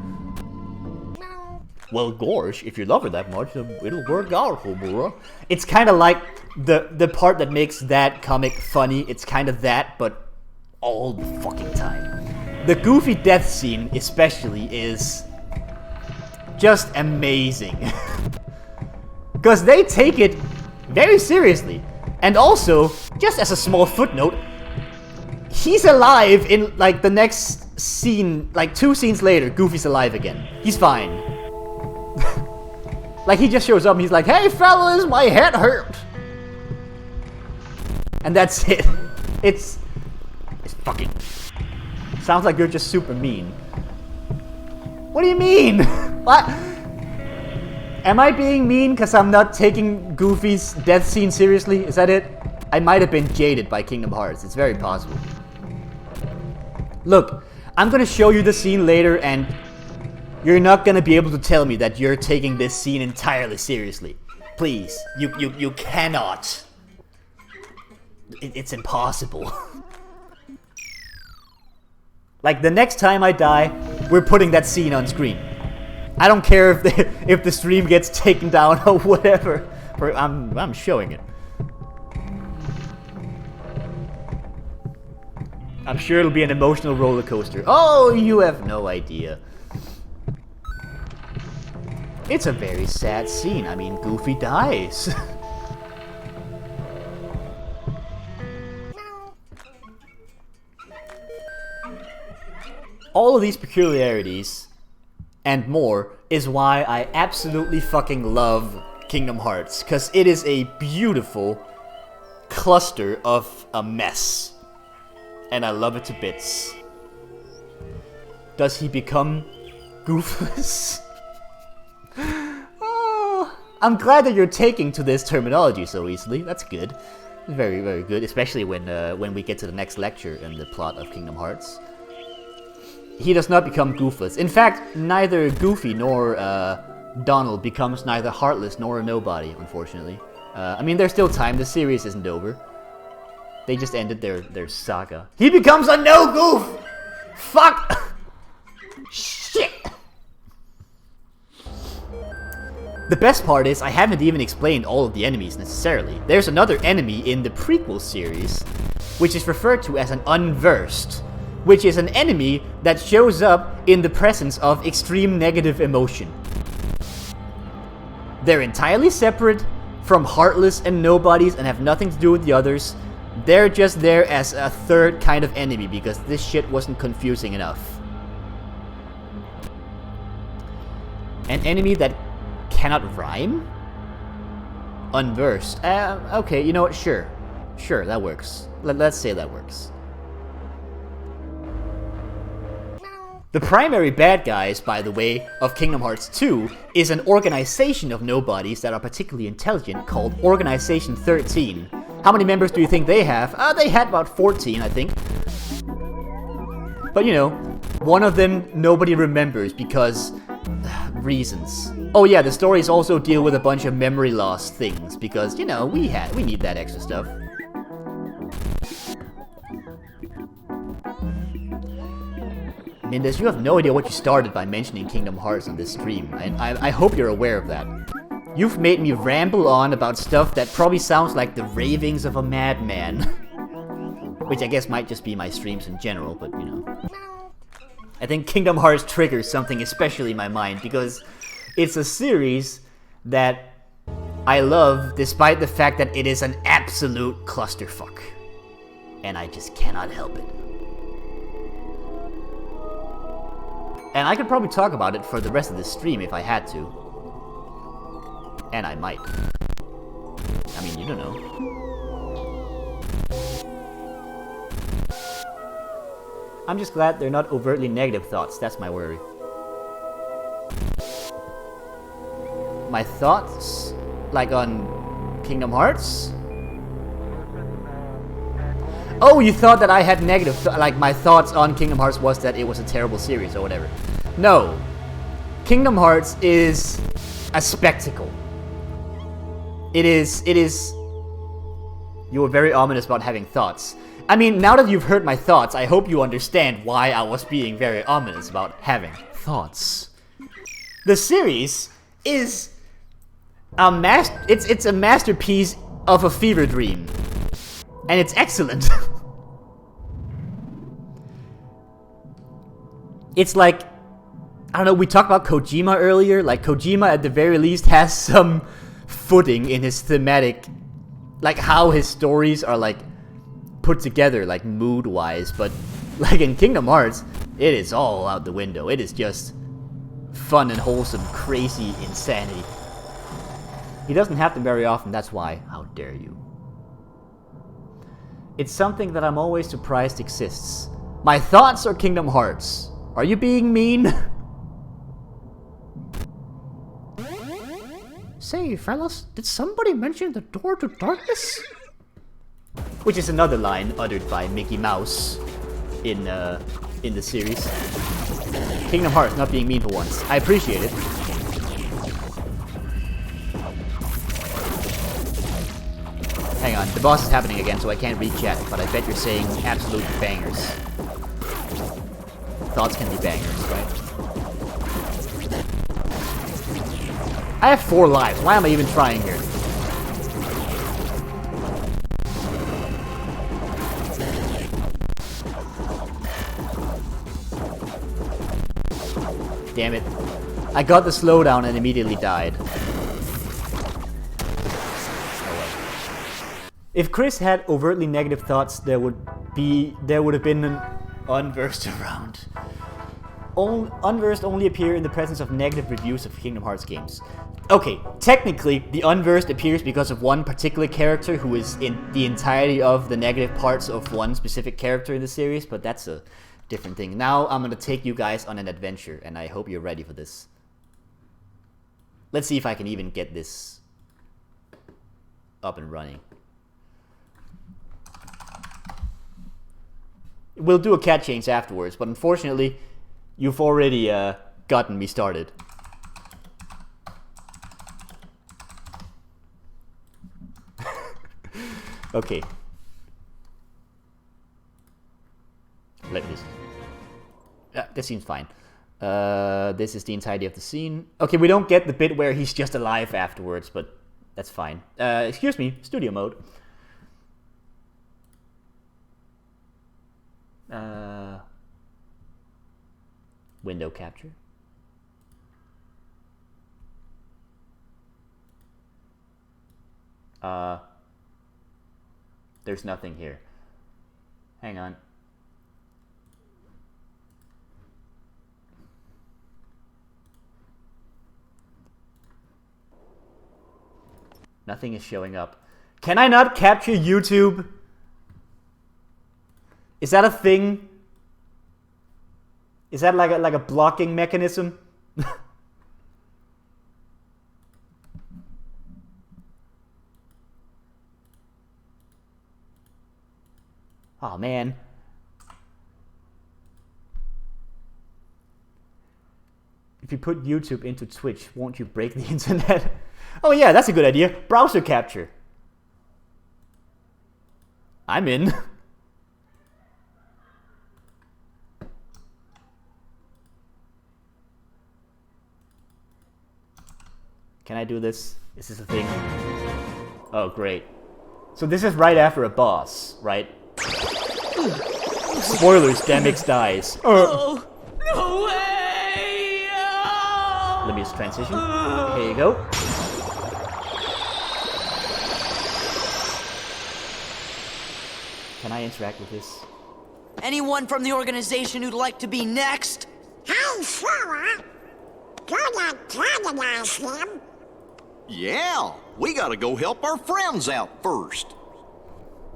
Well, gosh, if you love it that much, it'll work out, Homura. It's kind of like the part that makes that comic funny. It's kind of that, but all the fucking time. The Goofy death scene, especially, is just amazing. Because they take it very seriously. And also, just as a small footnote, he's alive in, like, the next scene, like, 2 scenes later, Goofy's alive again. He's fine. Like, he just shows up and he's like, hey, fellas, my head hurt. And that's it. It's fucking... Sounds like you're just super mean. What do you mean? What? Am I being mean because I'm not taking Goofy's death scene seriously? Is that it? I might have been jaded by Kingdom Hearts. It's very possible. Look, I'm gonna show you the scene later and you're not gonna be able to tell me that you're taking this scene entirely seriously. Please, you cannot. It's impossible. Like, the next time I die, we're putting that scene on screen. I don't care if the stream gets taken down or whatever. I'm showing it. I'm sure it'll be an emotional roller coaster. Oh, you have no idea. It's a very sad scene. I mean, Goofy dies. All of these peculiarities and more is why I absolutely fucking love Kingdom Hearts, because it is a beautiful cluster of a mess. And I love it to bits. Does he become Goofus? Oh, I'm glad that you're taking to this terminology so easily. That's good. Very, very good. Especially when we get to the next lecture in the plot of Kingdom Hearts. He does not become Goofus. In fact, neither Goofy nor Donald becomes neither Heartless nor a nobody, unfortunately. I mean, there's still time. The series isn't over. They just ended their saga. He becomes a no-goof! Fuck! Shit! The best part is, I haven't even explained all of the enemies necessarily. There's another enemy in the prequel series, which is referred to as an unversed, which is an enemy that shows up in the presence of extreme negative emotion. They're entirely separate from Heartless and Nobodies and have nothing to do with the others. They're just there as a third kind of enemy because this shit wasn't confusing enough. An enemy that cannot rhyme? Unversed. Okay, you know what? Sure. Sure, that works. Let's say that works. The primary bad guys, by the way, of Kingdom Hearts 2 is an organization of nobodies that are particularly intelligent called Organization 13. How many members do you think they have? They had about 14, I think. But you know, one of them nobody remembers because reasons. Oh yeah, the stories also deal with a bunch of memory loss things because, you know, we need that extra stuff. Mindes, you have no idea what you started by mentioning Kingdom Hearts on this stream, and I hope you're aware of that. You've made me ramble on about stuff that probably sounds like the ravings of a madman. Which I guess might just be my streams in general, but you know. I think Kingdom Hearts triggers something especially in my mind, because it's a series that I love despite the fact that it is an absolute clusterfuck. And I just cannot help it. And I could probably talk about it for the rest of the stream if I had to. And I might. I mean, you don't know. I'm just glad they're not overtly negative thoughts, that's my worry. My thoughts? Like on Kingdom Hearts? Oh, you thought that I had negative, like my thoughts on Kingdom Hearts was that it was a terrible series or whatever. No. Kingdom Hearts is a spectacle. It is, you were very ominous about having thoughts. I mean, now that you've heard my thoughts, I hope you understand why I was being very ominous about having thoughts. The series is it's a masterpiece of a fever dream. And it's excellent. It's like, I don't know, we talked about Kojima earlier. Like, Kojima at the very least has some footing in his thematic, like how his stories are like put together, like mood-wise. But like in Kingdom Hearts, it is all out the window. It is just fun and wholesome, crazy insanity. He doesn't have them very often, that's why. How dare you. It's something that I'm always surprised exists. My thoughts are Kingdom Hearts. Are you being mean? Say, fellas, did somebody mention the door to darkness? Which is another line uttered by Mickey Mouse in the series. Kingdom Hearts not being mean for once. I appreciate it. Hang on, the boss is happening again, so I can't read chat, but I bet you're saying absolute bangers. Thoughts can be bangers, right? I have 4 lives. Why am I even trying here? Damn it. I got the slowdown and immediately died. If Chris had overtly negative thoughts, there would have been an unversed around. Unversed only appear in the presence of negative reviews of Kingdom Hearts games. Okay, technically, the unversed appears because of one particular character who is in the entirety of the negative parts of one specific character in the series, but that's a different thing. Now I'm gonna take you guys on an adventure, and I hope you're ready for this. Let's see if I can even get this up and running. We'll do a cat change afterwards, but unfortunately, you've already gotten me started. Okay. Let me. This seems fine. This is the entirety of the scene. Okay, we don't get the bit where he's just alive afterwards, but that's fine. Excuse me, studio mode. Window capture. There's nothing here. Hang on. Nothing is showing up. Can I not capture YouTube? Is that a thing? Is that like a blocking mechanism? Oh man. If you put YouTube into Twitch, won't you break the internet? Oh yeah, that's a good idea. Browser capture. I'm in. Can I do this? Is this a thing? Oh, great. So this is right after a boss, right? Spoilers, Damix dies. Oh, no way! Oh. Let me just transition. Here you go. Can I interact with this? Anyone from the organization who'd like to be next? Hey, Sarah! Gonna antagonize him? Yeah, we gotta go help our friends out first.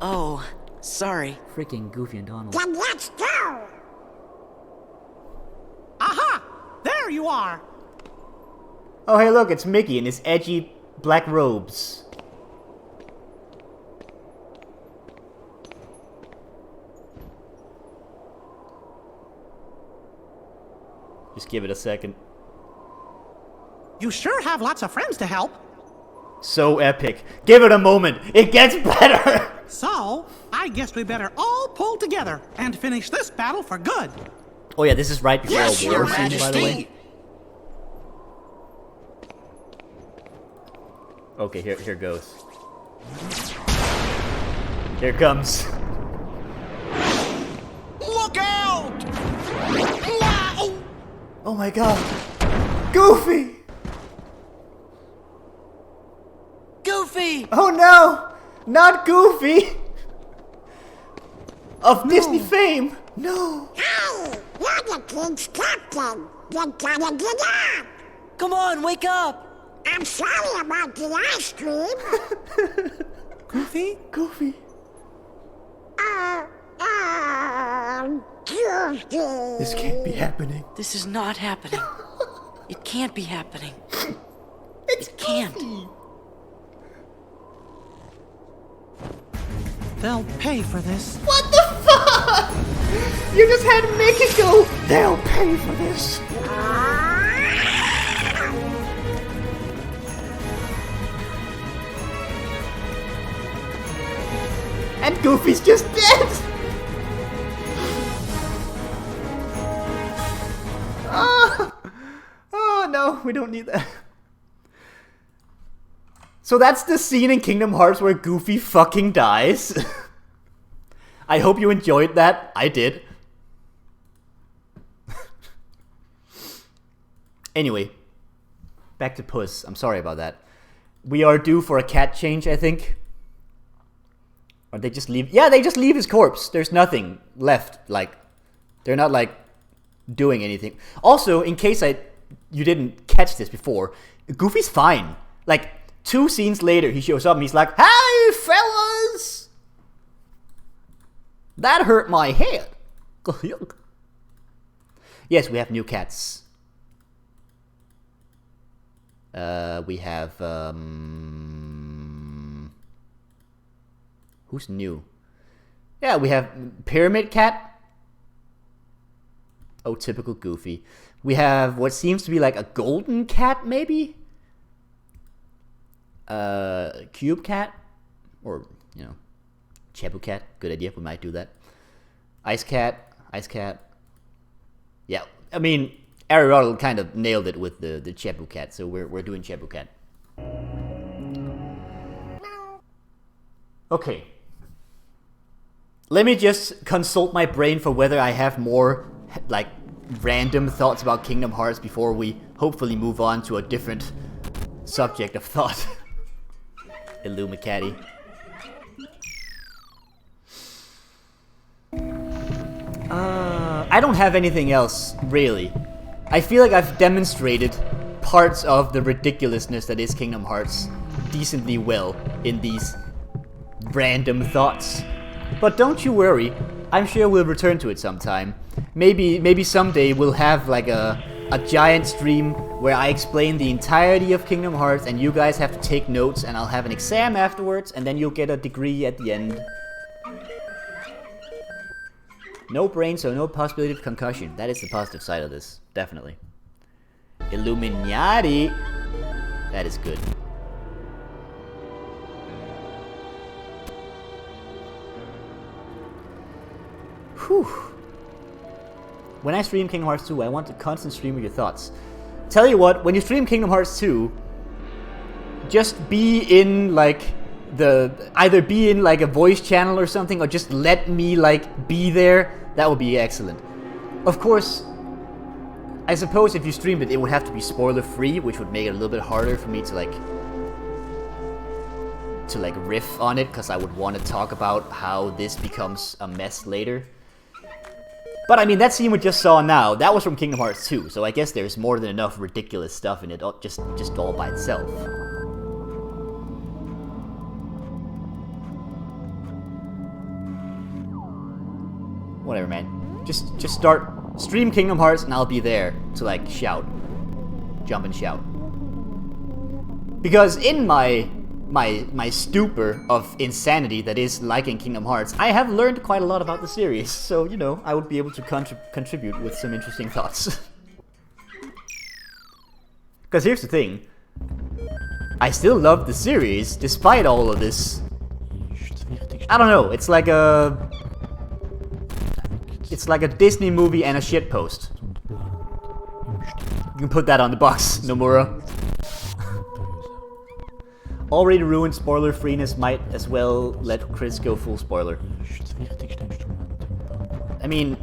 Oh, sorry. Freaking Goofy and Donald. Then let's go! Aha! There you are! Oh, hey, look, it's Mickey in his edgy black robes. Just give it a second. You sure have lots of friends to help. So epic. Give it a moment. It gets better. So, I guess we better all pull together and finish this battle for good. Oh yeah, this is right before Yes, a war Your scene, by the Majesty. way. Okay, here goes. Here it comes. Look out! Oh my god. Goofy! Goofy! Oh no! Not Goofy! Of Disney fame! No! Hey! You're the kid's captain! You gotta get up! Come on, wake up! I'm sorry about the ice cream! Goofy? Goofy. Goofy! This can't be happening. This is not happening. It can't be happening. It's It can't. Goofy. They'll pay for this. What the fuck? You just had Mickey go. They'll pay for this. And Goofy's just dead. Oh no, we don't need that. So that's the scene in Kingdom Hearts where Goofy fucking dies. I hope you enjoyed that. I did. Anyway, back to Puss. I'm sorry about that. We are due for a cat change, I think. Or they just leave. Yeah, they just leave his corpse. There's nothing left. Like, they're not like doing anything. Also, in case you didn't catch this before, Goofy's fine. Like, 2 scenes later, he shows up and he's like, "Hey, fellas! That hurt my head." Yes, we have new cats. We have, who's new? Yeah, we have Pyramid Cat. Oh, typical Goofy. We have what seems to be like a golden cat, maybe? Cube Cat? Or, you know, Chebu Cat. Good idea, we might do that. Ice Cat. Yeah, I mean, Aristotle kind of nailed it with the Chebu Cat, so we're doing Chebu Cat. Okay. Let me just consult my brain for whether I have more, like, random thoughts about Kingdom Hearts before we hopefully move on to a different subject of thought. Illumicati. I don't have anything else, really. I feel like I've demonstrated parts of the ridiculousness that is Kingdom Hearts decently well in these random thoughts. But don't you worry, I'm sure we'll return to it sometime. Maybe someday we'll have like a giant stream where I explain the entirety of Kingdom Hearts and you guys have to take notes and I'll have an exam afterwards and then you'll get a degree at the end. No brain, so no possibility of concussion. That is the positive side of this, definitely. Illuminati. That is good. Whew. When I stream Kingdom Hearts 2, I want a constant stream of your thoughts. Tell you what, when you stream Kingdom Hearts 2, just be in like either be in like a voice channel or something, or just let me like be there. That would be excellent. Of course, I suppose if you streamed it, it would have to be spoiler free, which would make it a little bit harder for me to like riff on it, because I would want to talk about how this becomes a mess later. But I mean, that scene we just saw now, that was from Kingdom Hearts 2, so I guess there's more than enough ridiculous stuff in it, just all by itself. Whatever, man. Just stream Kingdom Hearts and I'll be there to like shout. Jump and shout. Because in my stupor of insanity that is liking Kingdom Hearts, I have learned quite a lot about the series, so, you know, I would be able to contribute with some interesting thoughts. Because here's the thing. I still love the series, despite all of this. I don't know, it's like a Disney movie and a shitpost. You can put that on the box, Nomura. Already ruined spoiler freeness, might as well let Chris go full spoiler. I mean,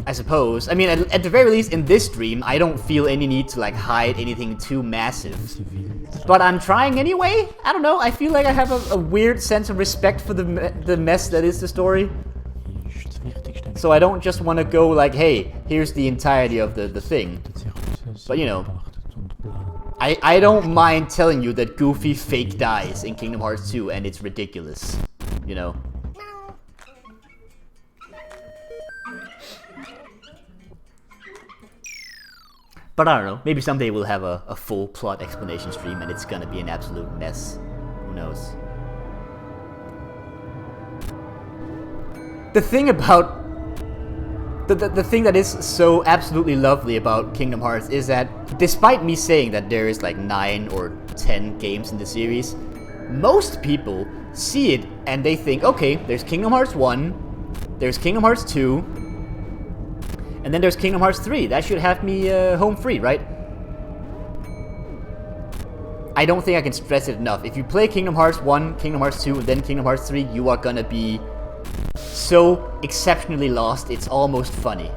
I suppose. I mean, at the very least, in this stream, I don't feel any need to like hide anything too massive. But I'm trying anyway? I don't know, I feel like I have a weird sense of respect for the mess that is the story. So I don't just want to go like, hey, here's the entirety of the thing. But you know, I don't mind telling you that Goofy fake dies in Kingdom Hearts 2 and it's ridiculous, you know. But I don't know, maybe someday we'll have a full plot explanation stream and it's gonna be an absolute mess. Who knows? The thing about... The thing that is so absolutely lovely about Kingdom Hearts is that, despite me saying that there is like 9 or 10 games in the series, most people see it and they think, okay, there's Kingdom Hearts 1, there's Kingdom Hearts 2, and then there's Kingdom Hearts 3. That should have me home free, right? I don't think I can stress it enough. If you play Kingdom Hearts 1, Kingdom Hearts 2, and then Kingdom Hearts 3, you are gonna be so exceptionally lost, it's almost funny.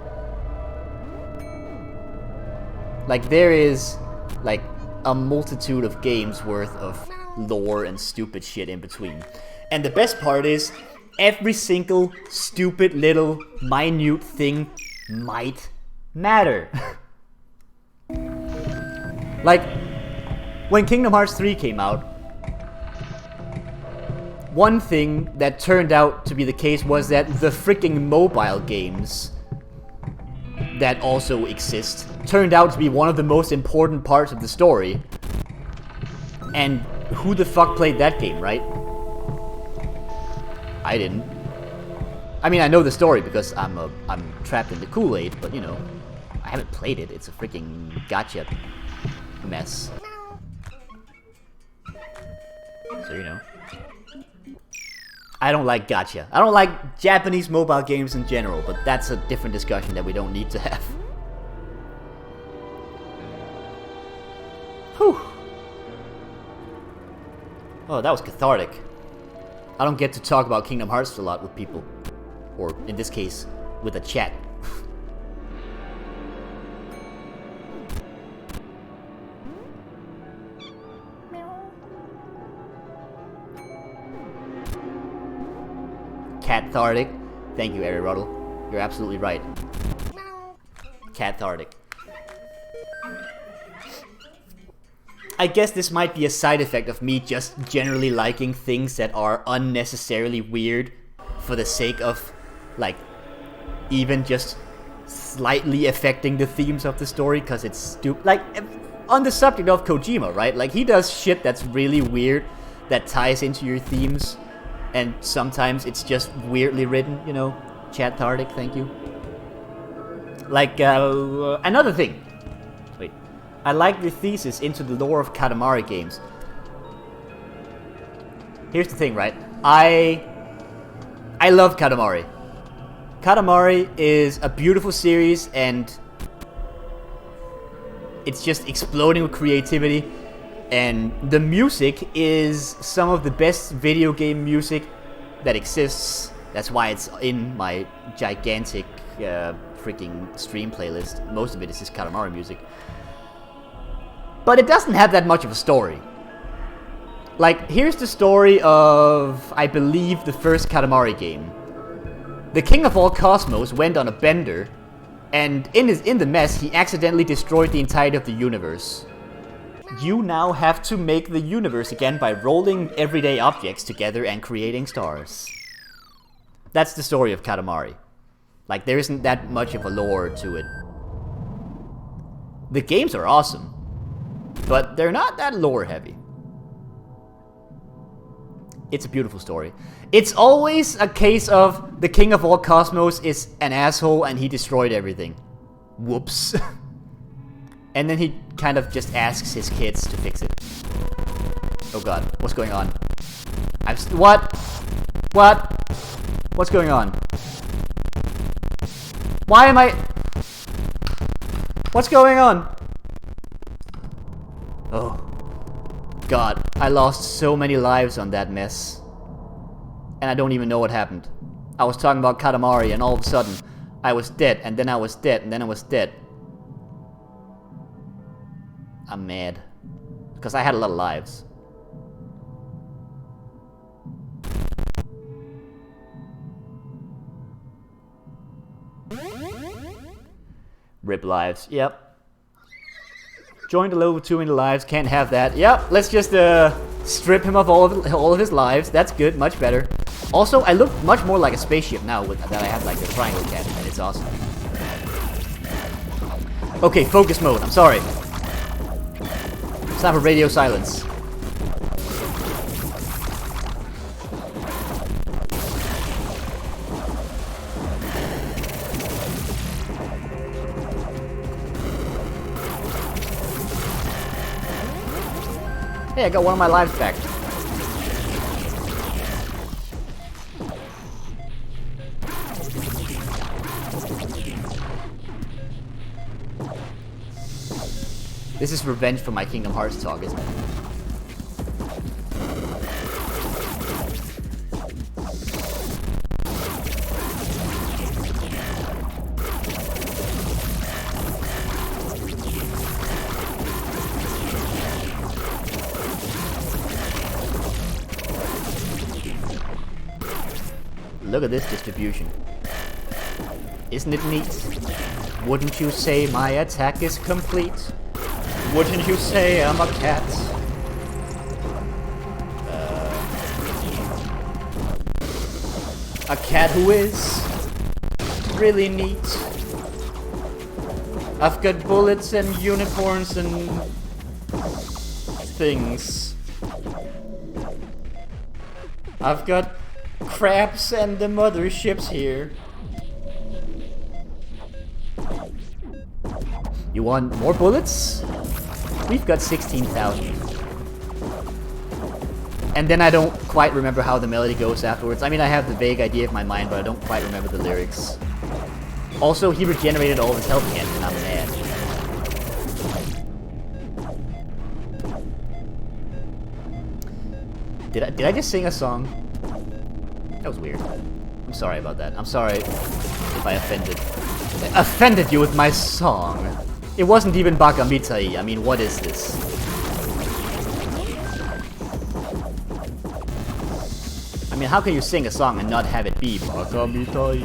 Like, there is, like, a multitude of games worth of lore and stupid shit in between. And the best part is, every single stupid little minute thing might matter. Like, when Kingdom Hearts 3 came out, one thing that turned out to be the case was that the freaking mobile games that also exist turned out to be one of the most important parts of the story. And who the fuck played that game, right? I didn't. I mean, I know the story because I'm trapped in the Kool-Aid, but you know, I haven't played it. It's a freaking gacha mess. So, you know. I don't like gacha. I don't like Japanese mobile games in general, but that's a different discussion that we don't need to have. Whew. Oh, that was cathartic. I don't get to talk about Kingdom Hearts a lot with people. Or, in this case, with a chat. Cathartic. Thank you, Aristotle. You're absolutely right. Cathartic. I guess this might be a side effect of me just generally liking things that are unnecessarily weird for the sake of, like, even just slightly affecting the themes of the story, because it's stupid. Like, on the subject of Kojima, right? Like, he does shit that's really weird that ties into your themes. And sometimes it's just weirdly written, you know. Cathartic, thank you. Like, another thing. Wait. I like the thesis into the lore of Katamari games. Here's the thing, right? I love Katamari. Katamari is a beautiful series, and it's just exploding with creativity. And the music is some of the best video game music that exists. That's why it's in my gigantic freaking stream playlist. Most of it is just Katamari music. But it doesn't have that much of a story. Like, here's the story of, I believe, the first Katamari game. The king of all cosmos went on a bender, and in the mess, he accidentally destroyed the entirety of the universe. You now have to make the universe again by rolling everyday objects together and creating stars. That's the story of Katamari. Like, there isn't that much of a lore to it. The games are awesome, but they're not that lore heavy. It's a beautiful story. It's always a case of the king of all cosmos is an asshole and he destroyed everything. Whoops. And then he kind of just asks his kids to fix it. Oh god, what's going on? What? What? What's going on? Why am I... What's going on? Oh. God, I lost so many lives on that mess. And I don't even know what happened. I was talking about Katamari and all of a sudden, I was dead, and then I was dead, and then I was dead. I'm mad. Because I had a lot of lives. Rip lives. Yep. Join the level 2 in the lives. Can't have that. Yep. Let's just strip him of all of his lives. That's good. Much better. Also, I look much more like a spaceship now that I have like a triangle cannon, and it's awesome. Okay, focus mode. I'm sorry. It's time for radio silence. Hey, I got one of my lives back. This is revenge for my Kingdom Hearts talk, isn't it? Look at this distribution. Isn't it neat? Wouldn't you say my attack is complete? Wouldn't you say I'm a cat? A cat who is really neat. I've got bullets and unicorns and things. I've got crabs and the motherships here. You want more bullets? We've got 16,000. And then I don't quite remember how the melody goes afterwards. I mean, I have the vague idea of my mind, but I don't quite remember the lyrics. Also, he regenerated all of his health again, and I'm mad. Did I just sing a song? That was weird. I'm sorry about that. I'm sorry if I offended you with my song. It wasn't even Bakamitai. I mean, what is this? I mean, how can you sing a song and not have it be Bakamitai?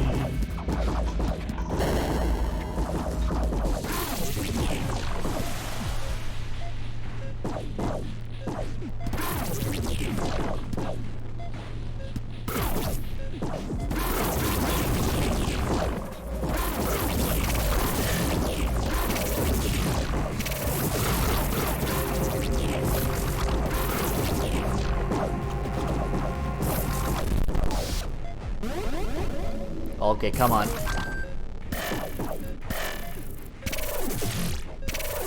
Okay, come on.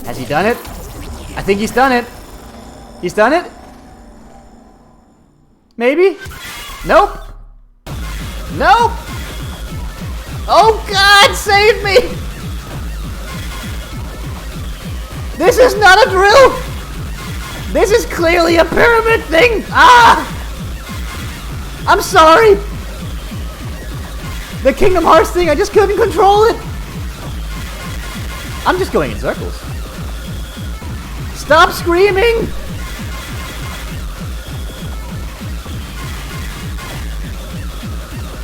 Has he done it? I think he's done it. He's done it? Maybe? Nope. Nope. Oh God, save me! This is not a drill! This is clearly a pyramid thing! Ah! I'm sorry! The Kingdom Hearts thing, I just couldn't control it! I'm just going in circles. Stop screaming!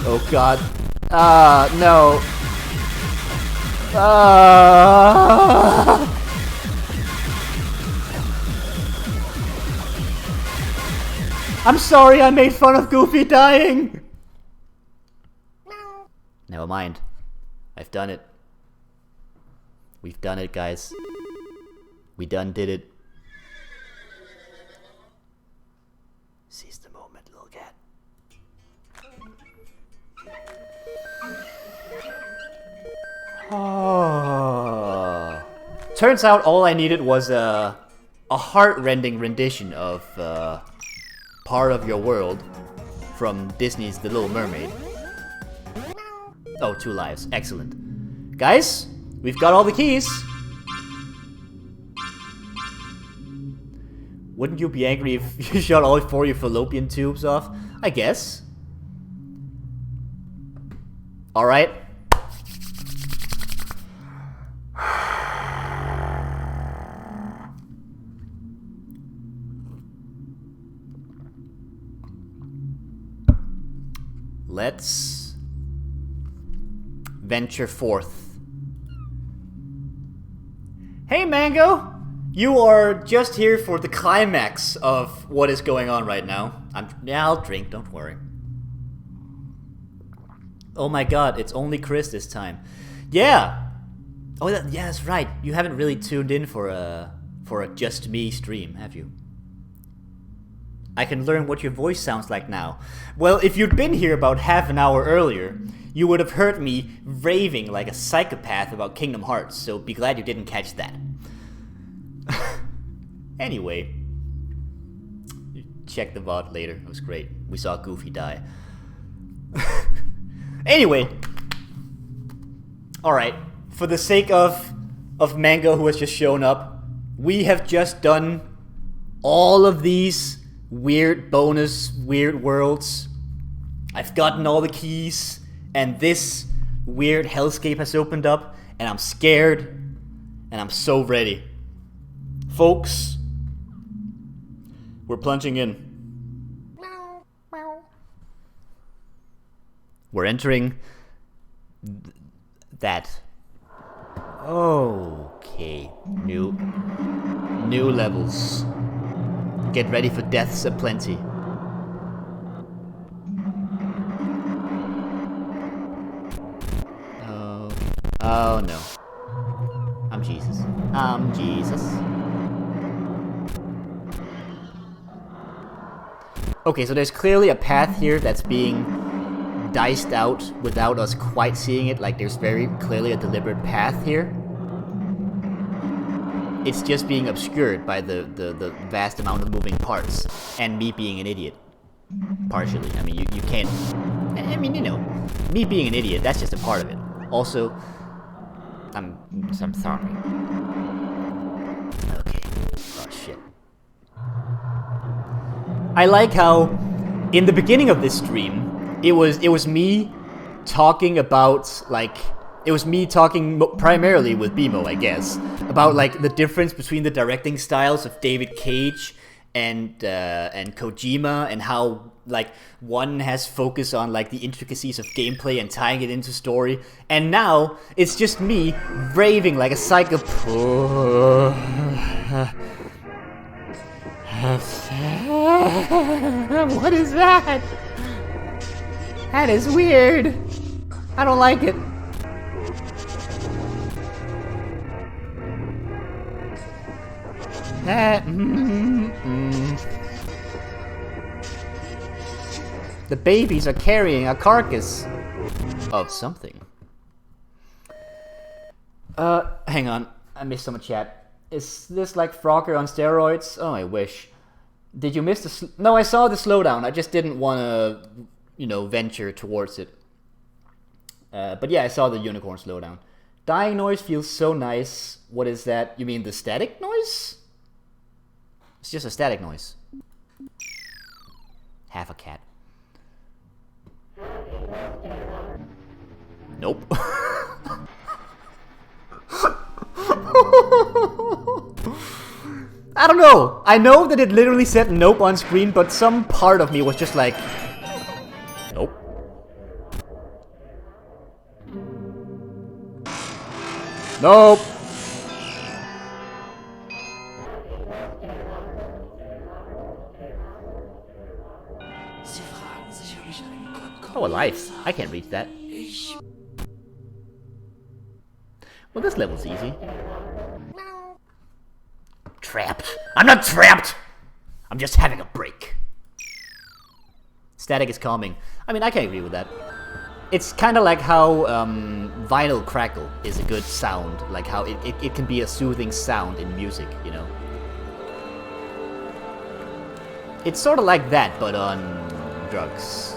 Oh God. No. I'm sorry I made fun of Goofy dying! Never mind. I've done it. We've done it, guys. We done did it. Seize the moment, little cat. Oh. Turns out all I needed was a heart-rending rendition of Part of Your World from Disney's The Little Mermaid. Oh, 2 lives. Excellent. Guys, we've got all the keys. Wouldn't you be angry if you shot all 4 of your fallopian tubes off? I guess. Alright. Let's venture forth. Hey Mango! You are just here for the climax of what is going on right now. I'll drink, don't worry. Oh my God, it's only Chris this time. Yeah! Oh yeah, that's right. You haven't really tuned in for a Just Me stream, have you? I can learn what your voice sounds like now. Well, if you'd been here about half an hour earlier, you would have heard me raving like a psychopath about Kingdom Hearts, so be glad you didn't catch that. Anyway, check the VOD later. It was great. We saw Goofy die. Anyway, alright, for the sake of Mango who has just shown up, we have just done all of these weird bonus, weird worlds. I've gotten all the keys, and this weird hellscape has opened up, and I'm scared, and I'm so ready. Folks, we're plunging in. We're entering that. Okay, new levels. Get ready for deaths aplenty. Oh no. I'm Jesus. I'm Jesus. Okay, so there's clearly a path here that's being diced out without us quite seeing it. Like, there's very clearly a deliberate path here. It's just being obscured by the vast amount of moving parts. And me being an idiot. Partially. I mean, you can't... I mean, you know, me being an idiot, that's just a part of it. Also, I'm sorry. Okay. Oh, shit. I like how, in the beginning of this stream, it was me talking about, like... It was me talking primarily with BMO, I guess, about like the difference between the directing styles of David Cage and Kojima, and how like one has focus on like the intricacies of gameplay and tying it into story, and now it's just me raving like a psychopath. What is that? That is weird. I don't like it. The babies are carrying a carcass of something. Hang on. I missed some chat. Is this like Frogger on steroids? Oh, I wish. Did you miss the... No, I saw the slowdown. I just didn't want to, you know, venture towards it. But yeah, I saw the unicorn slowdown. Dying noise feels so nice. What is that? You mean the static noise? It's just a static noise. Half a cat. Nope. I don't know. I know that it literally said nope on screen, but some part of me was just like... Nope. Nope. Oh, a life. I can't reach that. Well, this level's easy. Trapped. I'm not trapped! I'm just having a break. Static is calming. I mean, I can agree with that. It's kind of like how vinyl crackle is a good sound. Like how it can be a soothing sound in music, you know? It's sort of like that, but on drugs.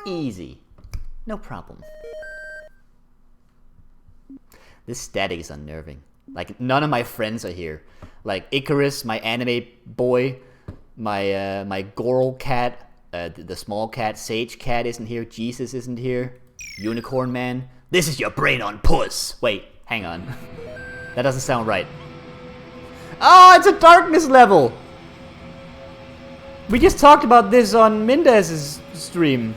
Easy. No problem. This static is unnerving. Like, none of my friends are here. Like, Icarus, my anime boy, my Goral cat, the small cat, Sage cat isn't here, Jesus isn't here, Unicorn Man. This is your brain on Puss! Wait, hang on. That doesn't sound right. Oh, it's a darkness level! We just talked about this on Mendez's stream.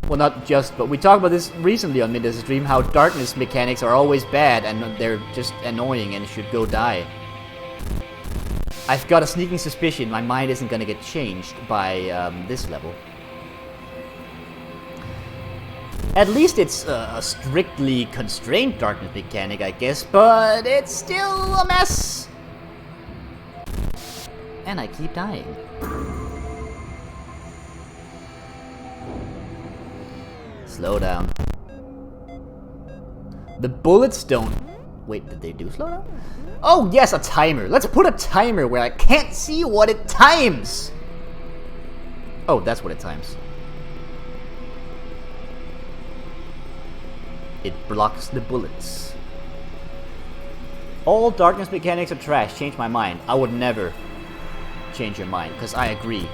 Well, not just, but we talked about this recently on Mendez's stream, how darkness mechanics are always bad and they're just annoying and should go die. I've got a sneaking suspicion my mind isn't gonna get changed by this level. At least it's a strictly constrained darkness mechanic, I guess, but it's still a mess! And I keep dying. Slow down. The bullets don't... Wait, did they do slow down? Oh, yes, a timer. Let's put a timer where I can't see what it times. Oh, that's what it times. It blocks the bullets. All darkness mechanics are trash. Change my mind. I would never change your mind, because I agree.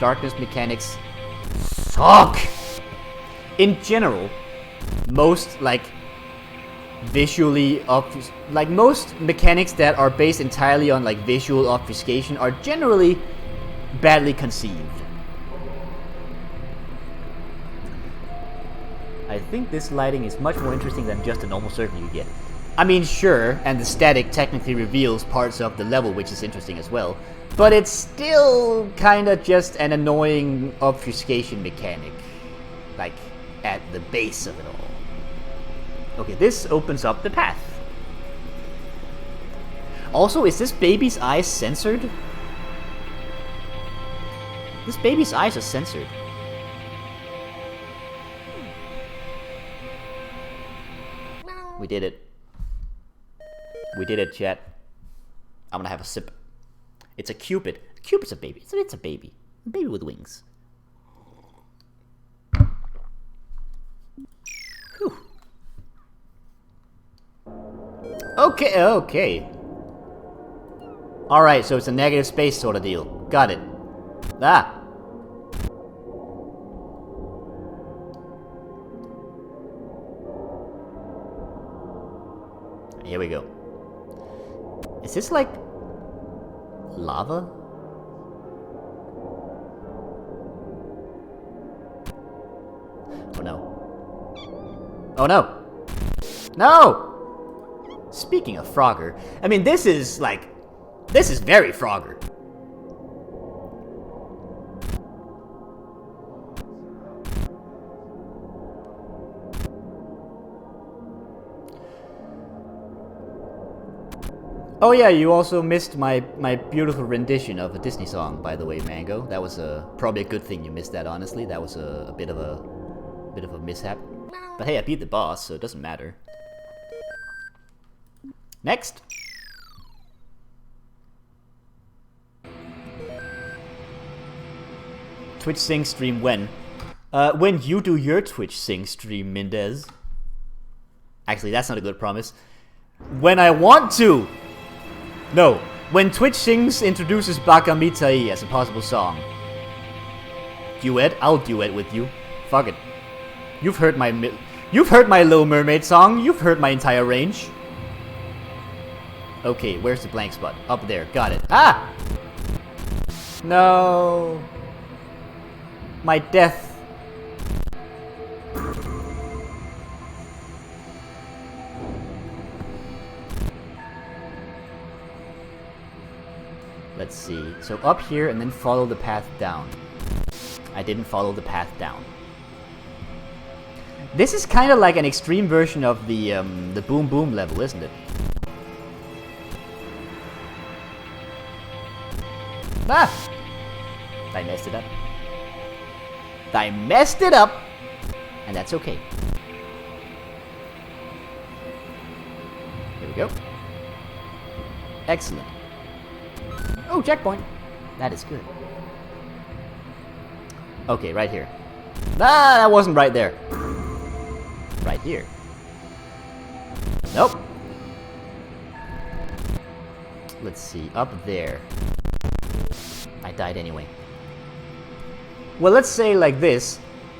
Darkness mechanics suck! In general, most, like, visually most mechanics that are based entirely on, like, visual obfuscation are generally badly conceived. I think this lighting is much more interesting than just a normal circle you get. I mean, sure, and the static technically reveals parts of the level, which is interesting as well. But it's still kind of just an annoying obfuscation mechanic. Like, at the base of it all. Okay, this opens up the path. Also, is this baby's eyes censored? This baby's eyes are censored. We did it. We did it, chat. I'm gonna have a sip. It's a cupid. Cupid's a baby. It's a baby. A baby with wings. Whew. Okay, okay. Alright, so it's a negative space sort of deal. Got it. Ah! Here we go. Is this like lava? Oh no. Oh no! No! Speaking of Frogger, I mean this is very Frogger. Oh yeah, you also missed my beautiful rendition of a Disney song, by the way, Mango. That was probably a good thing you missed that, honestly. That was a bit of a mishap. But hey, I beat the boss, so it doesn't matter. Next. Twitch Sing stream when? When you do your Twitch Sing stream, Mendez. Actually, that's not a good promise. When I want to! No, when Twitch Sings introduces Bakamitai as a possible song. Duet? I'll duet with you. Fuck it. You've heard my Little Mermaid song. You've heard my entire range. Okay, where's the blank spot? Up there. Got it. Ah! No. My death. Let's see. So up here and then follow the path down. I didn't follow the path down. This is kind of like an extreme version of the Boom Boom level, isn't it? Ah! I messed it up. I messed it up! And that's okay. Here we go. Excellent. Oh, checkpoint! That is good. Okay, right here. Ah, that wasn't right there. Right here. Nope. Let's see, up there. I died anyway. Well, let's say like this.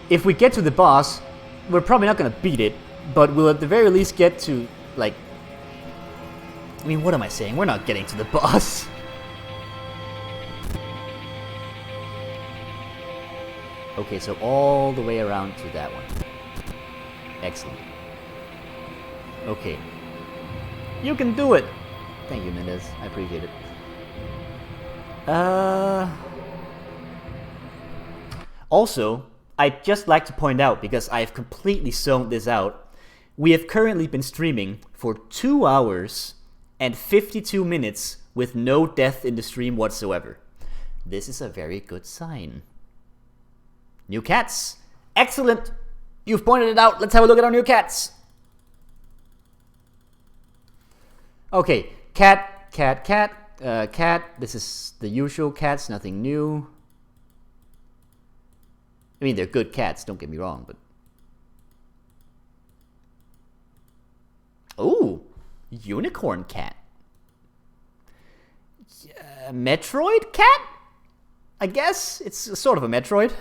If we get to the boss, we're probably not gonna beat it, but we'll at the very least get to, like... I mean, what am I saying? We're not getting to the boss. Okay, so all the way around to that one. Excellent. Okay. You can do it! Thank you, Mendez. I appreciate it. Also, I'd just like to point out, because I've completely zoned this out, we have currently been streaming for 2 hours and 52 minutes with no death in the stream whatsoever. This is a very good sign. New cats. Excellent. You've pointed it out. Let's have a look at our new cats. Okay. Cat, cat, cat, cat. This is the usual cats. Nothing new. I mean, they're good cats. Don't get me wrong, but... Ooh. Unicorn cat. Metroid cat? I guess. It's sort of a Metroid.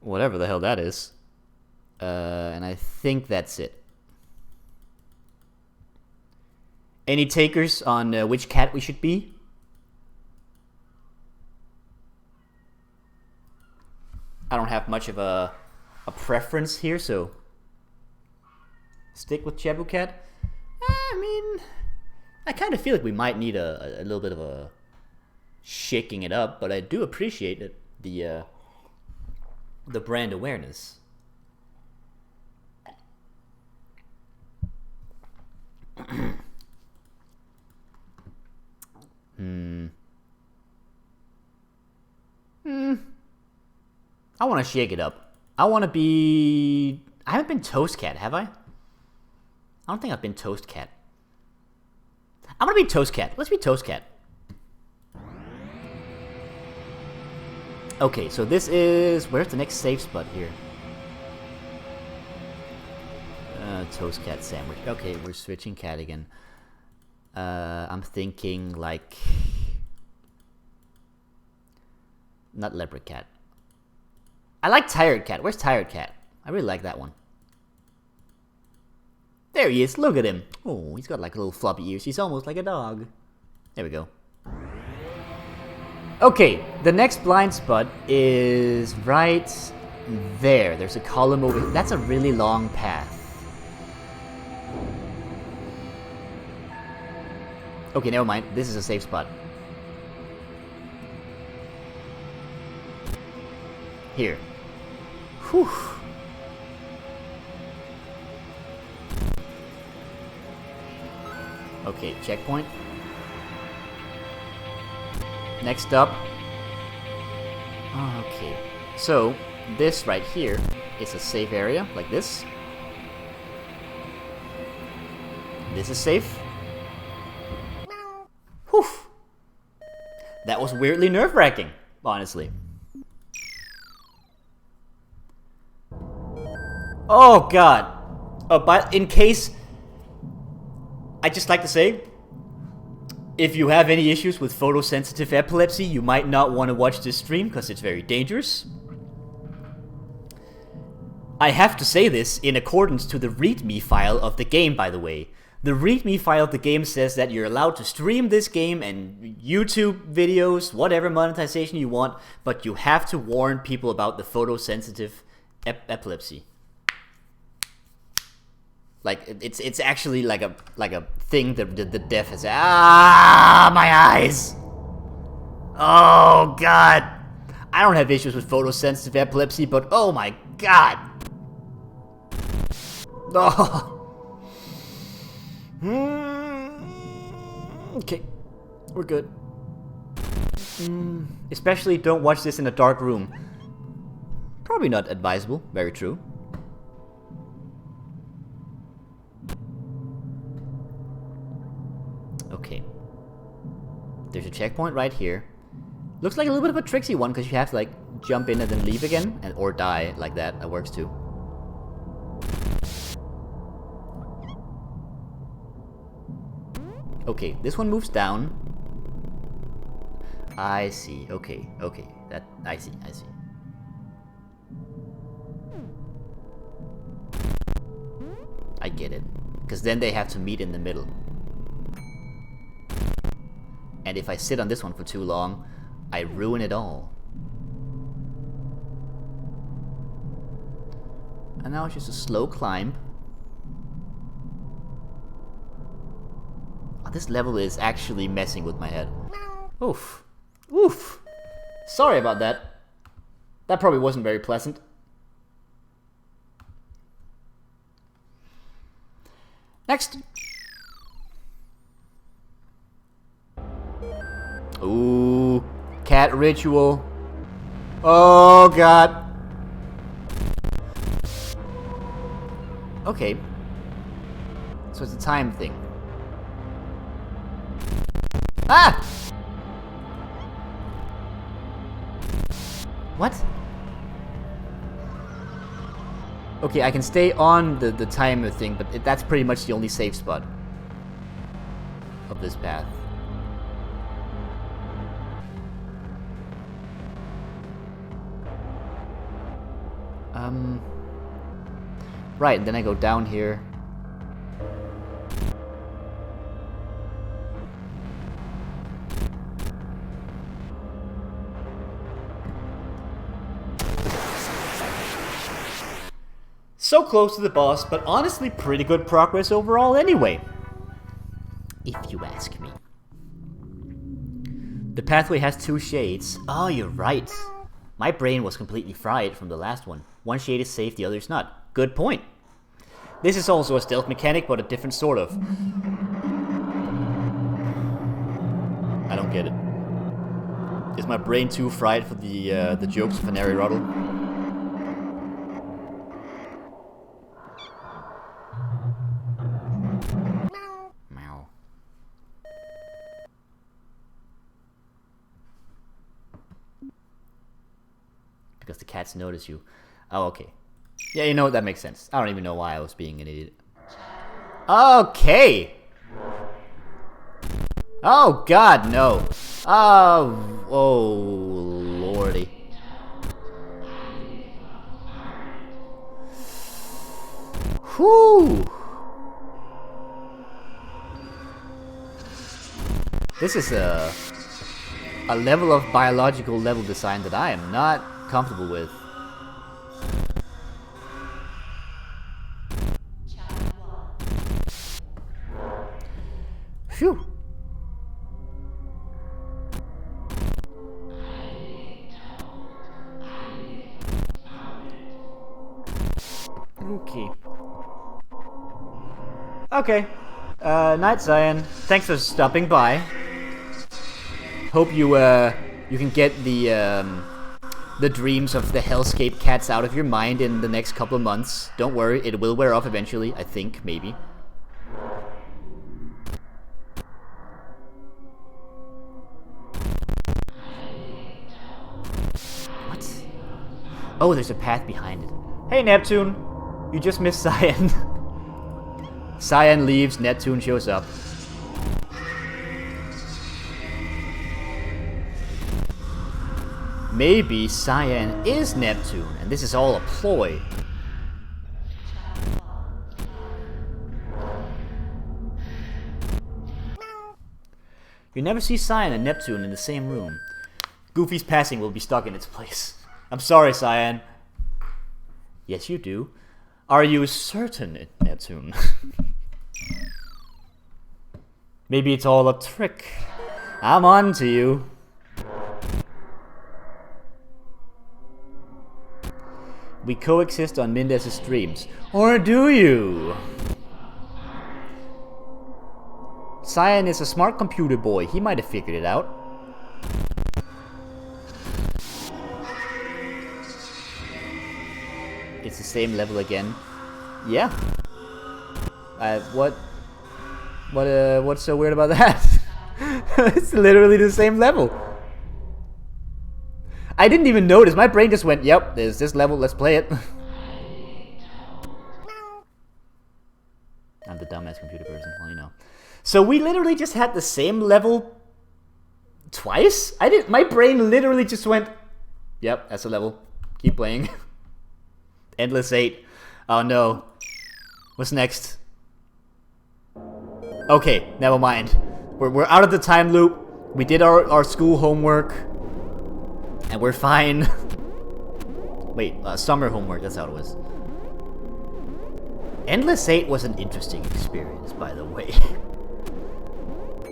Whatever the hell that is. And I think that's it. Any takers on which cat we should be? I don't have much of a preference here, so... Stick with Chebu Cat. I mean, I kind of feel like we might need a little bit of a shaking it up, but I do appreciate it, the brand awareness. I want to shake it up. I want to be... I haven't been Toast Cat, have I? I don't think I've been Toast Cat. I'm gonna be Toast Cat. Let's be Toast Cat. Okay, so this is... Where's the next safe spot here? Toast Cat sandwich. Okay, we're switching cat again. I'm thinking like... Not leopard cat. I like Tired Cat. Where's Tired Cat? I really like that one. There he is. Look at him. Oh, he's got like little floppy ears. He's almost like a dog. There we go. Okay, the next blind spot is right there. There's a column over here. That's a really long path. Okay, never mind. This is a safe spot. Here. Whew. Okay, checkpoint. Next up. Okay. So, this right here is a safe area, like this. This is safe. Whew. That was weirdly nerve-wracking, honestly. Oh god. But in case, I'd just like to say, if you have any issues with photosensitive epilepsy, you might not want to watch this stream because it's very dangerous. I have to say this in accordance to the README file of the game, by the way. The README file of the game says that you're allowed to stream this game and YouTube videos, whatever monetization you want, but you have to warn people about the photosensitive epilepsy. Like it's actually like a thing that the deaf has. Ah, my eyes! Oh god! I don't have issues with photosensitive epilepsy, but oh my god! Oh. Okay, we're good. Especially don't watch this in a dark room. Probably not advisable. Very true. Okay. There's a checkpoint right here. Looks like a little bit of a tricksy one because you have to like jump in and then leave again, and or die like that. That works too. Okay, this one moves down. I see. Okay, okay. That I see. I see. I get it. Because then they have to meet in the middle. And if I sit on this one for too long, I ruin it all. And now it's just a slow climb. Oh, this level is actually messing with my head. Oof. Oof. Sorry about that. That probably wasn't very pleasant. Next. Ooh, cat ritual. Oh god. Okay. So it's a time thing. Ah! What? Okay, I can stay on the timer thing, but that's pretty much the only safe spot of this path. Right, and then I go down here. So close to the boss, but honestly pretty good progress overall anyway. if you ask me. The pathway has 2 shades. Oh, you're right. My brain was completely fried from the last one. One shade is safe, the other is not. Good point. This is also a stealth mechanic, but a different sort of. I don't get it. Is my brain too fried for the jokes of Canary Ruddle? Meow. Because the cats notice you. Oh, okay. Yeah, you know what? That makes sense. I don't even know why I was being an idiot. Okay! Oh, God, no. Oh, lordy. Whew! This is a level of biological level design that I am not comfortable with. Phew. Okay. Okay. Night Cyan. Thanks for stopping by. Hope you you can get the dreams of the hellscape cats out of your mind in the next couple of months. Don't worry, it will wear off eventually, I think, maybe. What? Oh, there's a path behind it. Hey, Neptune! You just missed Cyan. Cyan leaves, Neptune shows up. Maybe Cyan is Neptune, and this is all a ploy. You never see Cyan and Neptune in the same room. Goofy's passing will be stuck in its place. I'm sorry, Cyan. Yes, you do. Are you certain, Neptune? Maybe it's all a trick. I'm on to you. We coexist on Mendez's streams. Or do you? Cyan is a smart computer boy. He might have figured it out. It's the same level again. Yeah. What's so weird about that? It's literally the same level. I didn't even notice. My brain just went, yep, there's this level, let's play it. I'm the dumbass computer person, well, you know. So we literally just had the same level twice? My brain literally just went, yep, that's a level. Keep playing. Endless 8. Oh no. What's next? Okay, never mind. We're out of the time loop. We did our school homework. And we're fine. Wait, summer homework, that's how it was. Endless 8 was an interesting experience, by the way.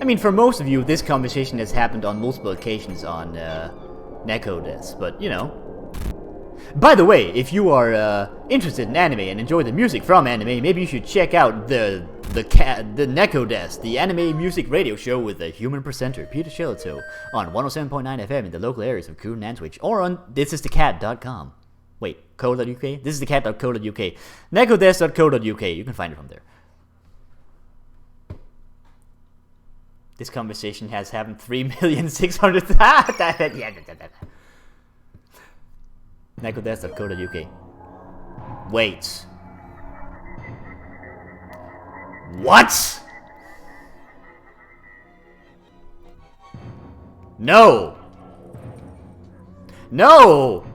I mean, for most of you, this conversation has happened on multiple occasions on Nekodes, but you know. By the way, if you are interested in anime and enjoy the music from anime, maybe you should check out the Nekodes, the anime music radio show with the human presenter Peter Shillito on 107.9 FM in the local areas of Coon and Nantwich, or on thisisthecat.com. Wait, co.uk? Thisisthecat.co.uk. Nekodes.co.uk. You can find it from there. This conversation has happened 3,600,000. Nekodes.co.uk. Wait. What? No. No.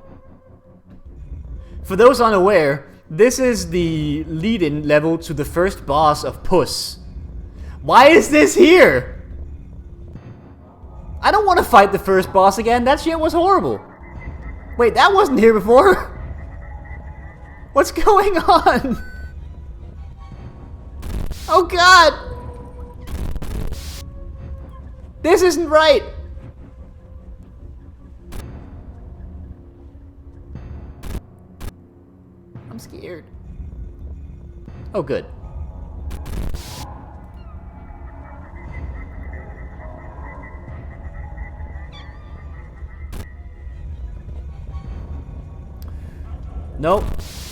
For those unaware, this is the lead-in level to the first boss of Puss. Why is this here? I don't want to fight the first boss again. That shit was horrible. Wait, that wasn't here before? What's going on? Oh god! This isn't right! I'm scared. Oh, good. Nope.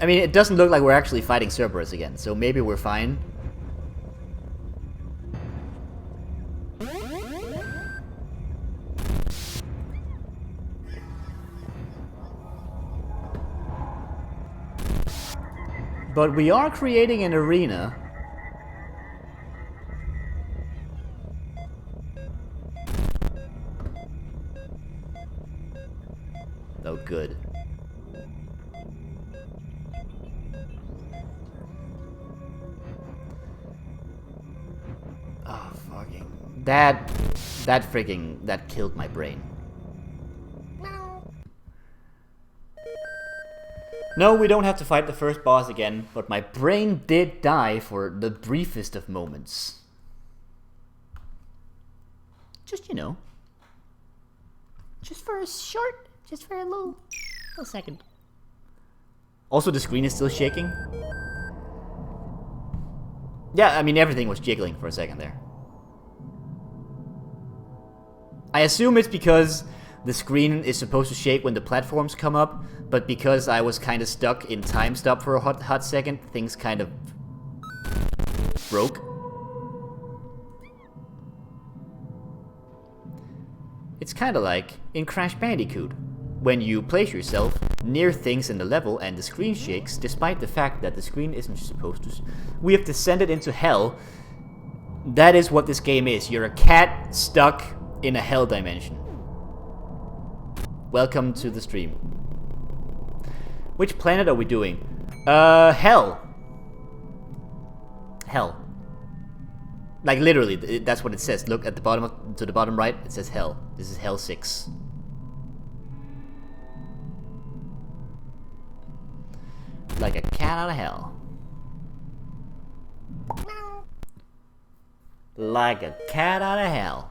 I mean, it doesn't look like we're actually fighting Cerberus again, so maybe we're fine. But we are creating an arena. Oh, good. Oh, fucking... That killed my brain. No, we don't have to fight the first boss again, but my brain did die for the briefest of moments. Just, you know. Just for a little second. Also, the screen is still shaking. Yeah, I mean, everything was jiggling for a second there. I assume it's because the screen is supposed to shake when the platforms come up, but because I was kind of stuck in time stop for a hot second, things kind of broke. It's kind of like in Crash Bandicoot, when you place yourself near things in the level and the screen shakes, despite the fact that the screen isn't supposed to. We have descended into hell. That is what this game is. You're a cat stuck in a hell dimension. Welcome to the stream. Which planet are we doing? Hell. Hell. Like literally, that's what it says. Look at the bottom, to the bottom right, it says hell. This is Hell 6. Like a cat out of hell. Like a cat out of hell.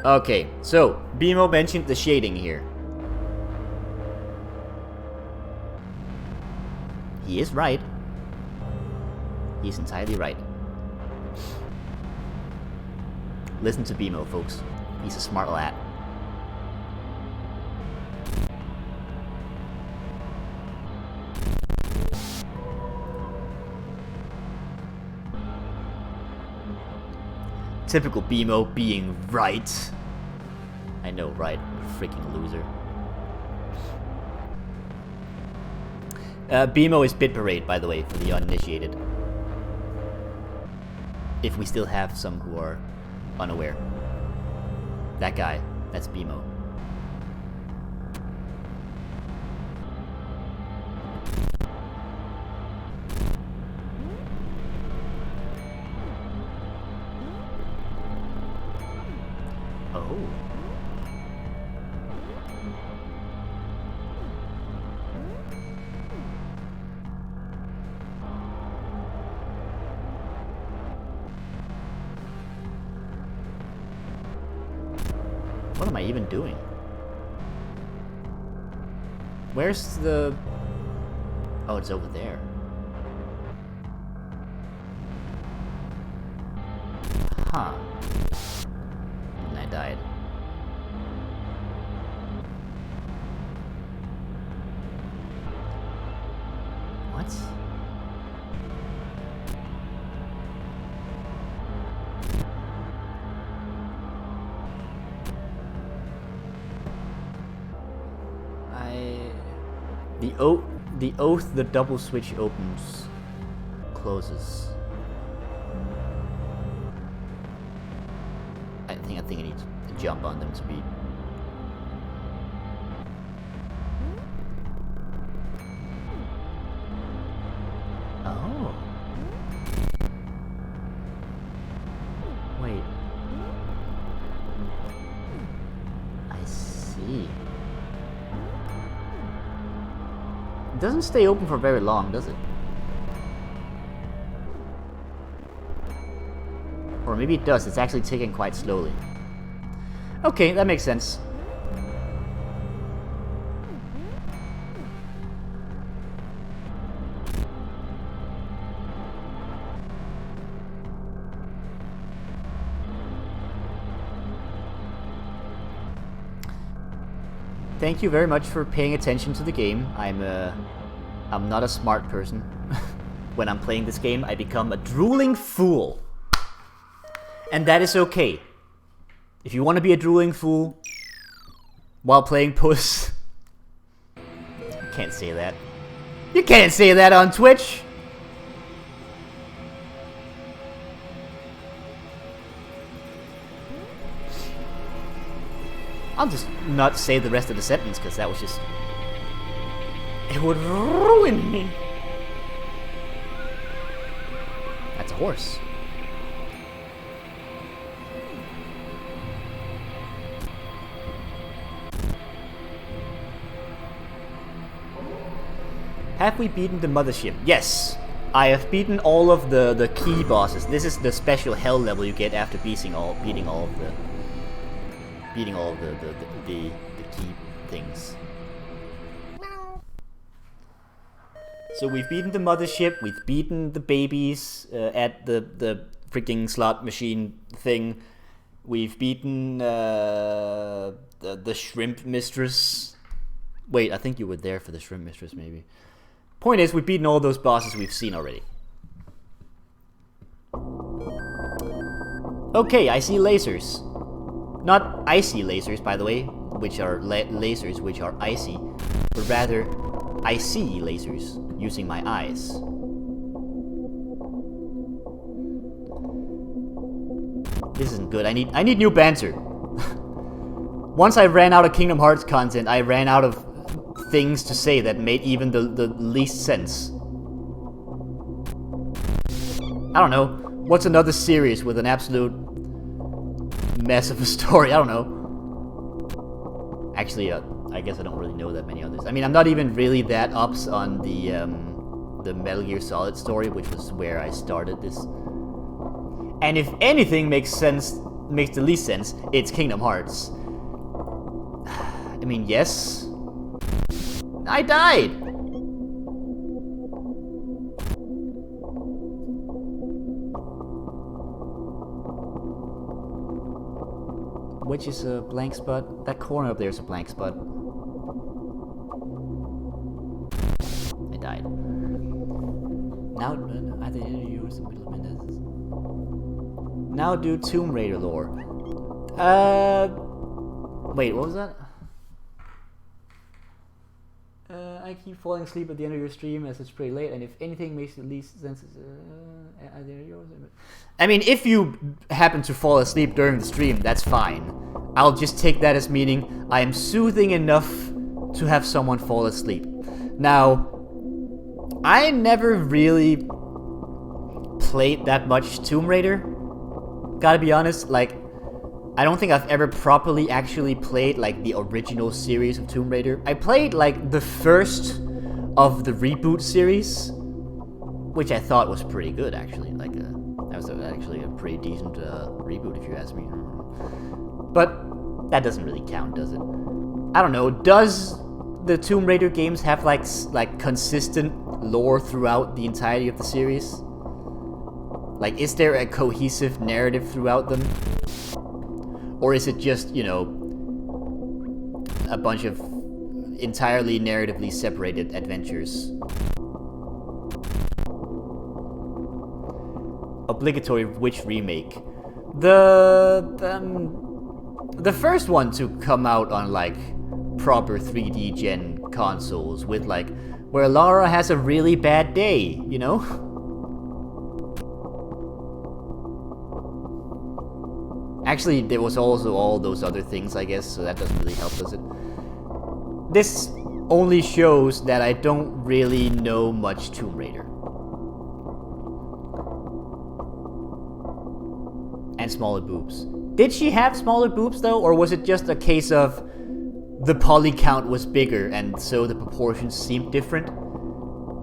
Okay, so Bimo mentioned the shading here. He is right. He's entirely right. Listen to Bimo, folks. He's a smart lad. Typical Bimo being right. I know, right? Freaking loser. Bimo is Bit Parade, by the way, for the uninitiated. If we still have some who are unaware. That guy, that's Bimo. Oh. What am I even doing? Where's the... Oh, it's over there. Huh. And I died. What? The oath the double switch opens, closes. I think I need to jump on them to be. Oh. Wait. I see. It doesn't stay open for very long, does it? Or maybe it does. It's actually ticking quite slowly. Okay, that makes sense. Thank you very much for paying attention to the game. I'm not a smart person. When I'm playing this game, I become a drooling fool. And that is okay. If you want to be a drooling fool while playing Puss, you can't say that. You can't say that on Twitch. I'll just not say the rest of the sentence, because that was just... It would ruin me. That's a horse. Have we beaten the mothership? Yes. I have beaten all of the key bosses. This is the special hell level you get after beating all of the key things. So we've beaten the mothership, we've beaten the babies at the freaking slot machine thing. We've beaten the shrimp mistress. Wait, I think you were there for the shrimp mistress, maybe. Point is, we've beaten all those bosses we've seen already. Okay, I see lasers. Not icy lasers, by the way, which are lasers which are icy, but rather I see lasers using my eyes. This isn't good. I need new banter. Once I ran out of Kingdom Hearts content, I ran out of things to say that made even the least sense. I don't know. What's another series with an absolute mess of a story? I don't know. Actually, I guess I don't really know that many others. I mean, I'm not even really that ups on the Metal Gear Solid story, which was where I started this. And if anything makes the least sense, it's Kingdom Hearts. I mean, yes. I died! Which is a blank spot? That corner up there is a blank spot. I died. Now, I think you use the middle of minutes. Now do Tomb Raider lore. Wait, what was that? I keep falling asleep at the end of your stream as it's pretty late, and if anything makes the least sense, I mean, if you happen to fall asleep during the stream, that's fine. I'll just take that as meaning I am soothing enough to have someone fall asleep. Now, I never really played that much Tomb Raider. Gotta be honest, like, I don't think I've ever properly actually played, like, the original series of Tomb Raider. I played, like, the first of the reboot series, which I thought was pretty good, actually. Like, that was actually a pretty decent reboot, if you ask me. But that doesn't really count, does it? I don't know. Does the Tomb Raider games have, like consistent lore throughout the entirety of the series? Like, is there a cohesive narrative throughout them? Or is it just, you know, a bunch of entirely narratively separated adventures? Obligatory which remake? The first one to come out on, like, proper 3D gen consoles with, like, where Lara has a really bad day, you know? Actually, there was also all those other things, I guess, so that doesn't really help, does it? This only shows that I don't really know much Tomb Raider. And smaller boobs. Did she have smaller boobs, though, or was it just a case of the poly count was bigger, and so the proportions seemed different?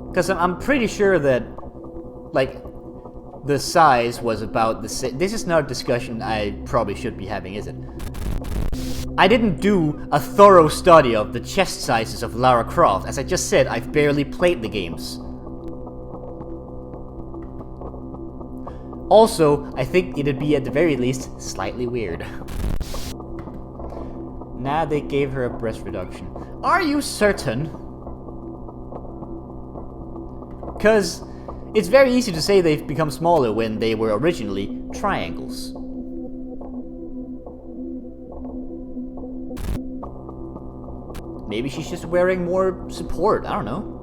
Because I'm pretty sure that, like, the size was about the same. This is not a discussion I probably should be having, is it? I didn't do a thorough study of the chest sizes of Lara Croft. As I just said, I've barely played the games. Also, I think it'd be at the very least slightly weird. Now they gave her a breast reduction. Are you certain? Because it's very easy to say they've become smaller when they were originally triangles. Maybe she's just wearing more support, I don't know.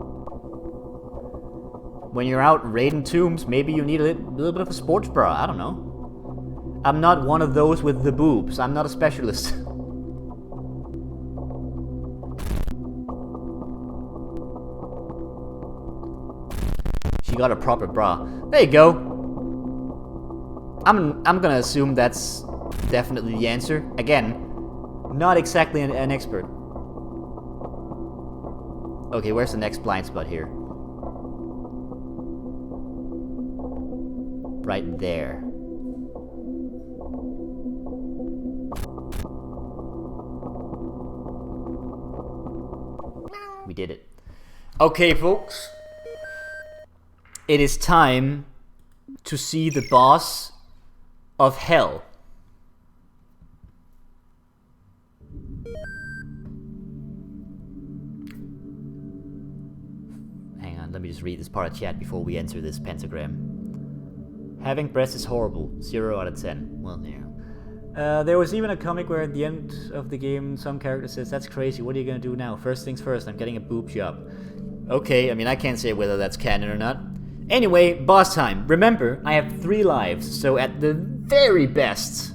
When you're out raiding tombs, maybe you need a little bit of a sports bra, I don't know. I'm not one of those with the boobs, I'm not a specialist. She got a proper bra. There you go. I'm gonna assume that's definitely the answer. Again, not exactly an expert. Okay, where's the next blind spot here? Right there. We did it. Okay, folks. It is time to see the boss of hell. Hang on, let me just read this part of chat before we enter this pentagram. Having breasts is horrible. 0 out of 10. Well, yeah. There was even a comic where at the end of the game, some character says, "That's crazy, what are you gonna do now? First things first, I'm getting a boob job." Okay, I mean, I can't say whether that's canon or not. Anyway, boss time. Remember, I have 3 lives, so at the very best,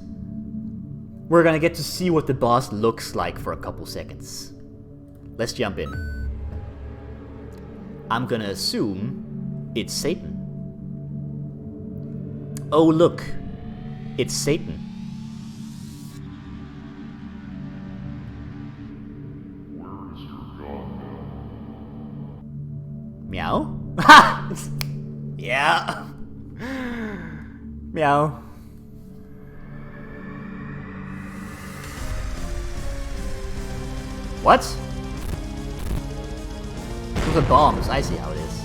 we're gonna get to see what the boss looks like for a couple seconds. Let's jump in. I'm gonna assume it's Satan. Oh look, it's Satan. Meow? Ha! Yeah. Meow. What? Those are bombs. I see how it is.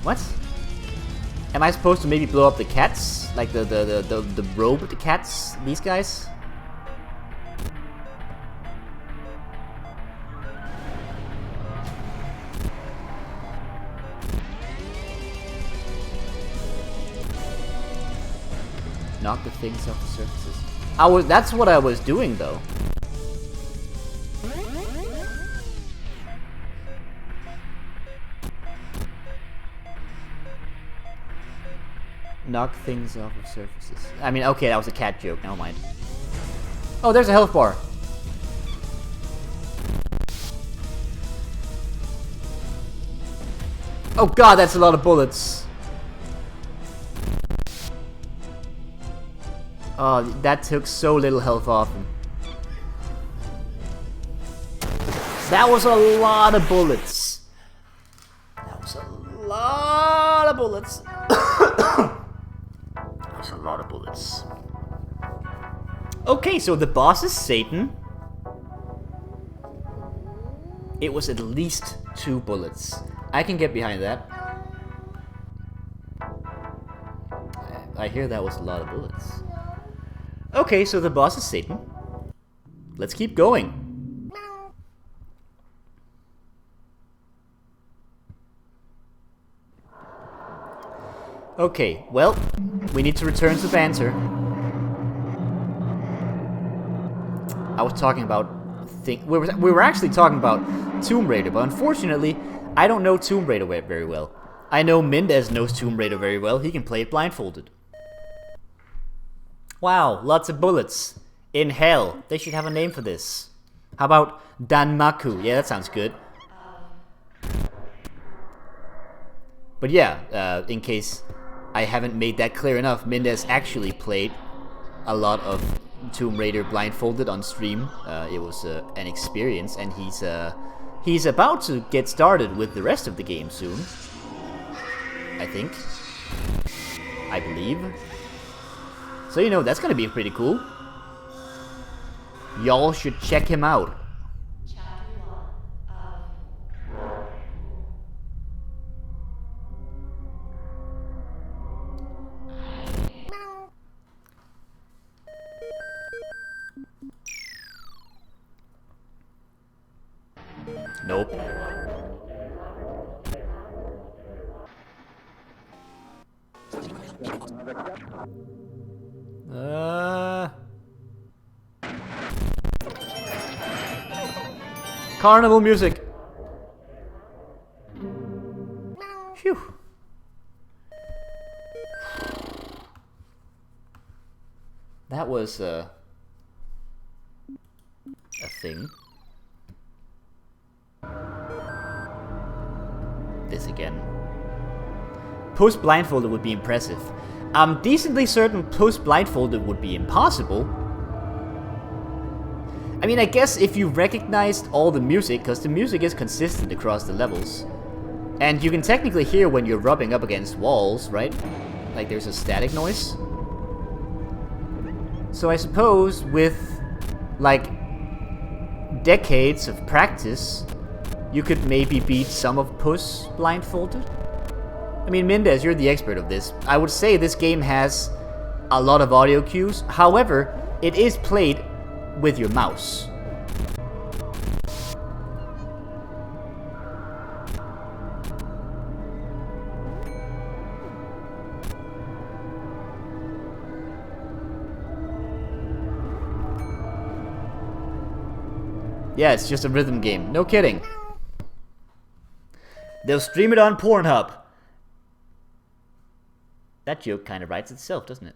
What? Am I supposed to maybe blow up the cats? Like the robe with the cats? These guys? Knock the things off the surfaces. That's what I was doing though. Knock things off of surfaces. I mean, okay, that was a cat joke, never mind. Oh, there's a health bar. Oh god, that's a lot of bullets. Oh, that took so little health off him. That was a lot of bullets. That was a lot of bullets. That's a lot of bullets. Okay, so the boss is Satan. It was at least 2 bullets. I can get behind that. I hear that was a lot of bullets. Okay, so the boss is Satan. Let's keep going. Okay, well, we need to return to banter. I was talking about... we were actually talking about Tomb Raider, but unfortunately, I don't know Tomb Raider very well. I know Mendez knows Tomb Raider very well. He can play it blindfolded. Wow, lots of bullets. In hell. They should have a name for this. How about Danmaku? Yeah, that sounds good. But yeah, in case I haven't made that clear enough, Mendez actually played a lot of Tomb Raider blindfolded on stream. It was an experience, and he's about to get started with the rest of the game soon. I think. I believe. So you know that's gonna be pretty cool. Y'all should check him out. Nope. Carnival music. Phew. That was a thing. This again. Puss blindfolded would be impressive. I'm decently certain Puss blindfolded would be impossible. I mean, I guess if you recognized all the music, because the music is consistent across the levels. And you can technically hear when you're rubbing up against walls, right? Like there's a static noise. So I suppose with, like, decades of practice, you could maybe beat some of Puss blindfolded. I mean, Mendez, you're the expert of this. I would say this game has a lot of audio cues. However, it is played with your mouse. Yeah, it's just a rhythm game. No kidding. They'll stream it on Pornhub. That joke kind of writes itself, doesn't it?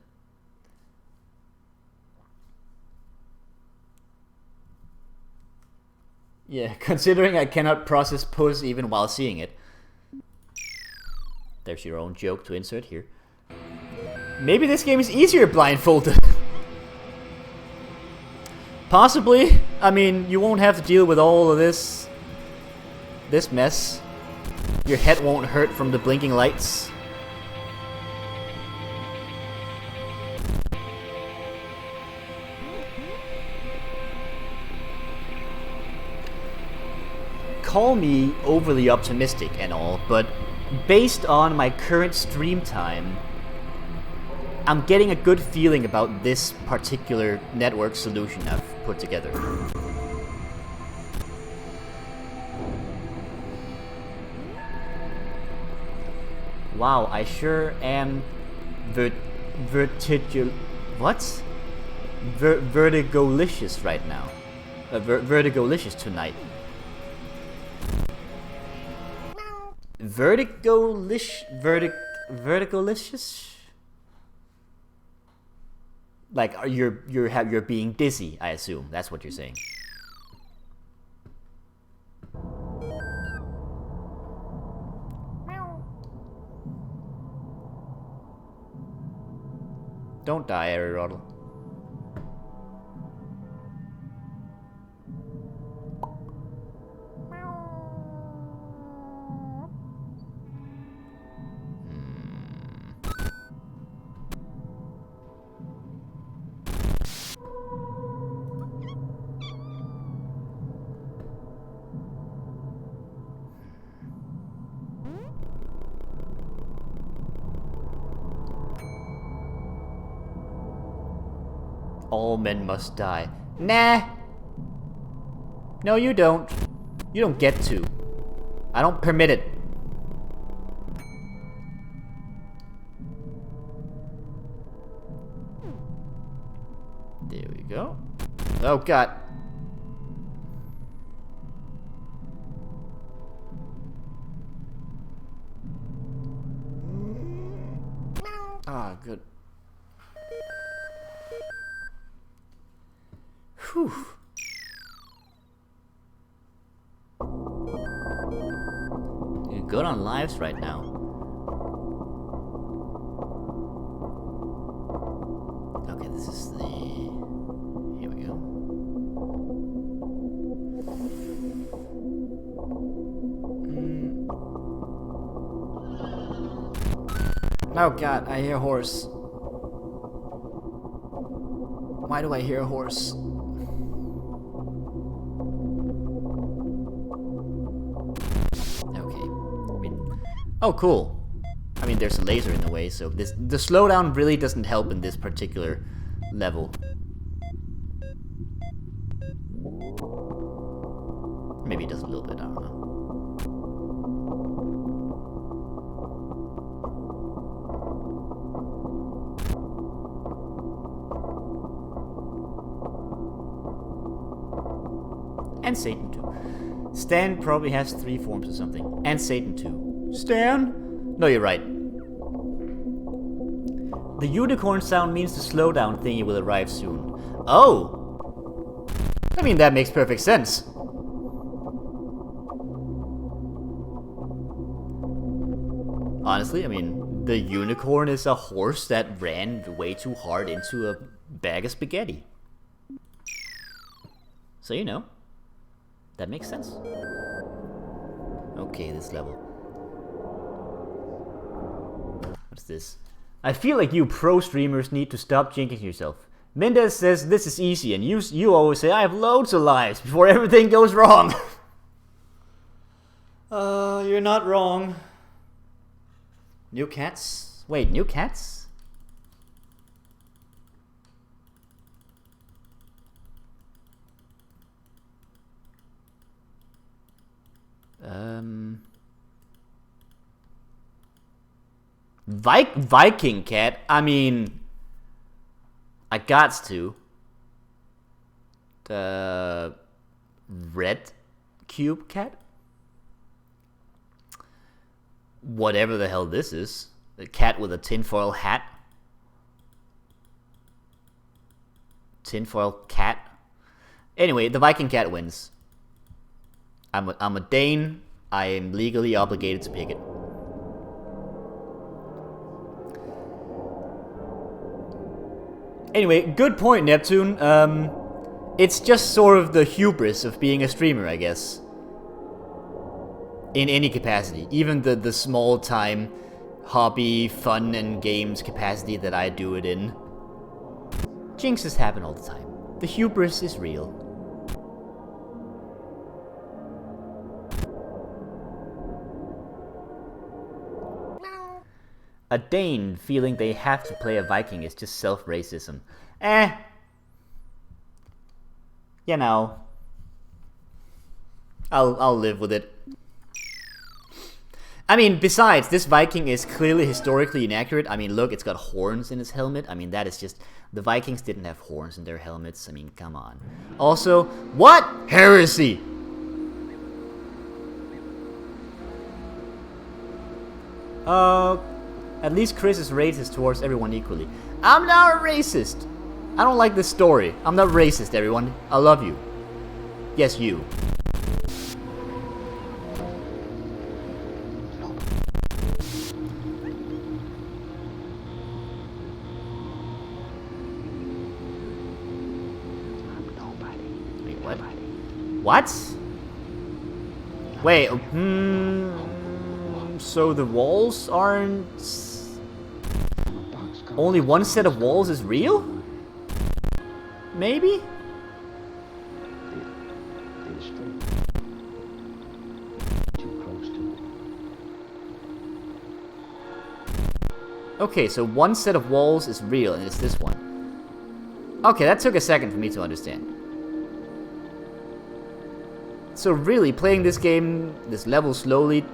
Yeah, considering I cannot process Puss even while seeing it. There's your own joke to insert here. Maybe this game is easier blindfolded. Possibly. I mean, you won't have to deal with all of this mess. Your head won't hurt from the blinking lights. Call me overly optimistic and all, but based on my current stream time, I'm getting a good feeling about this particular network solution I've put together. Wow, I sure am vertigolicious right now. Vertigolicious tonight. Vertigolicious? Like you're being dizzy, I assume. That's what you're saying. Don't die, Aristotle. All men must die. Nah. No, you don't. You don't get to. I don't permit it. There we go. Oh, God. Ah, good. Whew. You're good on lives right now. Okay, this is the Oh god, I hear a horse. Why do I hear a horse? Okay. I mean, oh cool. I mean, there's a laser in the way, so the slowdown really doesn't help in this particular level. Maybe it does a little bit, I don't know. And Satan too. Stan probably has 3 forms or something. And Satan too. Stan? No, you're right. The unicorn sound means the slowdown thingy will arrive soon. Oh! I mean, that makes perfect sense. Honestly, I mean, the unicorn is a horse that ran way too hard into a bag of spaghetti. So, you know, that makes sense. Okay, this level. What's this? I feel like you pro streamers need to stop jinxing yourself. Mendez says this is easy, and you always say I have loads of lives before everything goes wrong. You're not wrong. New cats? Wait, new cats? Viking cat? I mean, I gots to. The red cube cat? Whatever the hell this is. A cat with a tinfoil hat. Tinfoil cat. Anyway, the Viking cat wins. I'm a Dane. I am legally obligated to pick it. Anyway, good point, Neptune. It's just sort of the hubris of being a streamer, I guess. In any capacity. Even the small-time hobby, fun, and games capacity that I do it in. Jinxes happen all the time. The hubris is real. A Dane feeling they have to play a Viking is just self-racism. You know. I'll live with it. I mean, besides, this Viking is clearly historically inaccurate. I mean, look, it's got horns in its helmet. I mean, that is just... The Vikings didn't have horns in their helmets. I mean, come on. Also, what? Heresy! At least Chris is racist towards everyone equally. I'm not a racist! I don't like this story. I'm not racist, everyone. I love you. Yes, you. Wait, what? What? Wait, so the walls aren't... Only one set of walls is real? Maybe? Okay, so one set of walls is real, and it's this one. Okay, that took a second for me to understand. So really, playing this game, this level slowly...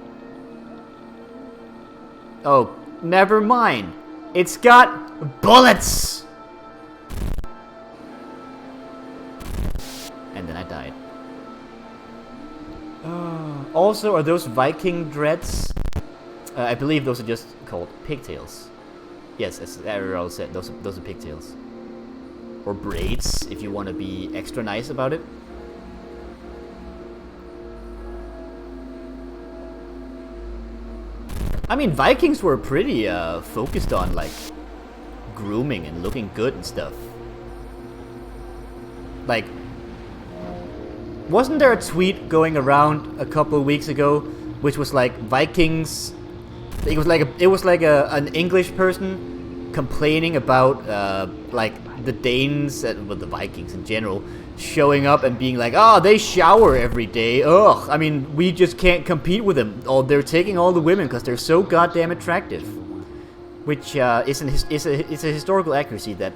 Oh, never mind. It's got bullets! And then I died. Also, are those Viking dreads? I believe those are just called pigtails. Yes, as Ariel said, those are pigtails. Or braids, if you want to be extra nice about it. I mean, Vikings were pretty focused on, like, grooming and looking good and stuff. Like, wasn't there a tweet going around a couple of weeks ago, which was like, Vikings it was like an English person complaining about like the Danes and well, the Vikings in general showing up and being like, oh, they shower every day. Ugh, I mean, we just can't compete with them. Oh, they're taking all the women because they're so goddamn attractive. Which is a historical accuracy that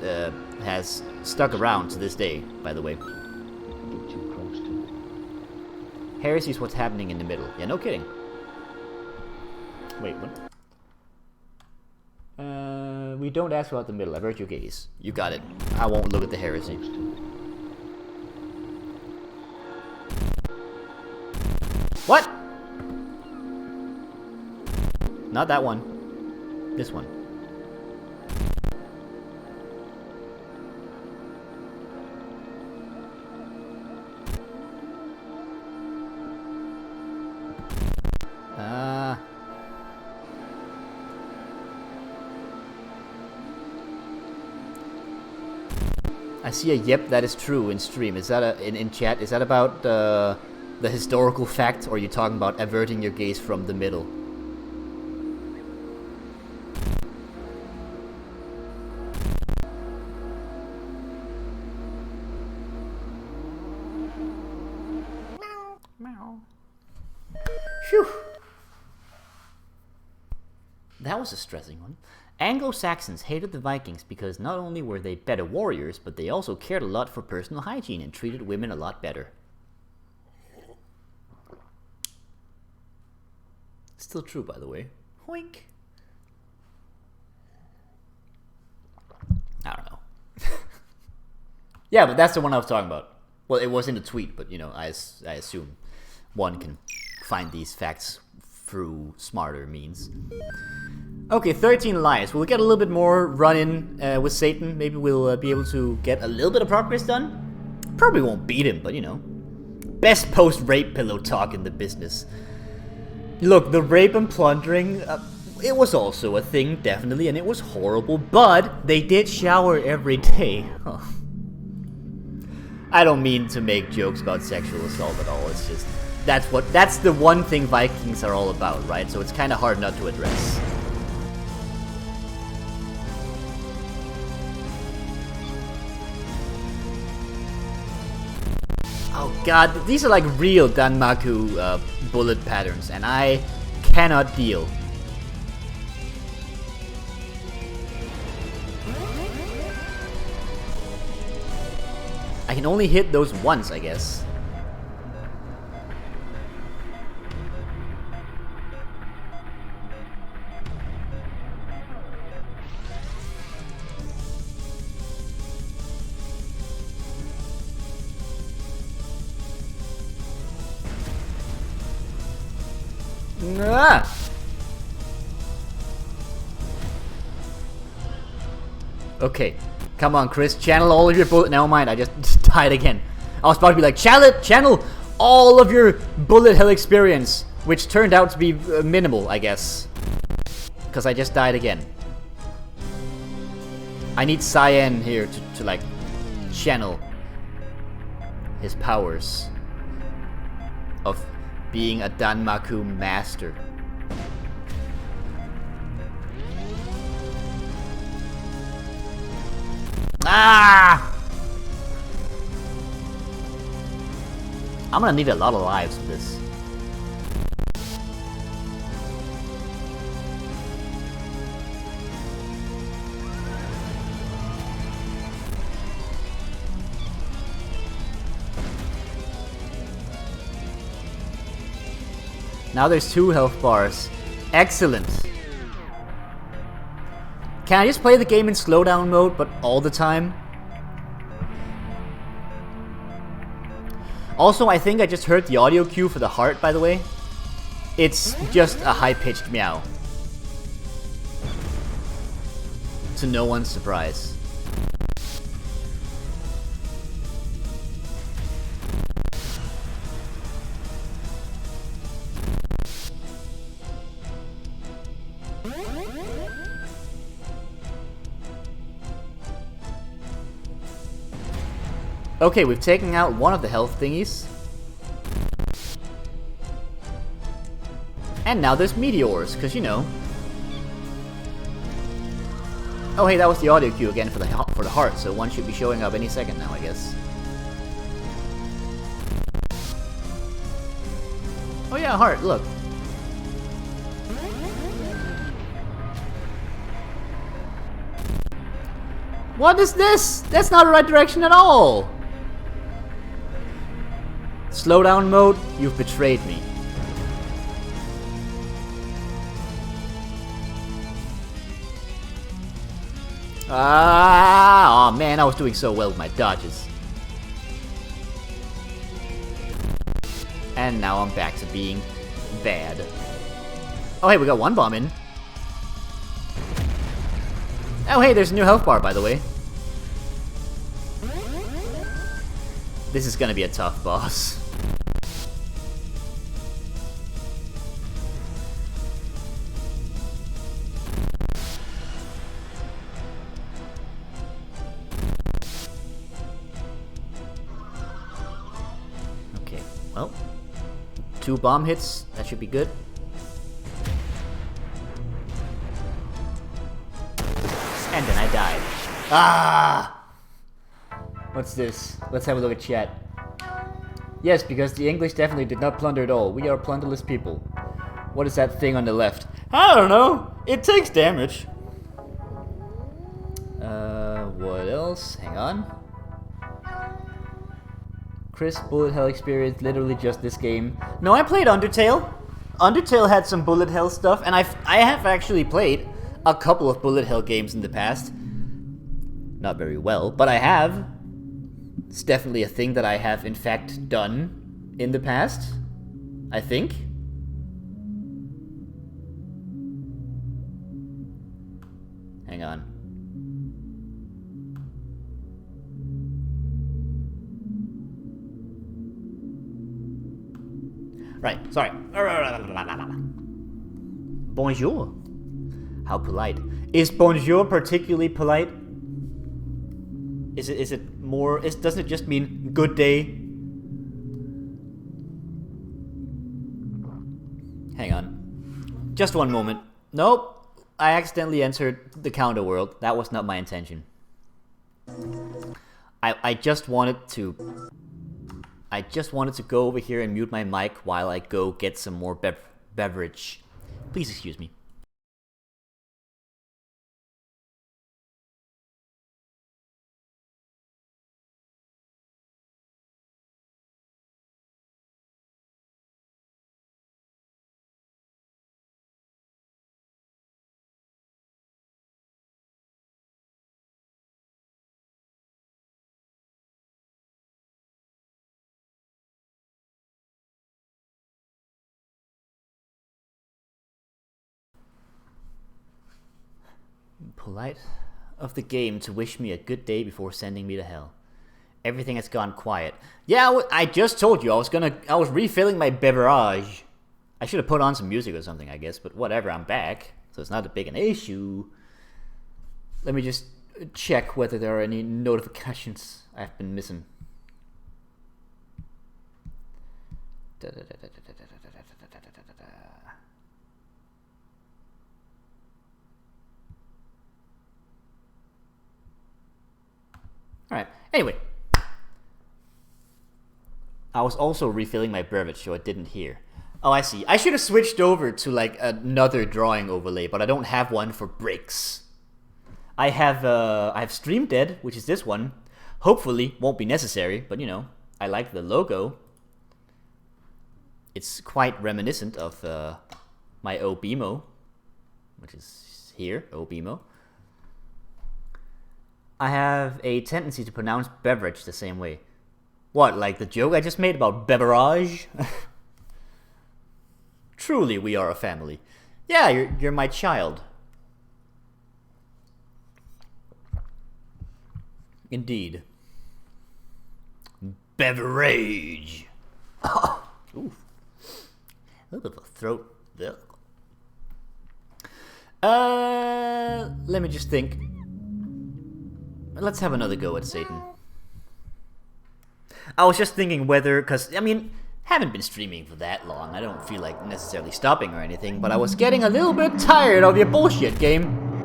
has stuck around to this day, by the way. Heresy is what's happening in the middle. Yeah, no kidding. Wait, what? We don't ask about the middle. Avert your gaze. You got it. I won't look at the heresy. What? Not that one. This one. I see a yep, that is true in stream. Is that in chat? Is that about the historical fact, or are you talking about averting your gaze from the middle? Meow. Phew. That was a stressing one. Anglo-Saxons hated the Vikings because not only were they better warriors, but they also cared a lot for personal hygiene and treated women a lot better. Still true, by the way. Hoink. I don't know. Yeah, but that's the one I was talking about. Well, it was in the tweet, but you know, I assume one can find these facts through smarter means. Okay, 13 lives. We'll get a little bit more run-in with Satan. Maybe we'll be able to get a little bit of progress done. Probably won't beat him, but you know. Best post-rape pillow talk in the business. Look, the rape and plundering, it was also a thing, definitely, and it was horrible, but they did shower every day. Huh. I don't mean to make jokes about sexual assault at all, it's just, that's the one thing Vikings are all about, right? So it's kind of hard not to address. Oh god, these are like real Danmaku bullet patterns, and I cannot deal. I can only hit those once, I guess. Ah! Okay, come on, Chris. Channel all of your bullet. Never mind, I just died again. I was about to be like, channel all of your bullet hell experience, which turned out to be minimal, I guess, because I just died again. I need Cyan here to like channel his powers of being a Danmaku master. Ah! I'm gonna need a lot of lives for this. Now there's 2 health bars. Excellent. Can I just play the game in slowdown mode, but all the time? Also, I think I just heard the audio cue for the heart, by the way. It's just a high-pitched meow. To no one's surprise. Okay, we've taken out one of the health thingies. And now there's meteors, because you know, Oh hey, that was the audio cue again for the heart, so one should be showing up any second now, I guess. Oh yeah, heart, look. What is this? That's not the right direction at all! Slowdown mode, you've betrayed me. Ah, oh man, I was doing so well with my dodges. And now I'm back to being bad. Oh hey, we got one bomb in. Oh hey, there's a new health bar, by the way. This is gonna be a tough boss. Okay, well, 2 bomb hits, that should be good. And then I died. Ah! What's this? Let's have a look at chat. Yes, because the English definitely did not plunder at all. We are plunderless people. What is that thing on the left? I don't know. It takes damage. What else? Hang on. Chris, bullet hell experience, literally just this game. No, I played Undertale. Undertale had some bullet hell stuff, and I have actually played a couple of bullet hell games in the past. Not very well, but I have. It's definitely a thing that I have in fact done in the past, I think. Hang on. Right, sorry. Bonjour. How polite. Is bonjour particularly polite? Is it more, doesn't it just mean good day? Hang on. Just one moment. Nope. I accidentally entered the counter world. That was not my intention. I just wanted to go over here and mute my mic while I go get some more beverage. Please excuse me. Polite of the game to wish me a good day before sending me to hell. Everything has gone quiet. Yeah, I just told you I was refilling my beverage. I should have put on some music or something, I guess, but whatever, I'm back, so it's not that big an issue. Let me just check whether there are any notifications I've been missing. Alright, anyway. I was also refilling my beverage, so I didn't hear. Oh, I see. I should have switched over to, like, another drawing overlay, but I don't have one for breaks. I have Stream Dead, which is this one. Hopefully, won't be necessary, but, you know, I like the logo. It's quite reminiscent of my Obimo, which is here, Obimo. I have a tendency to pronounce beverage the same way. What, like the joke I just made about beverage? Truly, we are a family. Yeah, you're my child. Indeed. Beverage. Ooh. A little bit of a throat. Let me just think. Let's have another go at Satan. I was just thinking whether, because, I mean, haven't been streaming for that long. I don't feel like necessarily stopping or anything, but I was getting a little bit tired of your bullshit game.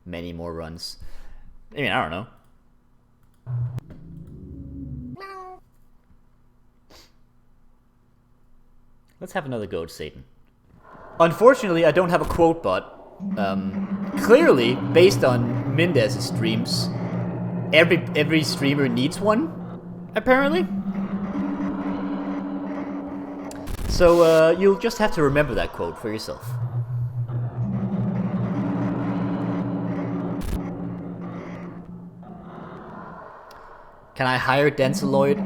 many more runs. I mean, I don't know. Let's have another go at Satan. Unfortunately, I don't have a quote bot. Clearly, based on Mendez's streams, every streamer needs one, apparently. So you'll just have to remember that quote for yourself. Can I hire Denceloid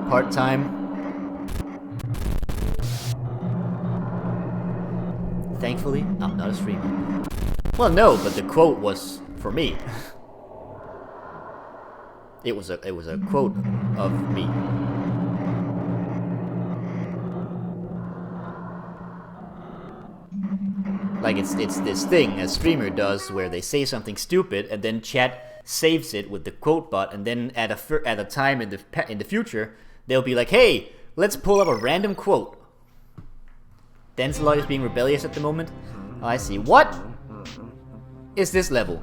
part-time? Thankfully, I'm not a streamer. Well, no, but the quote was for me. It was a quote of me. Like it's this thing a streamer does where they say something stupid and then chat saves it with the quote bot, and then at a time in the future they'll be like, hey, let's pull up a random quote. Denzelot is being rebellious at the moment. Oh, I see. What is this level?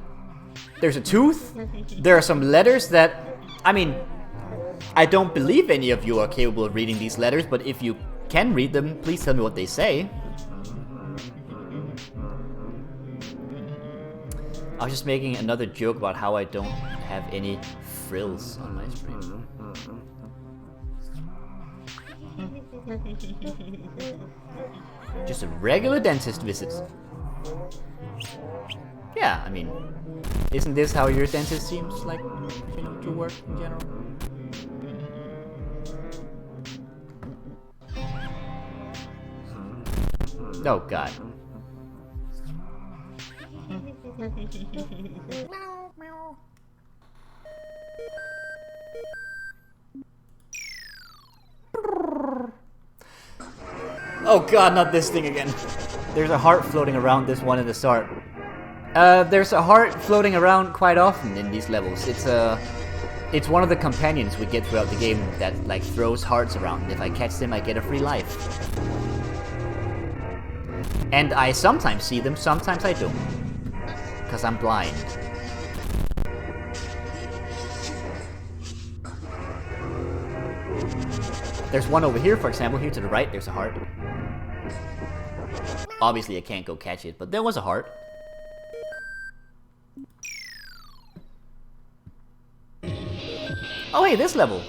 There's a tooth. There are some letters that, I mean, I don't believe any of you are capable of reading these letters, but if you can read them, please tell me what they say. I was just making another joke about how I don't have any frills on my stream. Just a regular dentist visit. Yeah, I mean, isn't this how your dentist seems like, you know, to work in general? Oh god. Oh god, not this thing again. There's a heart floating around this one at the start. There's a heart floating around quite often in these levels. It's one of the companions we get throughout the game that like throws hearts around. If I catch them, I get a free life. And I sometimes see them, sometimes I don't. Because I'm blind. There's one over here, for example. Here to the right, there's a heart. Obviously, I can't go catch it, but there was a heart. Oh, hey, this level.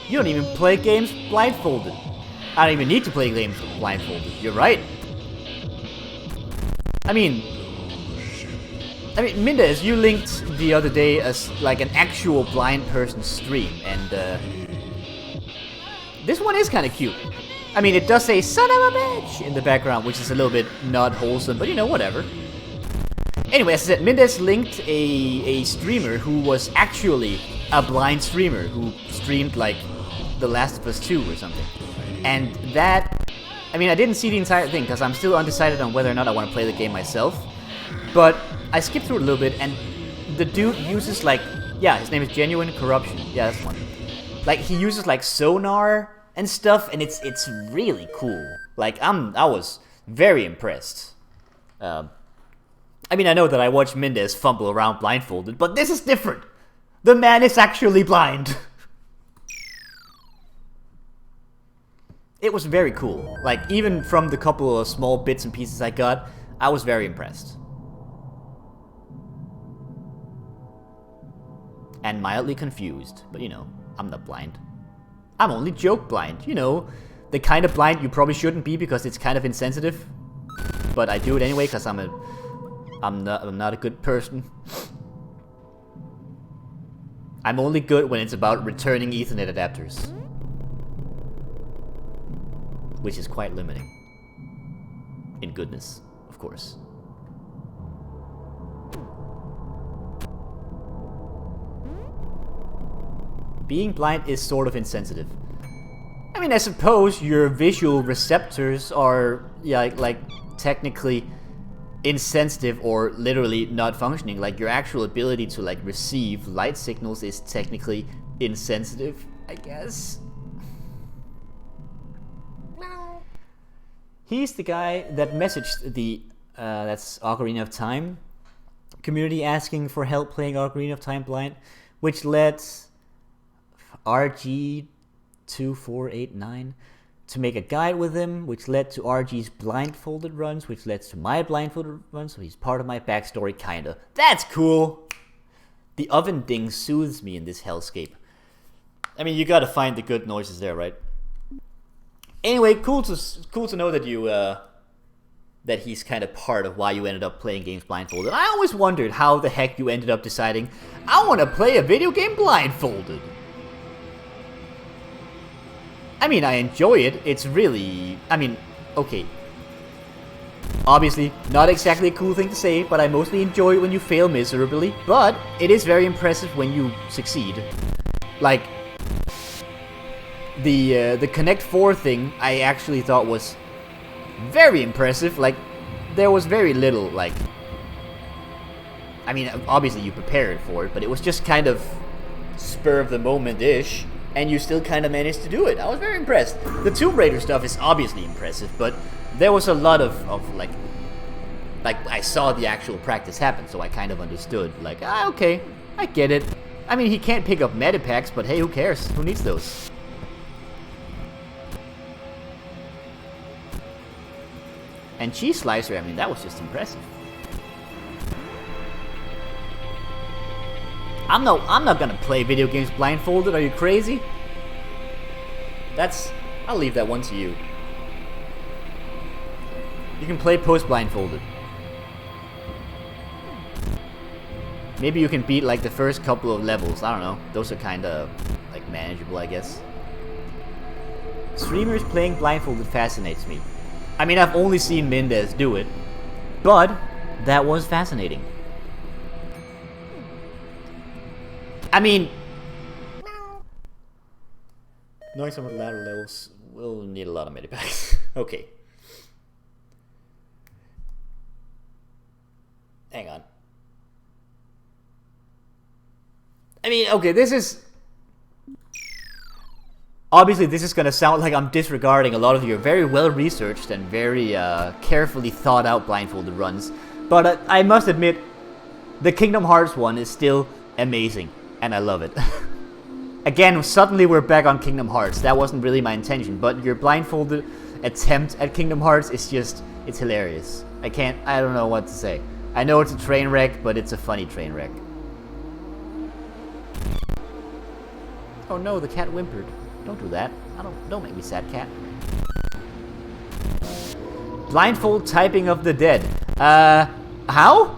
You don't even play games blindfolded. I don't even need to play games blindfolded. You're right. I mean, Mendez, you linked the other day as like an actual blind person stream, and this one is kind of cute. I mean, it does say "son of a bitch" in the background, which is a little bit not wholesome, but you know, whatever. Anyway, as I said, Mendez linked a streamer who was actually a blind streamer who streamed like The Last of Us 2 or something. And that, I mean, I didn't see the entire thing because I'm still undecided on whether or not I want to play the game myself. But I skipped through it a little bit, and the dude uses like, yeah, his name is Genuine Corruption. Yeah, that's one. Like, he uses like sonar and stuff, and it's really cool. Like, I was very impressed. I mean, I know that I watched Mendez fumble around blindfolded, but this is different. The man is actually blind. It was very cool. Like, even from the couple of small bits and pieces I got, I was very impressed. And mildly confused, but you know, I'm not blind. I'm only joke blind, you know, the kind of blind you probably shouldn't be because it's kind of insensitive. But I do it anyway because I'm not a good person. I'm only good when it's about returning Ethernet adapters. Which is quite limiting. In goodness, of course. Being blind is sort of insensitive. I mean, I suppose your visual receptors are, yeah, like technically insensitive or literally not functioning. Like, your actual ability to like receive light signals is technically insensitive, I guess. He's the guy that messaged the that's Ocarina of Time community asking for help playing Ocarina of Time blind, which led RG2489 to make a guide with him, which led to RG's blindfolded runs, which led to my blindfolded runs, so he's part of my backstory, kinda. That's cool! The oven ding soothes me in this hellscape. I mean, you gotta find the good noises there, right? Anyway, cool to know that you, that he's kind of part of why you ended up playing games blindfolded. I always wondered how the heck you ended up deciding, I wanna play a video game blindfolded. I mean, I enjoy it. It's really... I mean, okay. Obviously, not exactly a cool thing to say, but I mostly enjoy it when you fail miserably. But it is very impressive when you succeed. Like, the Connect 4 thing, I actually thought was very impressive. Like, there was very little, like... I mean, obviously you prepared for it, but it was just kind of spur of the moment-ish. And you still kind of managed to do it. I was very impressed. The Tomb Raider stuff is obviously impressive, but there was a lot of like I saw the actual practice happen, so I kind of understood. Like, okay, I get it. I mean, he can't pick up medipacks, but hey, who cares? Who needs those? And Cheese Slicer, I mean, that was just impressive. I'm not gonna play video games blindfolded. Are you crazy? I'll leave that one to you. You can play Puss blindfolded. Maybe you can beat like the first couple of levels. I don't know. Those are kind of like manageable, I guess. Streamers playing blindfolded fascinates me. I mean, I've only seen Mendez do it, but that was fascinating. I mean, knowing some of the latter levels will need a lot of medipacks. Okay. Hang on. I mean, okay, this is... Obviously, this is gonna sound like I'm disregarding a lot of your very well-researched and very carefully thought-out blindfolded runs. But I must admit, the Kingdom Hearts one is still amazing. And I love it. Again, suddenly we're back on Kingdom Hearts. That wasn't really my intention, but your blindfolded attempt at Kingdom Hearts is just, it's hilarious. I don't know what to say. I know it's a train wreck, but it's a funny train wreck. Oh no, the cat whimpered. Don't do that. Don't make me sad, cat. Blindfold typing of the dead. How?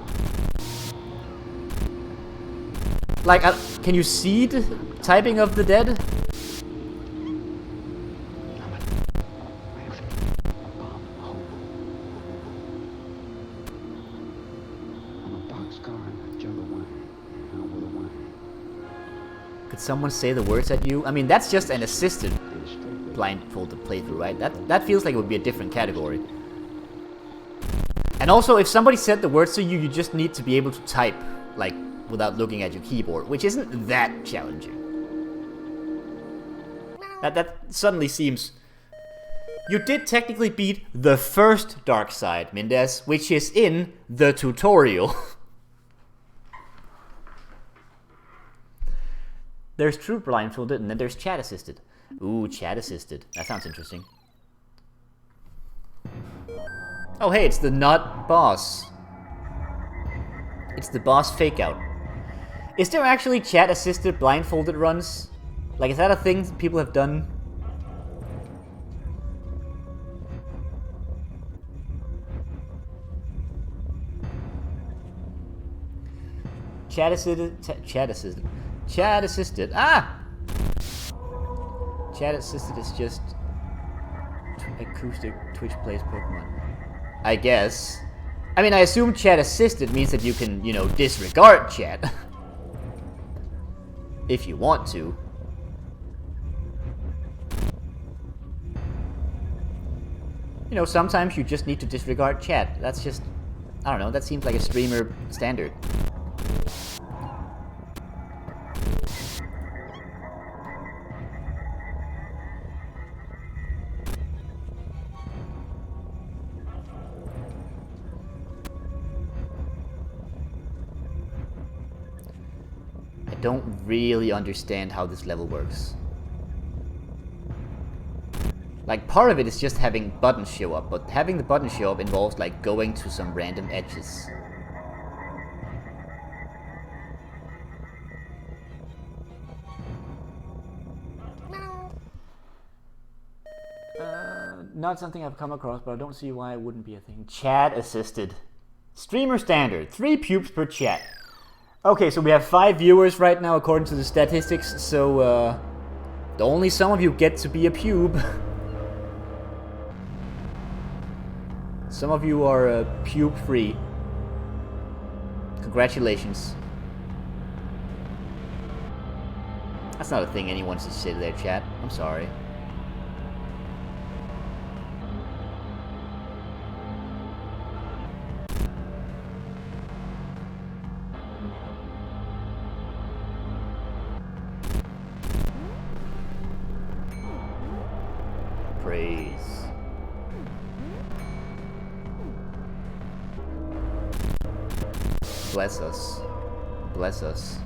Like, can you see the typing of the dead? Could someone say the words at you? I mean, that's just an assisted blindfolded playthrough, right? That feels like it would be a different category. And also, if somebody said the words to you, you just need to be able to type, like, without looking at your keyboard, which isn't that challenging. That suddenly seems... You did technically beat the first Dark Side, Mendez, which is in the tutorial. There's true blindfolded, and then there's chat assisted. Ooh, chat assisted. That sounds interesting. Oh hey, it's the not boss. It's the boss fake out. Is there actually chat assisted blindfolded runs? Like, is that a thing people have done? Chat assisted. Chat assisted. Ah! Chat assisted is just acoustic Twitch plays Pokemon. I guess. I mean, I assume chat assisted means that you can, you know, disregard chat. If you want to. You know, sometimes you just need to disregard chat. That's just, I don't know, that seems like a streamer standard. don't really understand how this level works. Like, part of it is just having buttons show up, but having the buttons show up involves, like, going to some random edges. Not something I've come across, but I don't see why it wouldn't be a thing. Chat assisted. Streamer standard. 3 pubes per chat. Okay, so we have 5 viewers right now according to the statistics, so only some of you get to be a pube. Some of you are pube free. Congratulations. That's not a thing anyone should say to their chat. I'm sorry. Praise. Bless us. Bless us.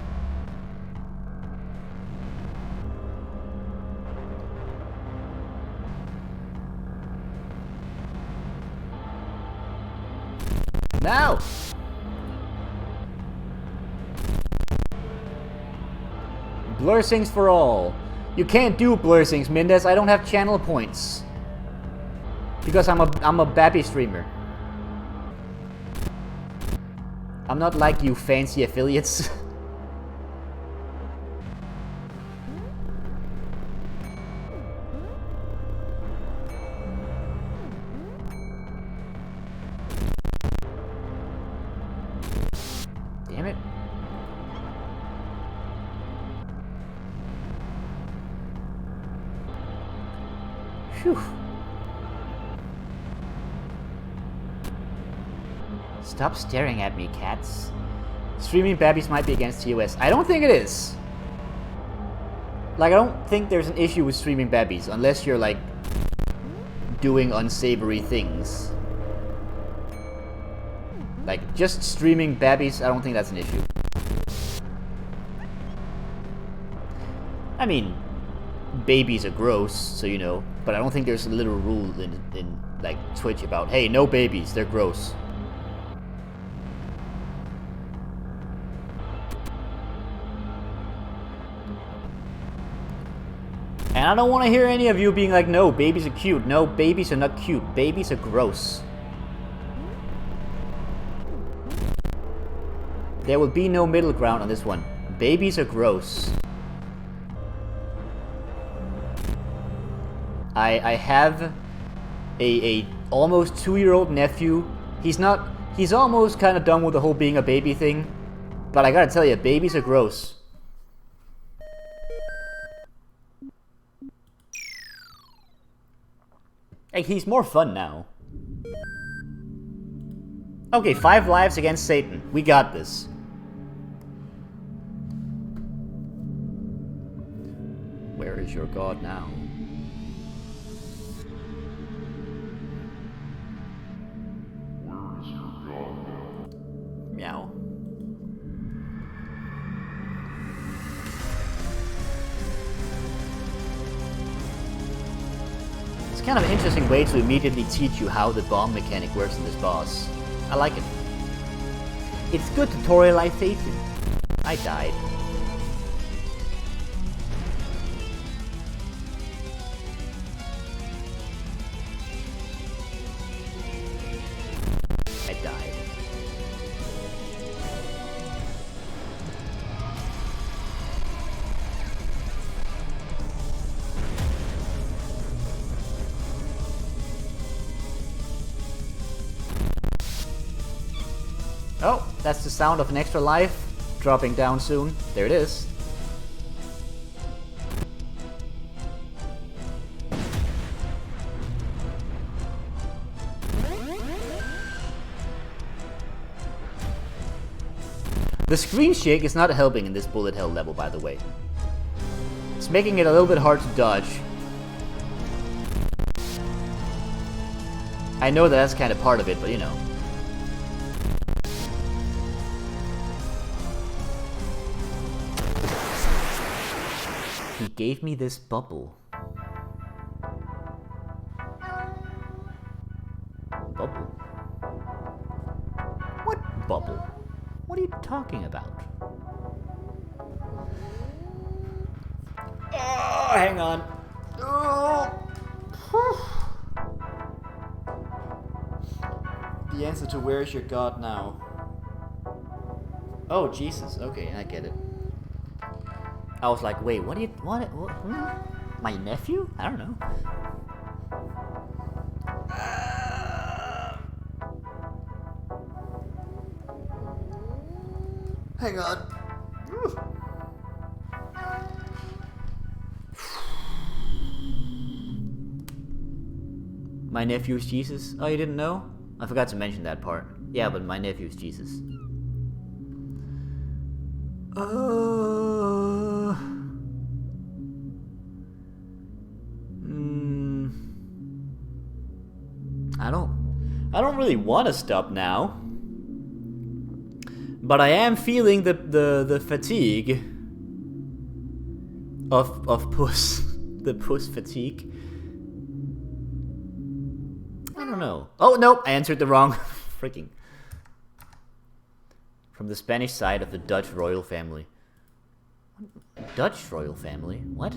Now! Blur syncs for all. You can't do blur syncs, Mendez. I don't have channel points. Because I'm a Babby streamer. I'm not like you fancy affiliates. Damn it. Phew. Stop staring at me, cats. Streaming babbies might be against TOS. I don't think it is. Like, I don't think there's an issue with streaming babbies, unless you're, like, doing unsavory things. Like, just streaming babbies, I don't think that's an issue. I mean, babies are gross, so you know, but I don't think there's a literal rule in like, Twitch about, hey, no babies, they're gross. And I don't want to hear any of you being like, no, babies are cute. No, babies are not cute. Babies are gross. There will be no middle ground on this one. Babies are gross. I have a almost 2-year-old nephew. He's almost kind of done with the whole being a baby thing. But I gotta tell you, babies are gross. Hey, he's more fun now. Okay, 5 lives against Satan. We got this. Where is your god now? Where is your god now? Meow. Kind of an interesting way to immediately teach you how the bomb mechanic works in this boss. I like it. It's good tutorialization. I died. I died. Oh, that's the sound of an extra life dropping down soon. There it is. The screen shake is not helping in this bullet hell level, by the way. It's making it a little bit hard to dodge. I know that that's kind of part of it, but you know. He gave me this bubble. Bubble? What bubble? What are you talking about? Oh, hang on. Oh. The answer to where is your God now? Oh, Jesus. Okay, I get it. I was like, wait, what? My nephew? I don't know. Hang on. My nephew's Jesus? Oh, you didn't know? I forgot to mention that part. Yeah, but my nephew's Jesus. I don't really want to stop now. But I am feeling the fatigue of Puss. The Puss fatigue. I don't know. Oh, nope, I answered the wrong. Freaking. From the Spanish side of the Dutch royal family. Dutch royal family? What?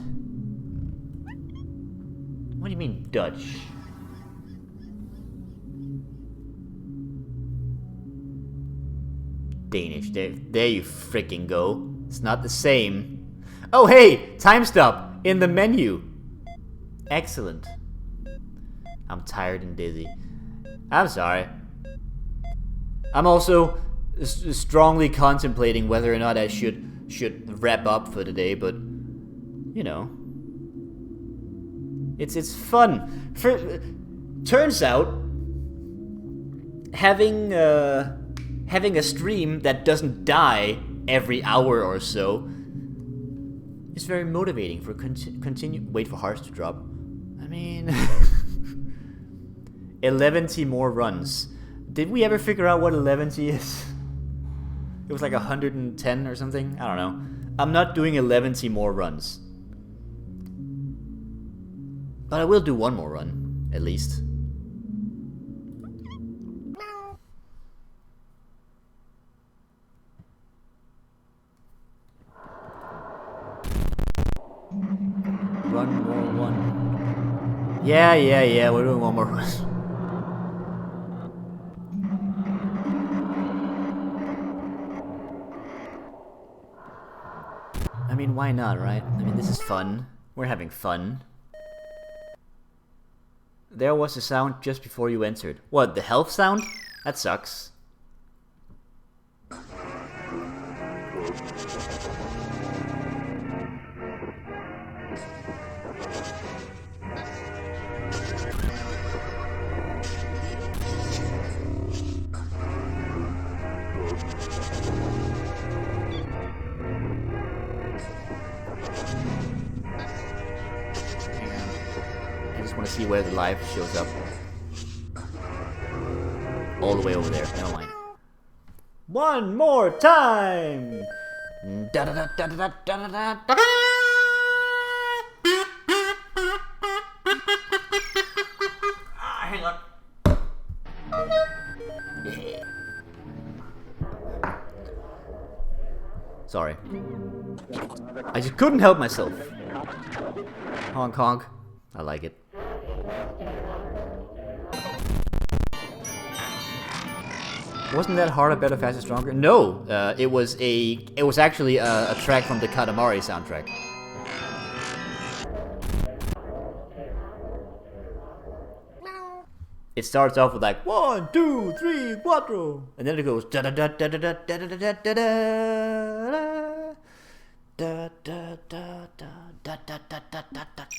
What do you mean, Dutch? Danish. There you freaking go. It's not the same. Oh, hey! Time stop! In the menu! Excellent. I'm tired and dizzy. I'm sorry. I'm also strongly contemplating whether or not I should wrap up for today, but you know, it's fun. Turns out having a stream that doesn't die every hour or so is very motivating for continue. Wait for hearts to drop. I mean. 11 more runs. Did we ever figure out what 11 is? It was like 110 or something? I don't know. I'm not doing 11 more runs. But I will do one more run, at least. Run more one. Yeah, we're doing one more run. I mean, why not, right? I mean, this is fun. We're having fun. There was a sound just before you entered. What, the health sound? That sucks. See where the live shows up. All the way over there. Never mind. One more time. Da da da da da da da da. Hang on. Yeah. Sorry. I just couldn't help myself. Hong Kong. I like it. Wasn't that harder, better, faster, stronger? No, it was actually a track from the Katamari soundtrack. It starts off with like 1, 2, 3, 4, and then it goes da da da da da da da da da da da da da da da da da da da.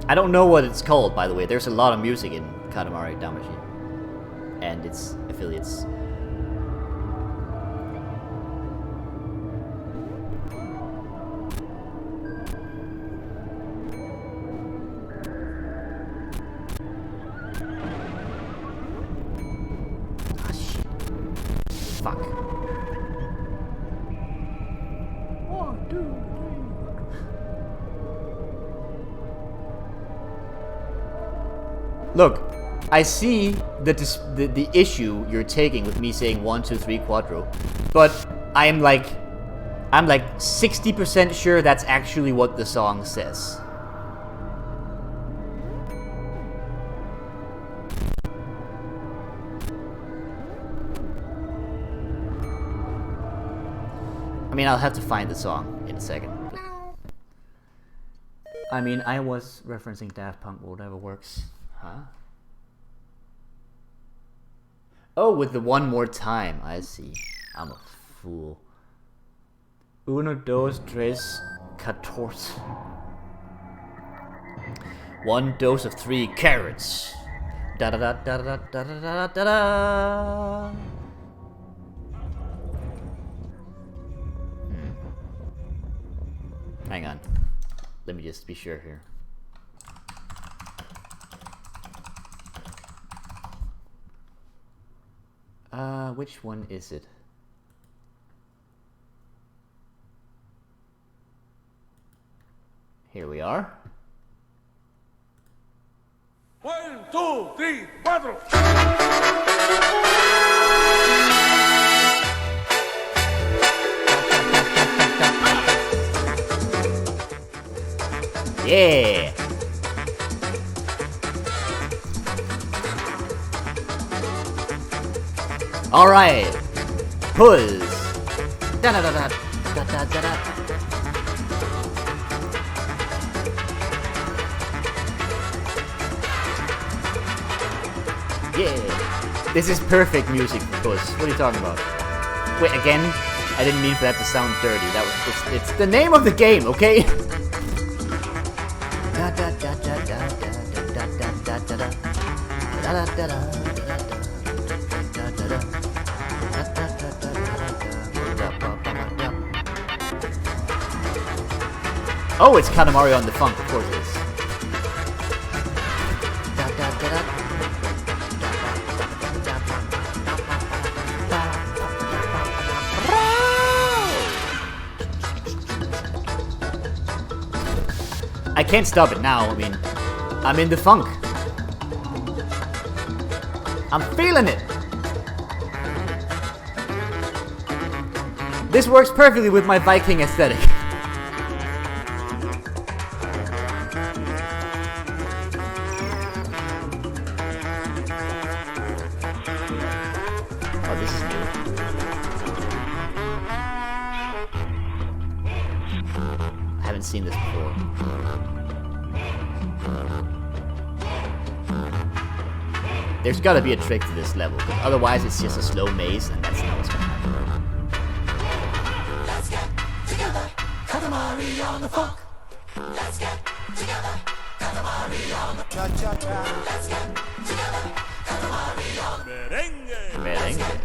I don't know what it's called, by the way. There's a lot of music in Katamari Damacy and its affiliates. Ah, shit. Fuck. Look, I see the issue you're taking with me saying 1, 2, 3 quadro, but I'm like 60% sure that's actually what the song says. I mean, I'll have to find the song in a second. I mean, I was referencing Daft Punk, whatever works. Huh? Oh, with the one more time. I see. I'm a fool. Uno, dos, tres, catorce. 1 dose of 3 carrots. Da da da da da da da da da. Hang on. Let me just be sure here. Which one is it? Here we are. 1, 2, 3, 4. Yeah. All right. Puss. Da da da da da da da da. Yeah. This is perfect music for Puss. What are you talking about? Wait, again? I didn't mean for that to sound dirty. That was it's the name of the game, okay? Da da da da da da da da da da da da da da. Oh, it's Katamari on the Funk, of course it is. I can't stop it now, I mean, I'm in the funk. I'm feeling it. This works perfectly with my Viking aesthetic. Oh, this is new. I haven't seen this before. There's gotta be a trick to this level, because otherwise it's just a slow maze, and that's not what's gonna happen. Let's get together, Katamari on the funk. Let's get together, Katamari on the cha-cha-cha. Let's get together, Katamari on the merengue. Merengue.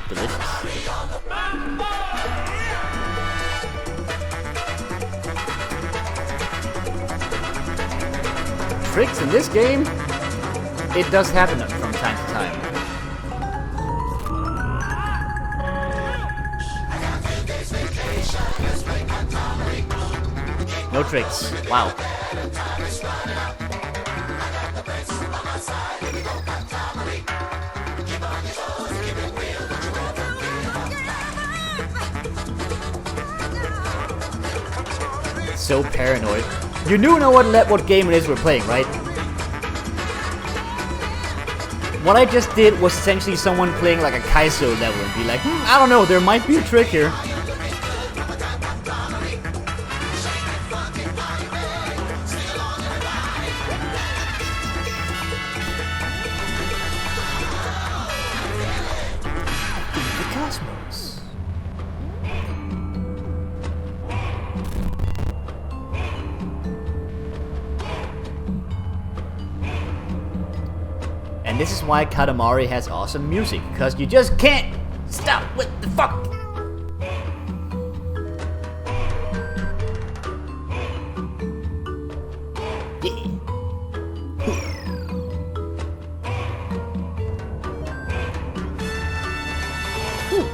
Delicious. Tricks in this game? It does happen from time to time. No tricks. Wow. So paranoid. You do know what game it is we're playing, right? What I just did was essentially someone playing like a Kaizo level and be like, I don't know, there might be a trick here. The cosmos. And this is why Katamari has awesome music, because you just can't stop with the fuck. Yeah. Whew.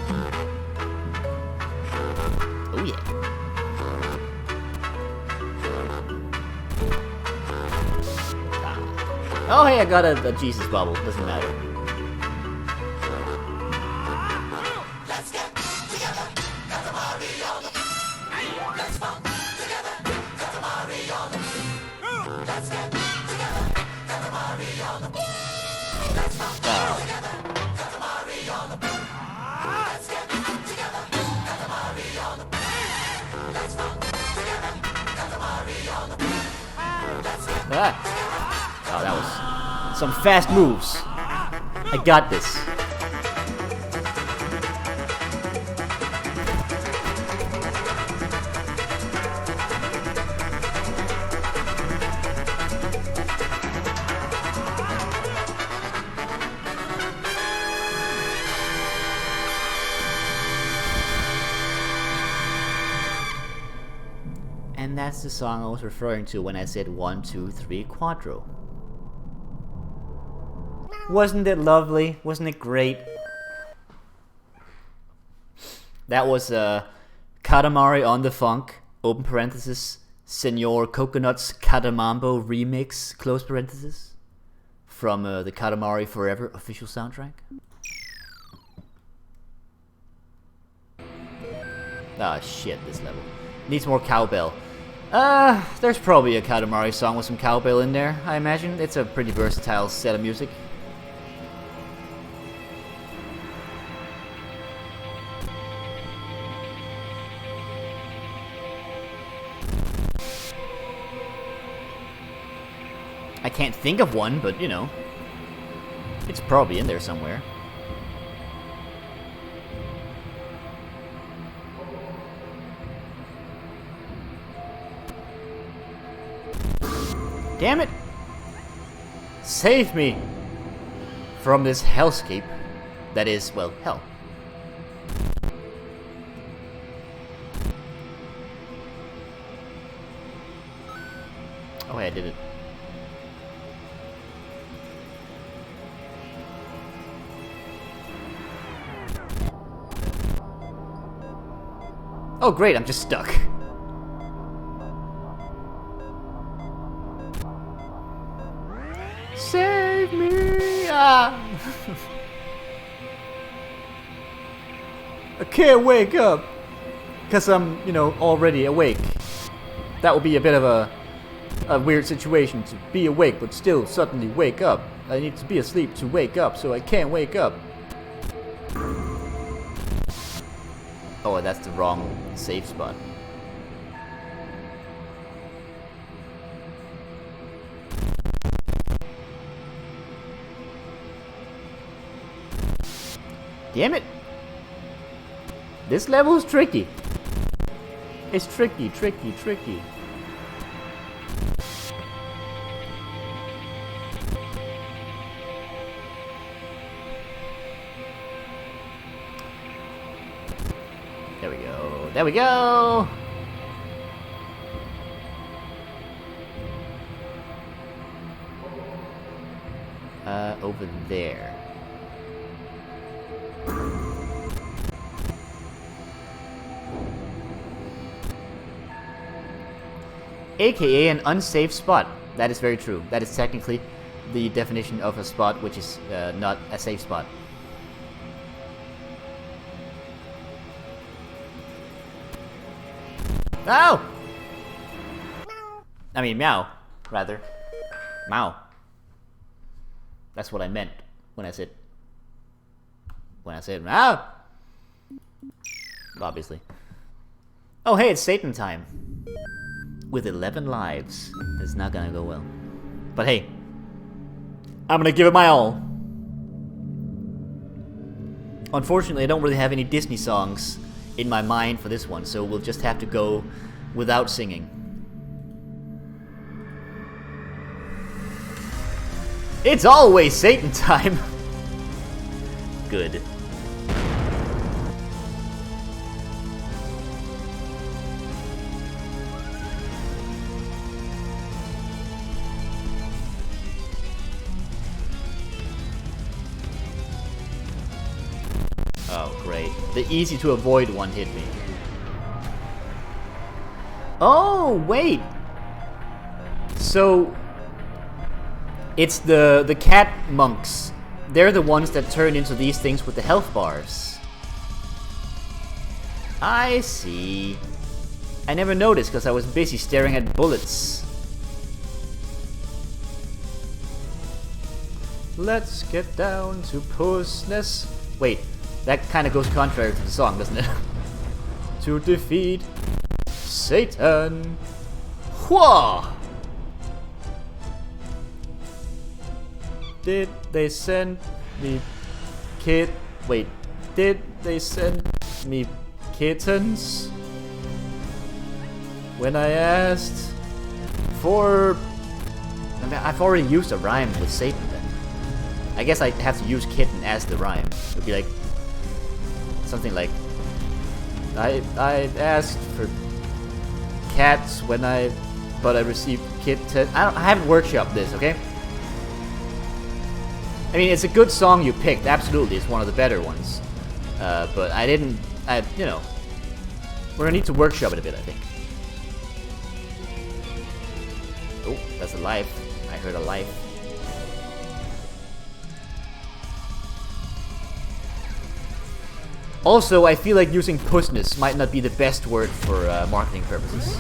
Oh yeah. Oh, hey, I got a Jesus bubble. Doesn't matter. Let's get together, Katamari on the Let's funk together, Katamari on the Let's get together, Katamari on the Let's funk together, Katamari on the Let's get together, Katamari on the Let's funk together, Katamari on the Let's get Oh, that was some fast moves. I got this. And that's the song I was referring to when I said 1, 2, 3 quadro. Wasn't it lovely? Wasn't it great? That was Katamari on the Funk, open parenthesis, Senor Coconut's Katamambo remix, close parenthesis, from the Katamari Forever official soundtrack. Ah, shit, this level. Needs more cowbell. There's probably a Katamari song with some cowbell in there, I imagine. It's a pretty versatile set of music. I can't think of one, but you know, it's probably in there somewhere. Damn it! Save me from this hellscape that is, well, hell. Oh, hey, I did it. Oh great, I'm just stuck. Save me! Ah! I can't wake up! Because I'm, you know, already awake. That would be a bit of a weird situation to be awake but still suddenly wake up. I need to be asleep to wake up, so I can't wake up. Oh, that's the wrong save spot. Damn it! This level is tricky. It's tricky, tricky, tricky. There we go. There we go! Over there. AKA an unsafe spot. That is very true. That is technically the definition of a spot which is not a safe spot. Ow! I mean, meow, rather. Meow. That's what I meant when I said meow. Obviously. Oh, hey, it's Satan time. With 11 lives. It's not gonna go well. But hey, I'm gonna give it my all. Unfortunately, I don't really have any Disney songs in my mind for this one, so we'll just have to go without singing. It's always Satan time! Good. Oh, great. The easy to avoid one hit me. Oh, wait! So, It's the cat monks. They're the ones that turn into these things with the health bars. I see. I never noticed because I was busy staring at bullets. Let's get down to Pussness. Wait, that kind of goes contrary to the song, doesn't it? To defeat Satan. Whoa! Did they send me Wait, did they send me kittens? When I asked for... I mean, I've already used a rhyme with Satan then. I guess I have to use kitten as the rhyme. It would be like... something like... I asked for cats but I received kitten. I haven't workshopped this, okay? I mean, it's a good song you picked, absolutely, it's one of the better ones. But you know, we're gonna need to workshop it a bit, I think. Oh, that's a life. I heard a life. Also, I feel like using pussness might not be the best word for marketing purposes.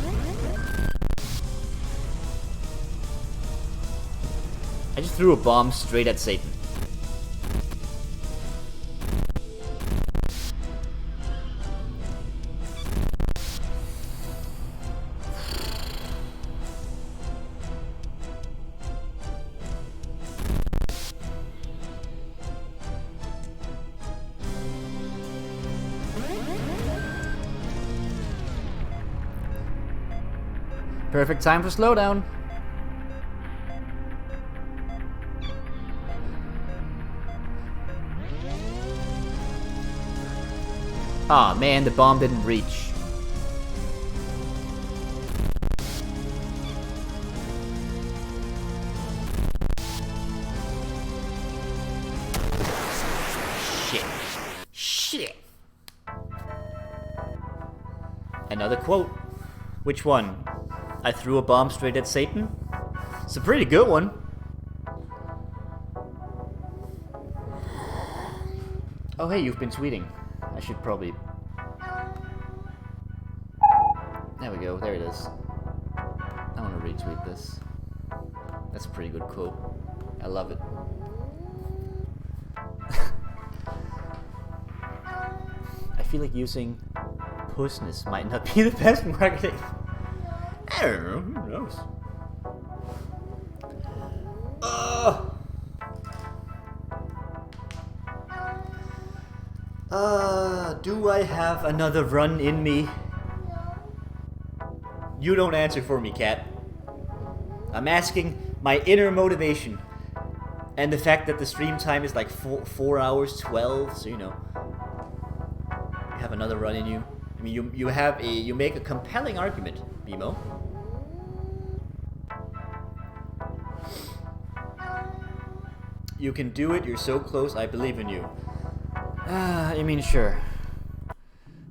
I just threw a bomb straight at Satan. Perfect time for slowdown. Aw, man, the bomb didn't reach. Shit. Another quote. Which one? I threw a bomb straight at Satan? It's a pretty good one. Oh hey, you've been tweeting. I should probably... There we go, there it is. I want to retweet this. That's a pretty good quote. I love it. I feel like using pussness might not be the best marketing. I don't know, who knows? Do I have another run in me? You don't answer for me, cat. I'm asking my inner motivation. And the fact that the stream time is like 4 hours 12, so you know. You have another run in you. I mean, you make a compelling argument, Bimo. You can do it, you're so close, I believe in you. I mean, sure.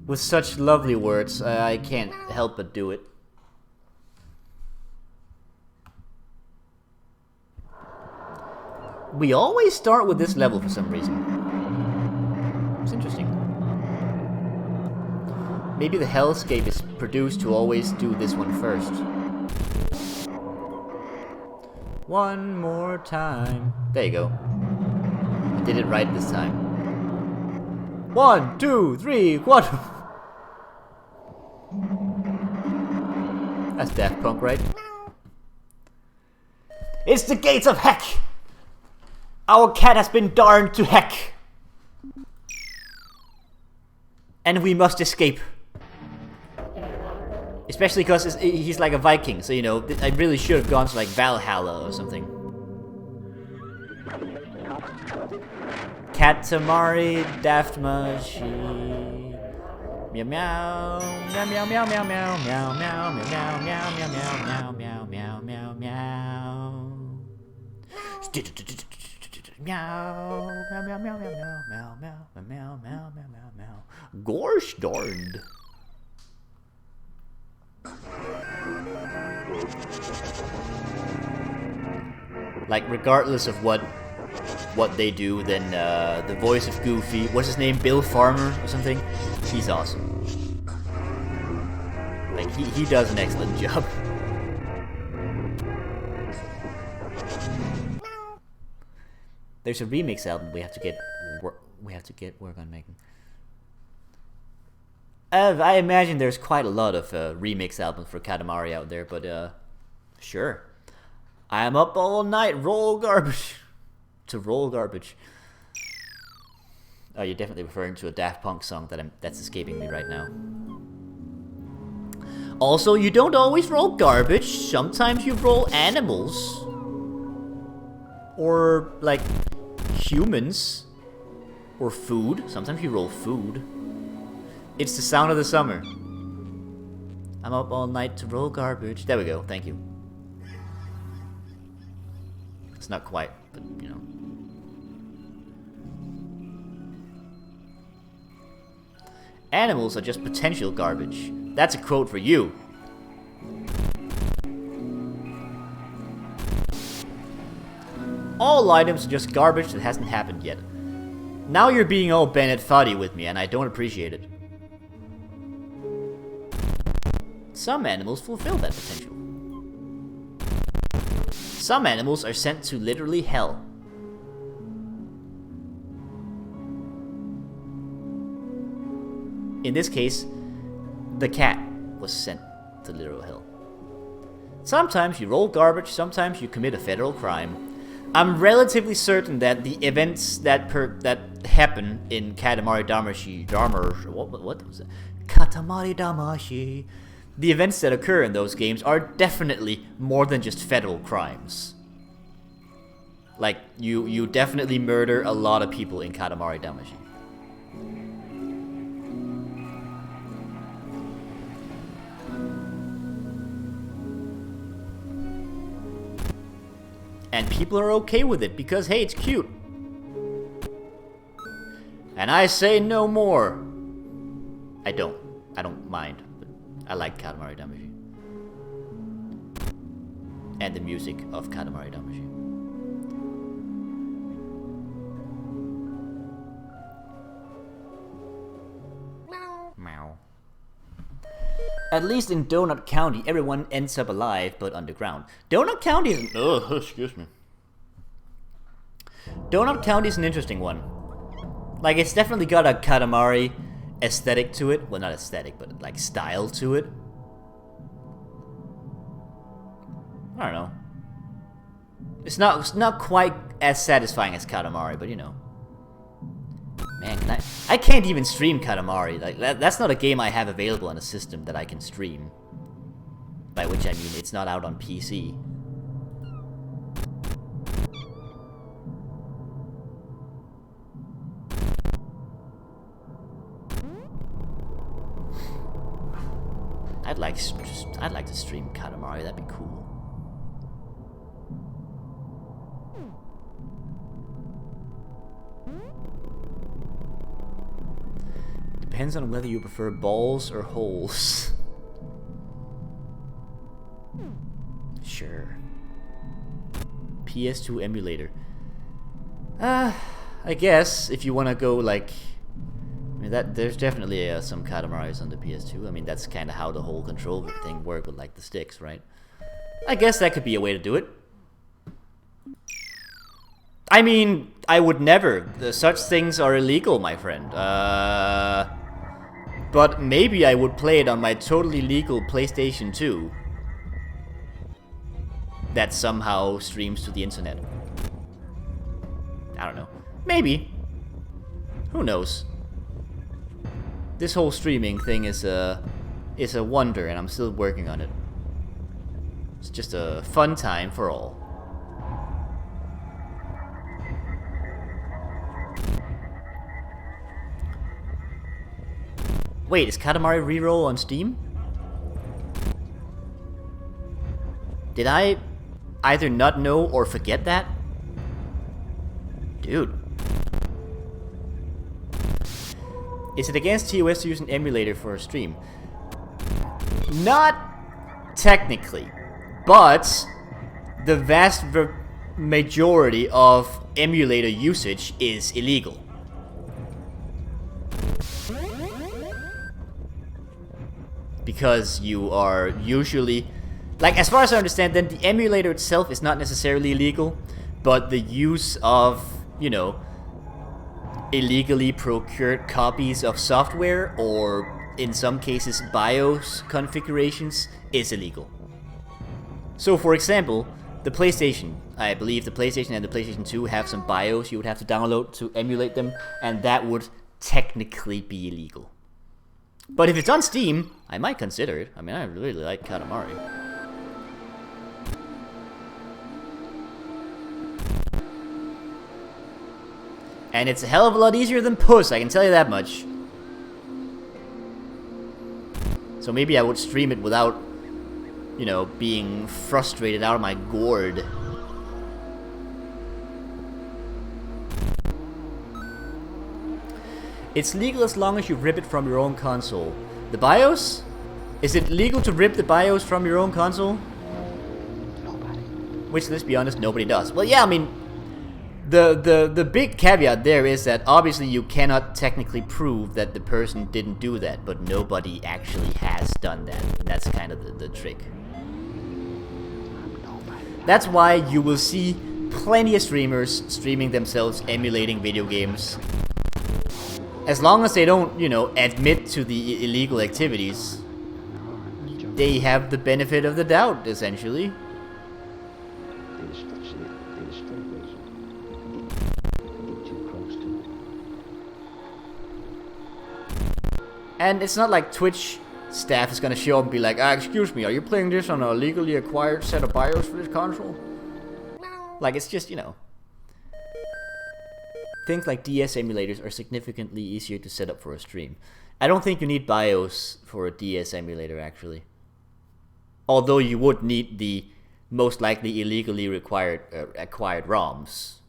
With such lovely words, I can't help but do it. We always start with this level for some reason. It's interesting. Maybe the hellscape is produced to always do this one first. One more time. There you go. I did it right this time. 1, 2, 3, 4. That's Daft Punk, right? It's the gates of heck! Our cat has been darned to heck! And we must escape. Especially because he's like a Viking, so you know, I really should have gone to like Valhalla or something. Katamari Daft Machine. Meow meow meow meow meow meow meow meow meow meow meow meow meow meow meow meow meow. Meow meow meow meow meow meow meow meow meow meow meow meow. Gosh darned. Like, regardless of what they do, then the voice of Goofy, what's his name, Bill Farmer or something? He's awesome. Like, he does an excellent job. There's a remix album we have to get work on making. I imagine there's quite a lot of remix albums for Katamari out there, but sure. I'm up all night, roll garbage. To roll garbage. Oh, you're definitely referring to a Daft Punk song that's escaping me right now. Also, you don't always roll garbage. Sometimes you roll animals. Or, like, humans. Or food. Sometimes you roll food. It's the sound of the summer. I'm up all night to roll garbage. There we go, thank you. It's not quite, but, you know. Animals are just potential garbage. That's a quote for you. All items are just garbage that hasn't happened yet. Now you're being all Bennett Foddy with me, and I don't appreciate it. Some animals fulfill that potential. Some animals are sent to literally hell. In this case, the cat was sent to literal hell. Sometimes you roll garbage, sometimes you commit a federal crime. I'm relatively certain that the events that happen in Katamari Damacy, what was it? Katamari Damacy. The events that occur in those games are definitely more than just federal crimes. Like, you definitely murder a lot of people in Katamari Damacy. And people are okay with it because, hey, it's cute. And I say no more. I don't mind. But I like Katamari Damacy. And the music of Katamari Damacy. Meow. At least in Donut County, everyone ends up alive, but underground. Donut County is... Oh, excuse me. Donut County is an interesting one. Like, it's definitely got a Katamari aesthetic to it. Well, not aesthetic, but, like, style to it. I don't know. It's not quite as satisfying as Katamari, but, you know. Man, I can't even stream Katamari. Like, that's not a game I have available on a system that I can stream. By which I mean it's not out on PC. I'd like to stream Katamari. That'd be cool. Depends on whether you prefer balls or holes. Sure. PS2 emulator. I guess if you want to go like, I mean, there's definitely some Katamaris on the PS2. I mean, that's kind of how the whole control thing worked with like the sticks, right? I guess that could be a way to do it. I mean, I would never. Such things are illegal, my friend. But maybe I would play it on my totally legal PlayStation 2. That somehow streams to the internet. I don't know. Maybe. Who knows? This whole streaming thing is a wonder, and I'm still working on it. It's just a fun time for all. Wait, is Katamari Reroll on Steam? Did I either not know or forget that? Dude. Is it against TOS to use an emulator for a stream? Not technically, but the vast majority of emulator usage is illegal. Because you are usually, like, as far as I understand, then the emulator itself is not necessarily illegal, but the use of, you know, illegally procured copies of software, or in some cases BIOS configurations, is illegal. So for example, the PlayStation, I believe the PlayStation and the PlayStation 2 have some BIOS you would have to download to emulate them, and that would technically be illegal. But if it's on Steam, I might consider it. I mean, I really like Katamari. And it's a hell of a lot easier than Puss, I can tell you that much. So maybe I would stream it without, you know, being frustrated out of my gourd. It's legal as long as you rip it from your own console. The BIOS? Is it legal to rip the BIOS from your own console? Nobody. Which, let's be honest, nobody does. Well, yeah, I mean, the big caveat there is that obviously you cannot technically prove that the person didn't do that, but nobody actually has done that. That's kind of the trick. That's why you will see plenty of streamers streaming themselves emulating video games. As long as they don't, you know, admit to the illegal activities, they have the benefit of the doubt, essentially. And it's not like Twitch staff is gonna show up and be like, excuse me, are you playing this on a legally acquired set of BIOS for this console? Like, it's just, you know. Things like DS emulators are significantly easier to set up for a stream. I don't think you need BIOS for a DS emulator, actually. Although you would need the most likely illegally acquired ROMs.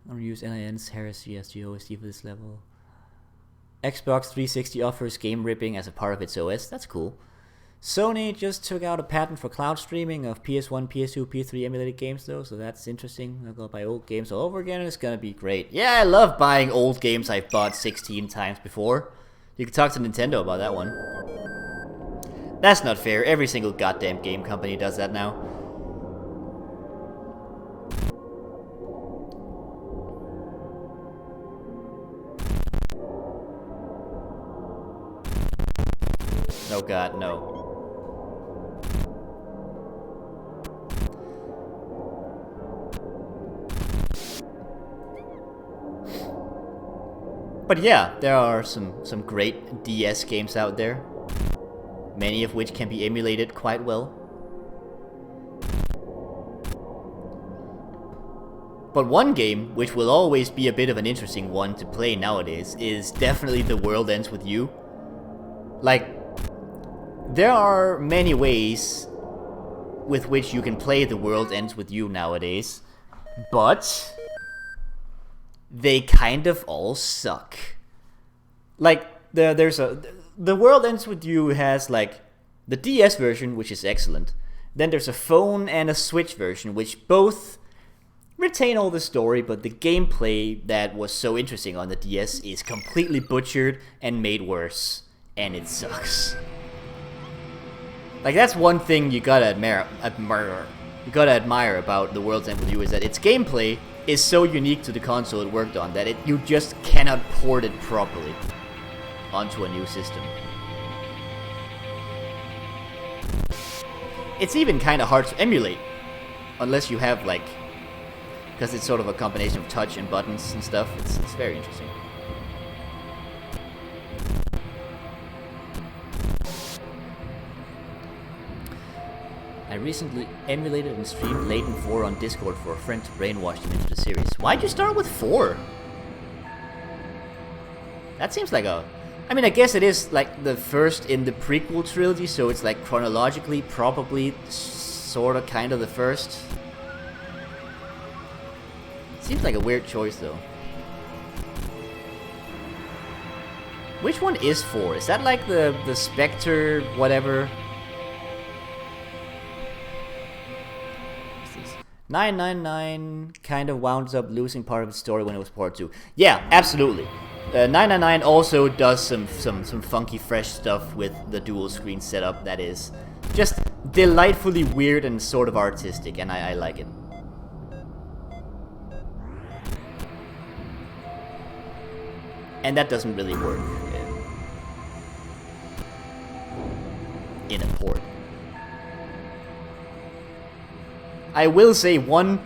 I don't use NIN's heresy as the OSD for this level. Xbox 360 offers game ripping as a part of its OS. That's cool. Sony just took out a patent for cloud streaming of PS1, PS2, PS3 emulated games though, so that's interesting. I'll go buy old games all over again and it's gonna be great. Yeah, I love buying old games I've bought 16 times before. You can talk to Nintendo about that one. That's not fair. Every single goddamn game company does that now. Oh god, no. But yeah, there are some great DS games out there, many of which can be emulated quite well. But one game, which will always be a bit of an interesting one to play nowadays, is definitely The World Ends With You. Like, there are many ways with which you can play The World Ends With You nowadays, but they kind of all suck. Like, The World Ends With You has, like, the DS version, which is excellent. Then there's a phone and a Switch version, which both retain all the story, but the gameplay that was so interesting on the DS is completely butchered and made worse. And it sucks. Like, that's one thing you gotta admire about The World's End With You, is that its gameplay is so unique to the console it worked on that you just cannot port it properly onto a new system. It's even kind of hard to emulate, unless you have, like, because it's sort of a combination of touch and buttons and stuff. It's very interesting. I recently emulated and streamed Layton 4 on Discord for a friend to brainwash him into the series. Why'd you start with 4? That seems like a... I mean, I guess it is like the first in the prequel trilogy, so it's like chronologically probably sort of kind of the first. Seems like a weird choice though. Which one is 4? Is that like the Spectre whatever? 999 kind of wound up losing part of its story when it was part 2. Yeah, absolutely. 999 also does some funky fresh stuff with the dual screen setup that is just delightfully weird and sort of artistic, and I like it. And that doesn't really work in a port. I will say one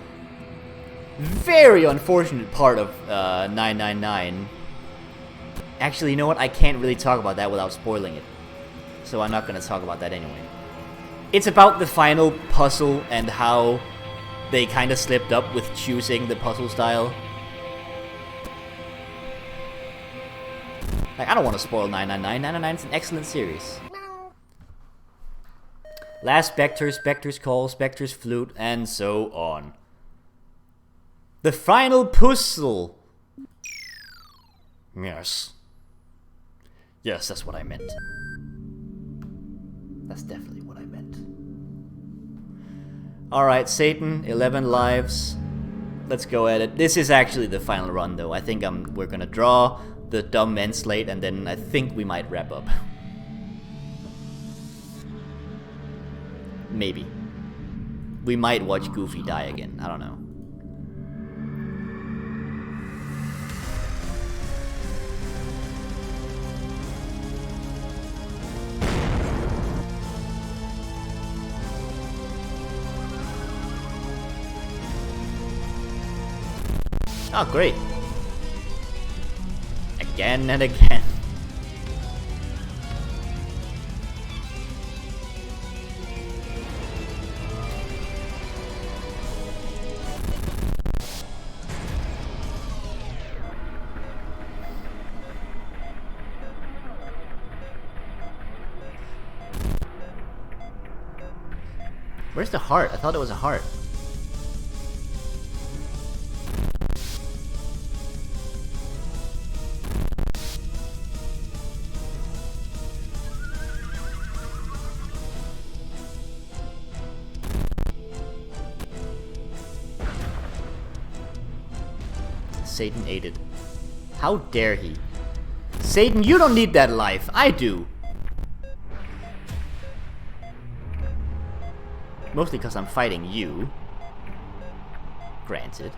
very unfortunate part of 999. Actually, you know what? I can't really talk about that without spoiling it. So I'm not going to talk about that anyway. It's about the final puzzle and how they kind of slipped up with choosing the puzzle style. Like, I don't want to spoil 999. 999 is an excellent series. Last Spectre, Spectre's Call, Spectre's Flute, and so on. The final puzzle. Yes. Yes, that's what I meant. That's definitely what I meant. Alright, Satan, 11 lives. Let's go at it. This is actually the final run, though. I think we're gonna draw the dumb end slate, and then I think we might wrap up. Maybe. We might watch Goofy die again. I don't know. Oh, great. Again and again. Where's the heart? I thought it was a heart. Satan ate it. How dare he? Satan, you don't need that life. I do. Mostly because I'm fighting you. Granted.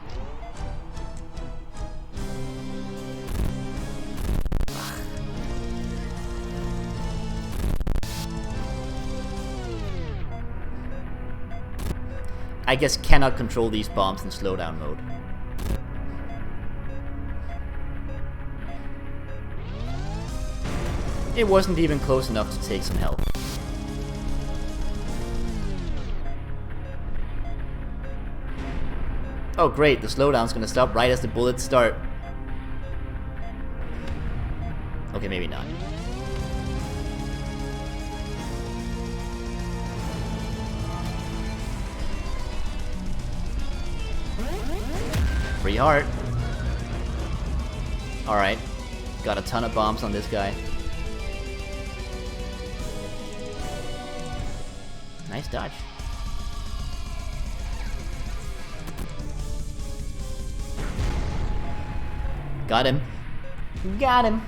I guess cannot control these bombs in slowdown mode. It wasn't even close enough to take some health. Oh great, the slowdown's gonna stop right as the bullets start. Okay, maybe not. Free heart. Alright. Got a ton of bombs on this guy. Nice dodge. Got him. Got him.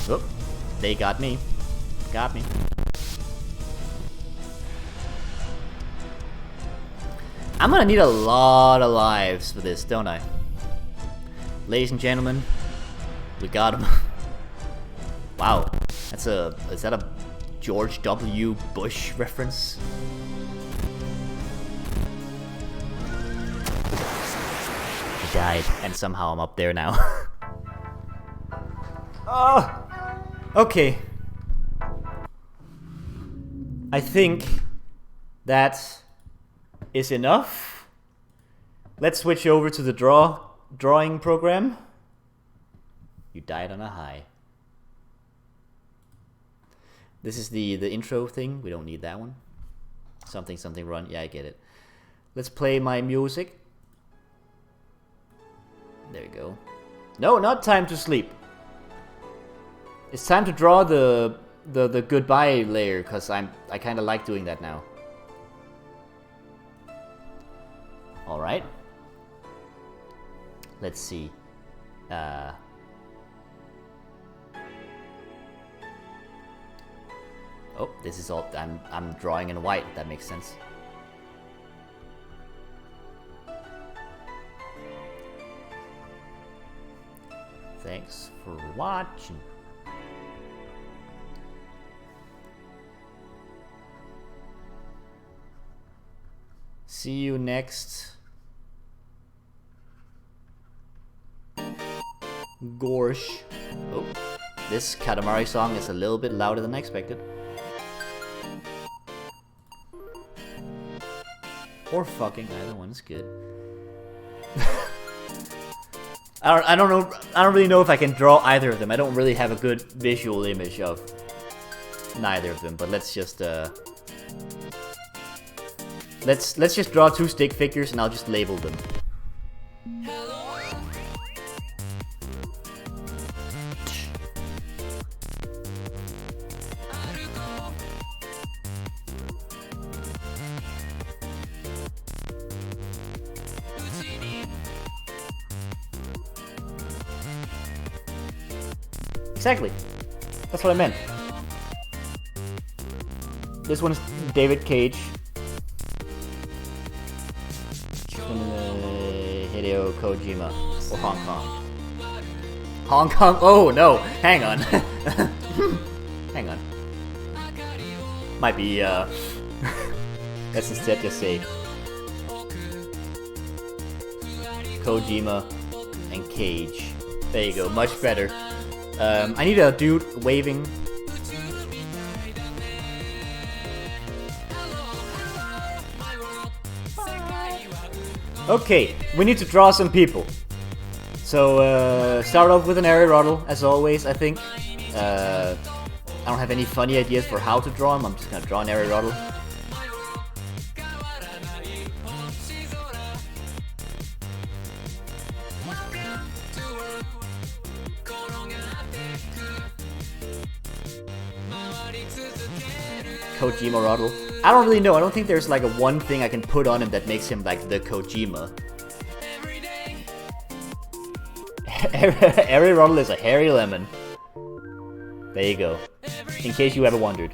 Oop. They got me. Got me. I'm gonna need a lot of lives for this, don't I? Ladies and gentlemen, we got him. Wow, that's is that a George W. Bush reference? He died, and somehow I'm up there now. Oh, okay. I think that is enough. Let's switch over to the drawing program. You died on a high. This is the intro thing. We don't need that one. Something run. Yeah, I get it. Let's play my music. There you go. No, not time to sleep. It's time to draw the goodbye layer, because I kind of like doing that now. Alright. Let's see. Oh, this is all. I'm drawing in white. That makes sense. Thanks for watching. See you next. Gorsh. Oh, this Katamari song is a little bit louder than I expected. Or fucking, either one's good. I don't know. I don't really know if I can draw either of them. I don't really have a good visual image of neither of them. But let's just let's just draw two stick figures and I'll just label them. Exactly. That's what I meant. This one is David Cage. This one is Hideo Kojima. Or Hong Kong. Hong Kong? Oh no! Hang on. Hang on. Might be, let's instead just say Kojima and Cage. There you go, much better. I need a dude waving. Okay, we need to draw some people. So, start off with an Aristotle, as always, I think. I don't have any funny ideas for how to draw him, I'm just gonna draw an Aristotle. Kojima Roddle. I don't really know. I don't think there's like a one thing I can put on him that makes him like the Kojima. Harry Roddle is a hairy lemon. There you go. In case you ever wondered.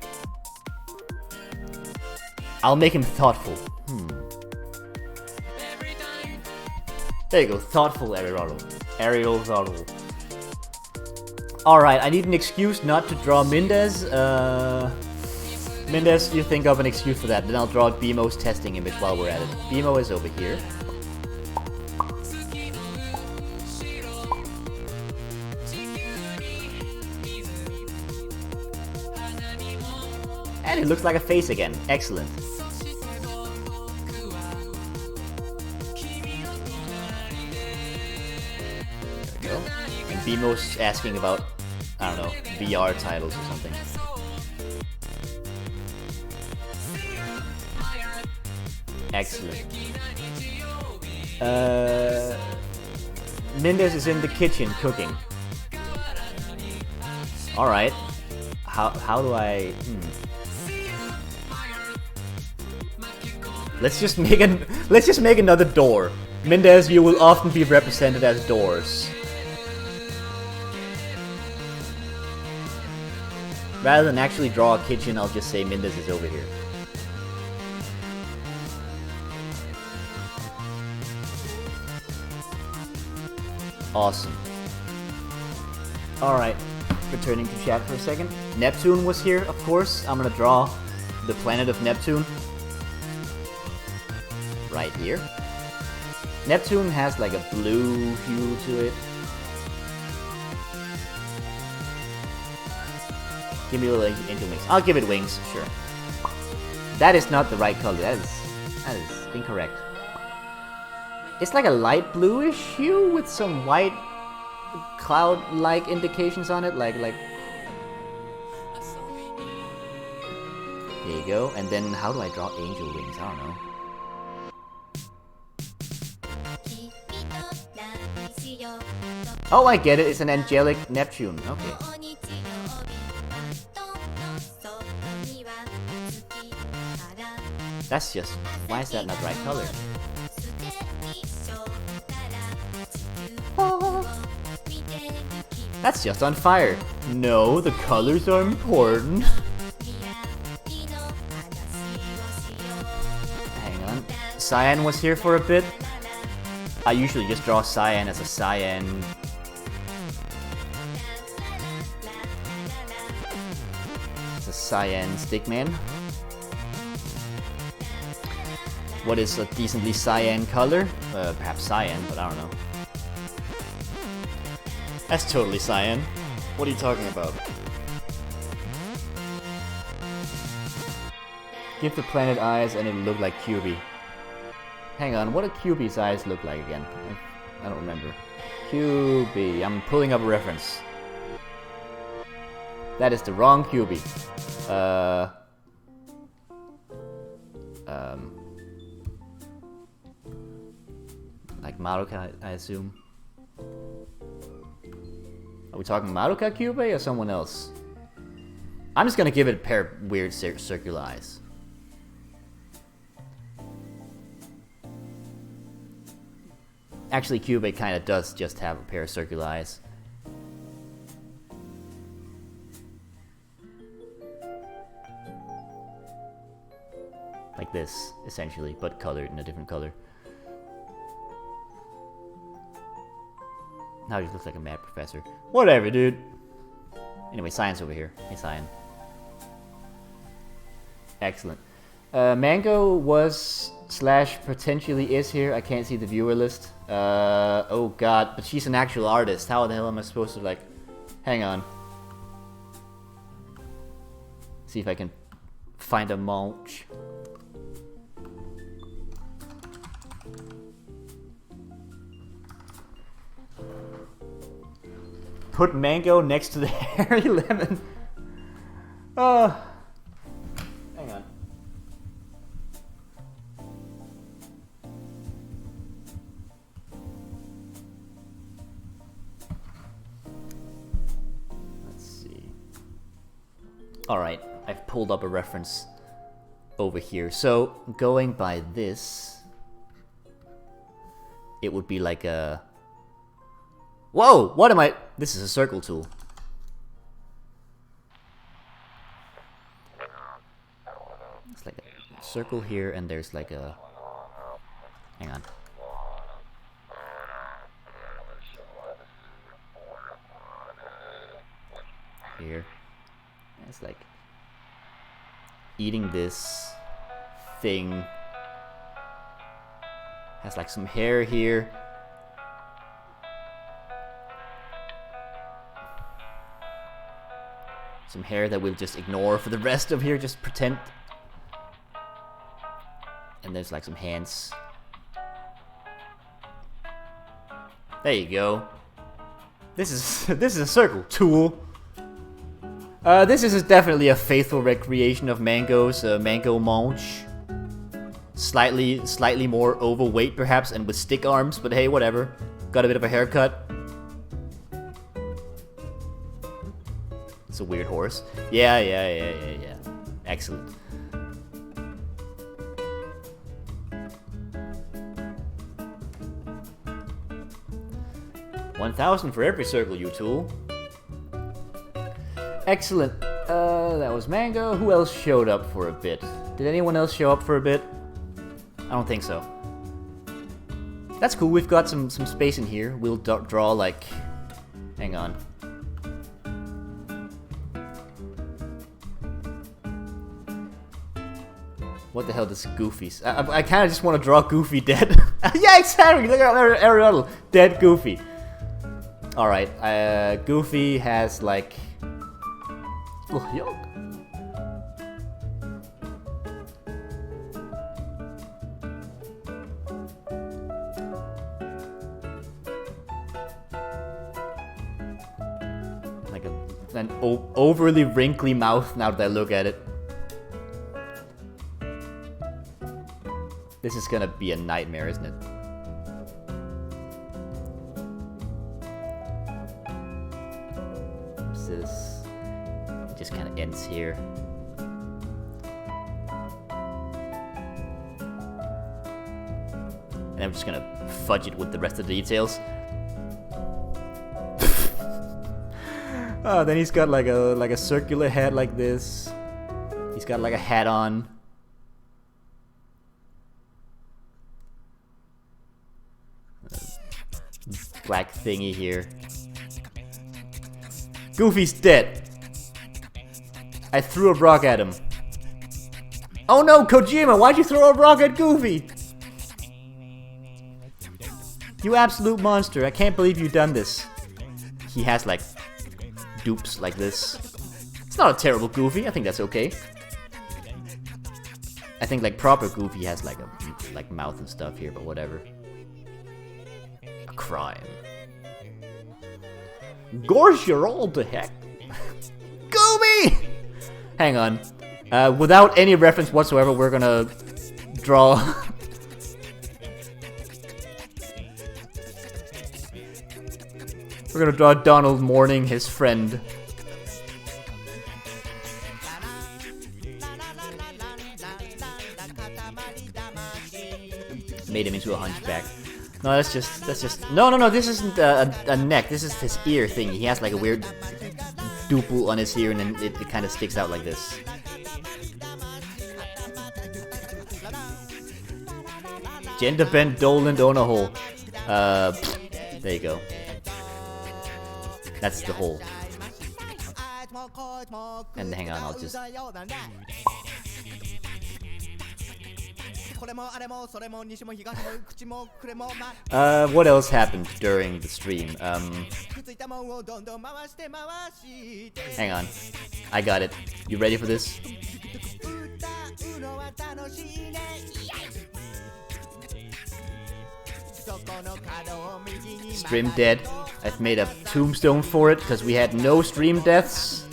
I'll make him thoughtful. There you go. Thoughtful Harry Roddle. Ariel Roddle. Alright, I need an excuse not to draw Mendez. Mendez, you think of an excuse for that, then I'll draw BMO's testing image while we're at it. BMO is over here. And it looks like a face again. Excellent. There we go. And BMO's asking about, I don't know, VR titles or something. Excellent. Mendez is in the kitchen cooking. Alright. How do I... Let's just make another door. Mendez, you will often be represented as doors. Rather than actually draw a kitchen, I'll just say Mendez is over here. Awesome. Alright, returning to chat for a second. Neptune was here, of course. I'm gonna draw the planet of Neptune. Right here. Neptune has like a blue hue to it. Give me a little angel wings. I'll give it wings, sure. That is not the right color. That is incorrect. It's like a light bluish hue with some white cloud-like indications on it, like. There you go. And then how do I draw angel wings? I don't know. Oh, I get it. It's an angelic Neptune. Okay. That's just... Why is that not the right color? That's just on fire. No, the colors are important. Hang on. Cyan was here for a bit. I usually just draw cyan as a cyan. It's a cyan stickman. What is a decently cyan color? Perhaps cyan, but I don't know. That's totally cyan. What are you talking about? Give the planet eyes and it'll look like QB. Hang on, what do QB's eyes look like again? I don't remember. QB, I'm pulling up a reference. That is the wrong QB. Like Madoka, I assume. Are we talking Madoka Kyubey or someone else? I'm just gonna give it a pair of weird circular eyes. Actually, Kyubey kinda does just have a pair of circular eyes. Like this, essentially, but colored in a different color. Now he looks like a mad professor. Whatever, dude. Anyway, Cyan's over here. Hey, Cyan. Excellent. Mango was / potentially is here. I can't see the viewer list. Oh god, but she's an actual artist. How the hell am I supposed to, like... Hang on. See if I can find a mulch. Put Mango next to the hairy lemon. Hang on. Let's see. Alright, I've pulled up a reference over here. So, going by this, it would be like a... Whoa! What am I... This is a circle tool. It's like a circle here, and there's like a... Hang on. Here. It's like... Eating this thing. Has like some hair here. Some hair that we'll just ignore for the rest of here, just pretend. And there's like some hands. There you go. This is a circle tool. This is definitely a faithful recreation of Mango's Mango Munch. Slightly more overweight perhaps, and with stick arms, but hey, whatever. Got a bit of a haircut. It's a weird horse. Yeah. Excellent. $1,000 for every circle, you tool. Excellent. That was Mango. Who else showed up for a bit? Did anyone else show up for a bit? I don't think so. That's cool. We've got some space in here. We'll draw like... Hang on. What the hell does Goofy... I kind of just want to draw Goofy dead. Yeah, exactly! Look at Ariel. Dead Goofy. Alright, Goofy has like... Oh, yuck. Like an overly wrinkly mouth now that I look at it. This is gonna be a nightmare, isn't it? What's this? It just kind of ends here. And I'm just gonna fudge it with the rest of the details. Oh, then he's got like a circular head like this. He's got like a hat on. Black thingy here. Goofy's dead. I threw a rock at him. Oh no, Kojima, why'd you throw a rock at Goofy? You absolute monster, I can't believe you've done this. He has like dupes like this. It's not a terrible Goofy, I think that's okay. I think like proper Goofy has like a mouth and stuff here, but whatever. A crime. Gorsh, you're all the heck. Goofy! Hang on. Without any reference whatsoever, we're gonna draw. We're gonna draw Donald mourning his friend. Made him into a hunchback. No, that's just. No. This isn't a neck. This is his ear thing. He has like a weird duple on his ear, and then it kind of sticks out like this. Gender bent Dolan Donahole. There you go. That's the hole. And hang on, I'll just. What else happened during the stream? Hang on. I got it. You ready for this? Stream dead. I've made a tombstone for it because we had no stream deaths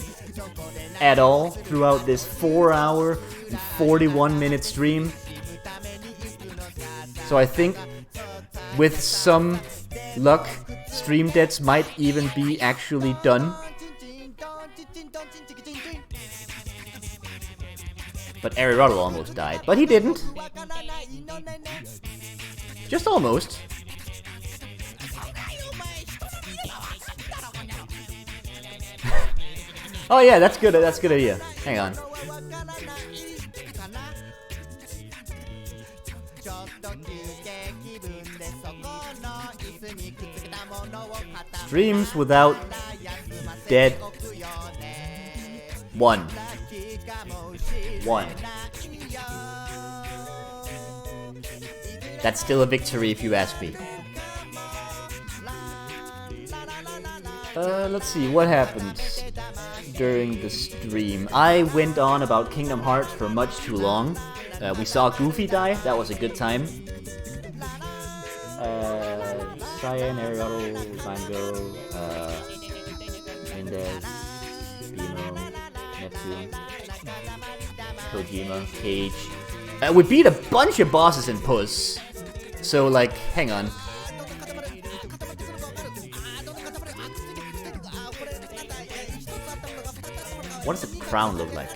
at all throughout this 4-hour and 41-minute stream. So I think with some luck, stream deaths might even be actually done. But Aristotle almost died, but he didn't. Just almost. Oh yeah, that's good. That's a good idea. Hang on. Streams without dead. 1. That's still a victory if you ask me. Let's see, what happened during the stream? I went on about Kingdom Hearts for much too long. We saw Goofy die, that was a good time. Cyan, Ariel, Mango, Mendez, Bimo, Neptune, Kojima, Cage. We beat a bunch of bosses in Puss. So, like, hang on. What does the crown look like?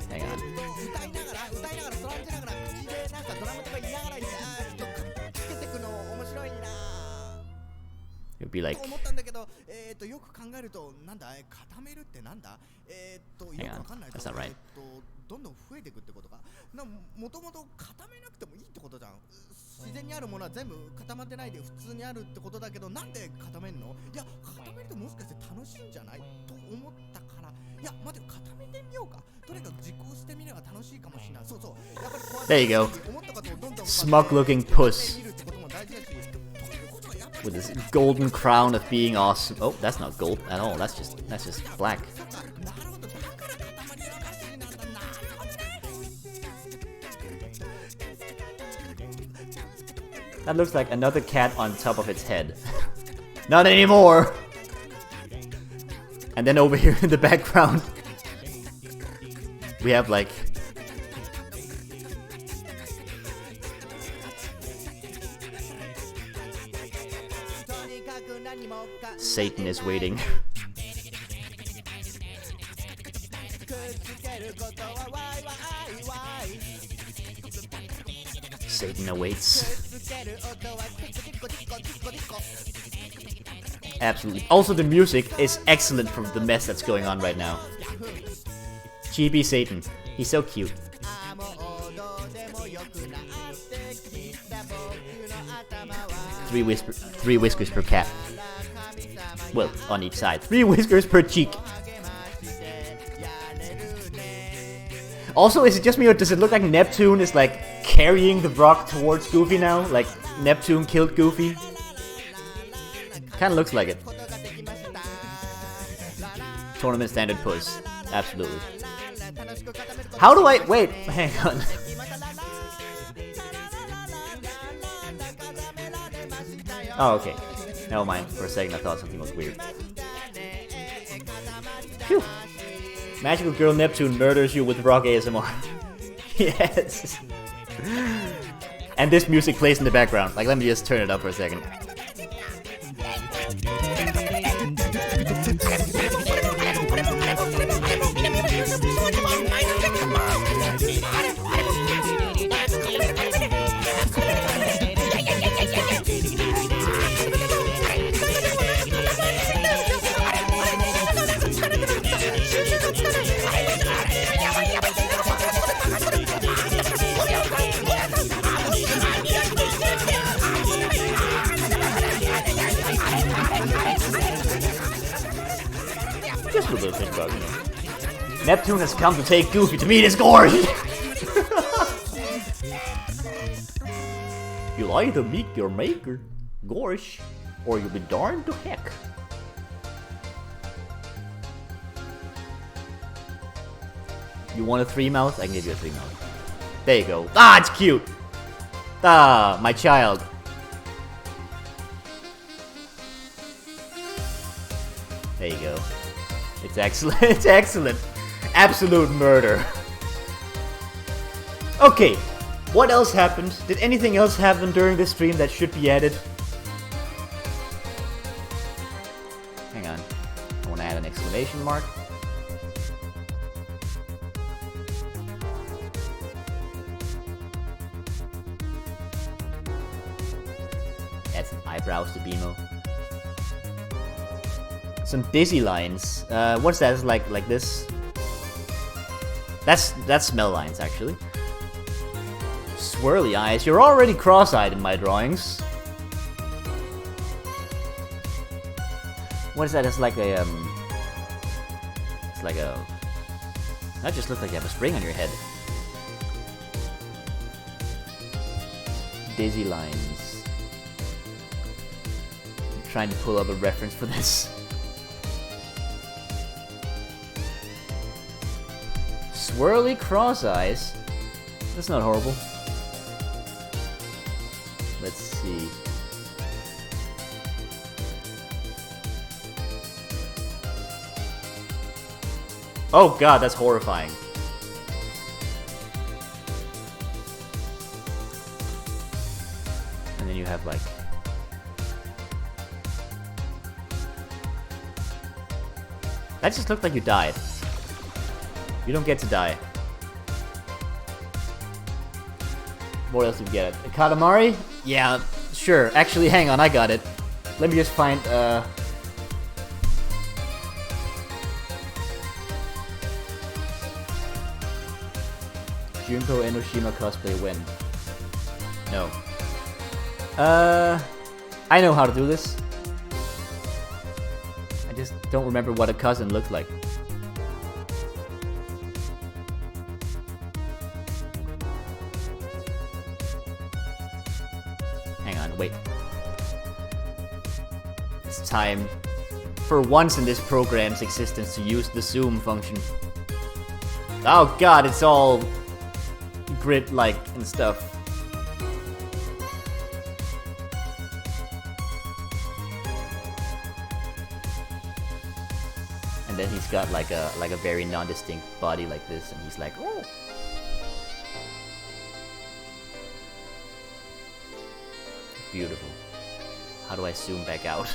Hang on. It would be like. Hang on, that's not right. There you go. Smug looking Puss. With this golden crown of being awesome. Oh, that's not gold at all. That's just black. That looks like another cat on top of its head. Not anymore! And then over here in the background, we have like... Satan is waiting. Satan awaits. Absolutely. Also, the music is excellent from the mess that's going on right now. Chibi Satan. He's so cute. Three whiskers per cat. Well, on each side. 3 whiskers per cheek. Also, is it just me or does it look like Neptune is like carrying the rock towards Goofy now? Like Neptune killed Goofy? Kinda looks like it. Tournament standard Puss. Absolutely. How do I... Wait, hang on. Oh, okay. Never mind. For a second I thought something was weird. Phew. Magical Girl Neptune murders you with rock ASMR. Yes. And this music plays in the background. Like, let me just turn it up for a second. Just a little thing about, you know. Neptune has come to take Goofy to meet his glory! You'll either meet your maker, Gorsh, or you'll be darned to heck. You want a 3-mouth? I can give you a 3-mouth. There you go. Ah, it's cute! Ah, my child. There you go. It's excellent. It's excellent. Absolute murder. Okay. What else happened? Did anything else happen during this stream that should be added? Hang on. I want to add an exclamation mark. Add some eyebrows to Bimo. Some dizzy lines. What's that? It's like this. That's smell lines, actually. Swirly eyes. You're already cross-eyed in my drawings. What is that? It's like a It's like a. That just looks like you have a spring on your head. Dizzy lines. I'm trying to pull up a reference for this. Swirly cross eyes. That's not horrible. Let's see. Oh god, that's horrifying. And then you have like... That just looked like you died. You don't get to die. What else did we get? A Katamari? Yeah, sure. Actually, hang on, I got it. Let me just find, Junko Enoshima cosplay win. No. I know how to do this. I just don't remember what a cousin looked like. Hang on, wait. It's time, for once in this program's existence, to use the zoom function. Oh god, it's all grid-like and stuff. And then he's got like a very non-distinct body like this, and he's like, oh. Beautiful. How do I zoom back out?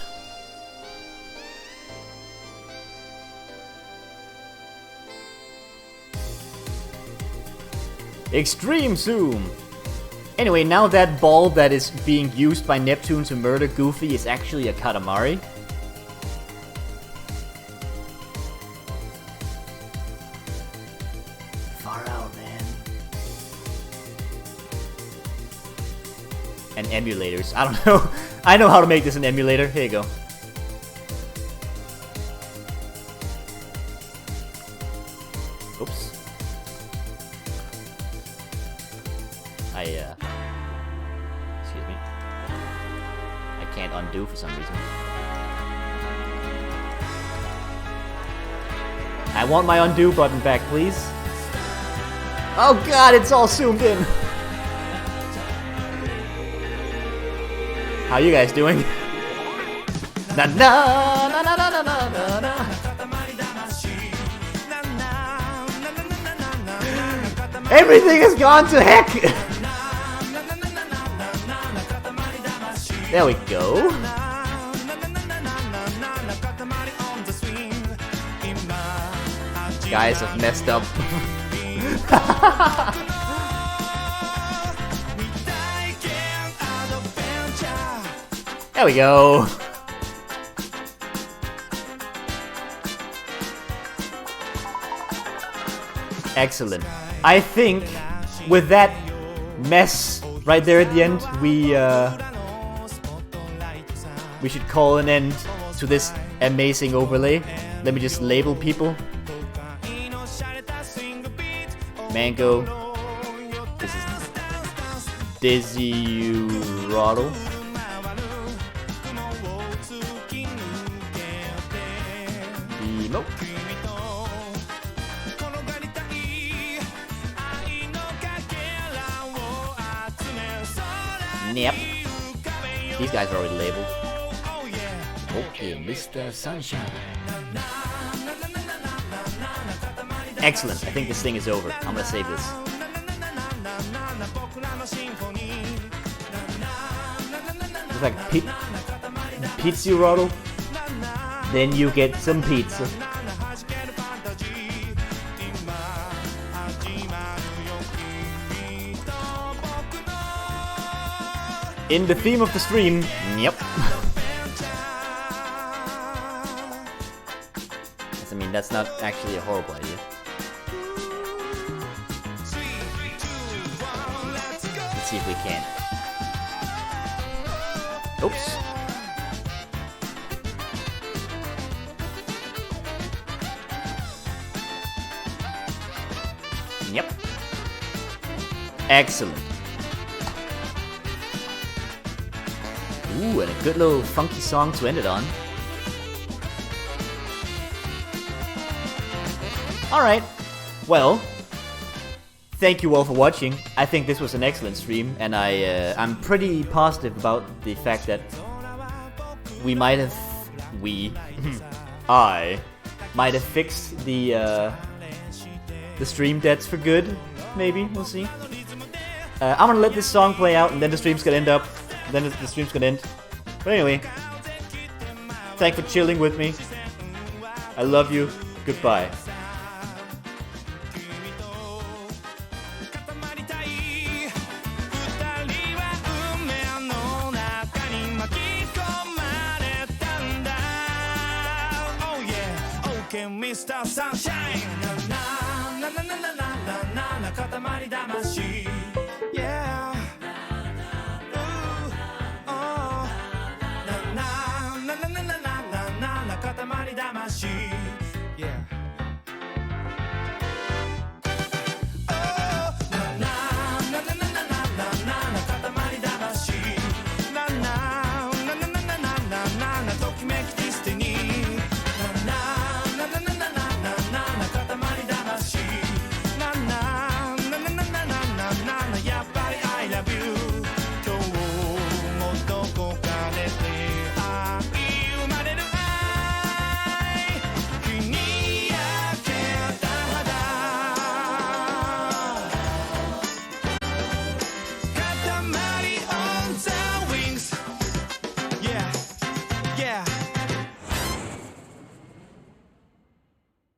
Extreme zoom! Anyway, now that ball that is being used by Neptune to murder Goofy is actually a Katamari. Far out, man. And emulators. I don't know. I know how to make this an emulator. Here you go. Oops. Excuse me. I can't undo for some reason. I want my undo button back, please. Oh god, it's all zoomed in. How you guys doing? Na na na na na na na na. Everything has gone to heck! There we go. Guys have messed up. There we go. Excellent. I think with that mess right there at the end, we should call an end to this amazing overlay. Let me just label people. Mango. This is Desirado. Emo. Yep. These guys are already labeled. Okay, Mr. Sunshine. Excellent. I think this thing is over. I'm gonna save this. It's like pizza roll. Then you get some pizza. In the theme of the stream, yep. I mean, that's not actually a horrible idea. Let's see if we can. Oops. Yep. Excellent. Ooh, and a good little funky song to end it on. Alright, well, thank you all for watching. I think this was an excellent stream, and I'm pretty positive about the fact that I might have fixed the stream deaths for good, maybe, we'll see. I'm gonna let this song play out, and then the stream's gonna end up. Then the stream's gonna end. But anyway, thanks for chilling with me. I love you. Goodbye. Mr. Sunshine.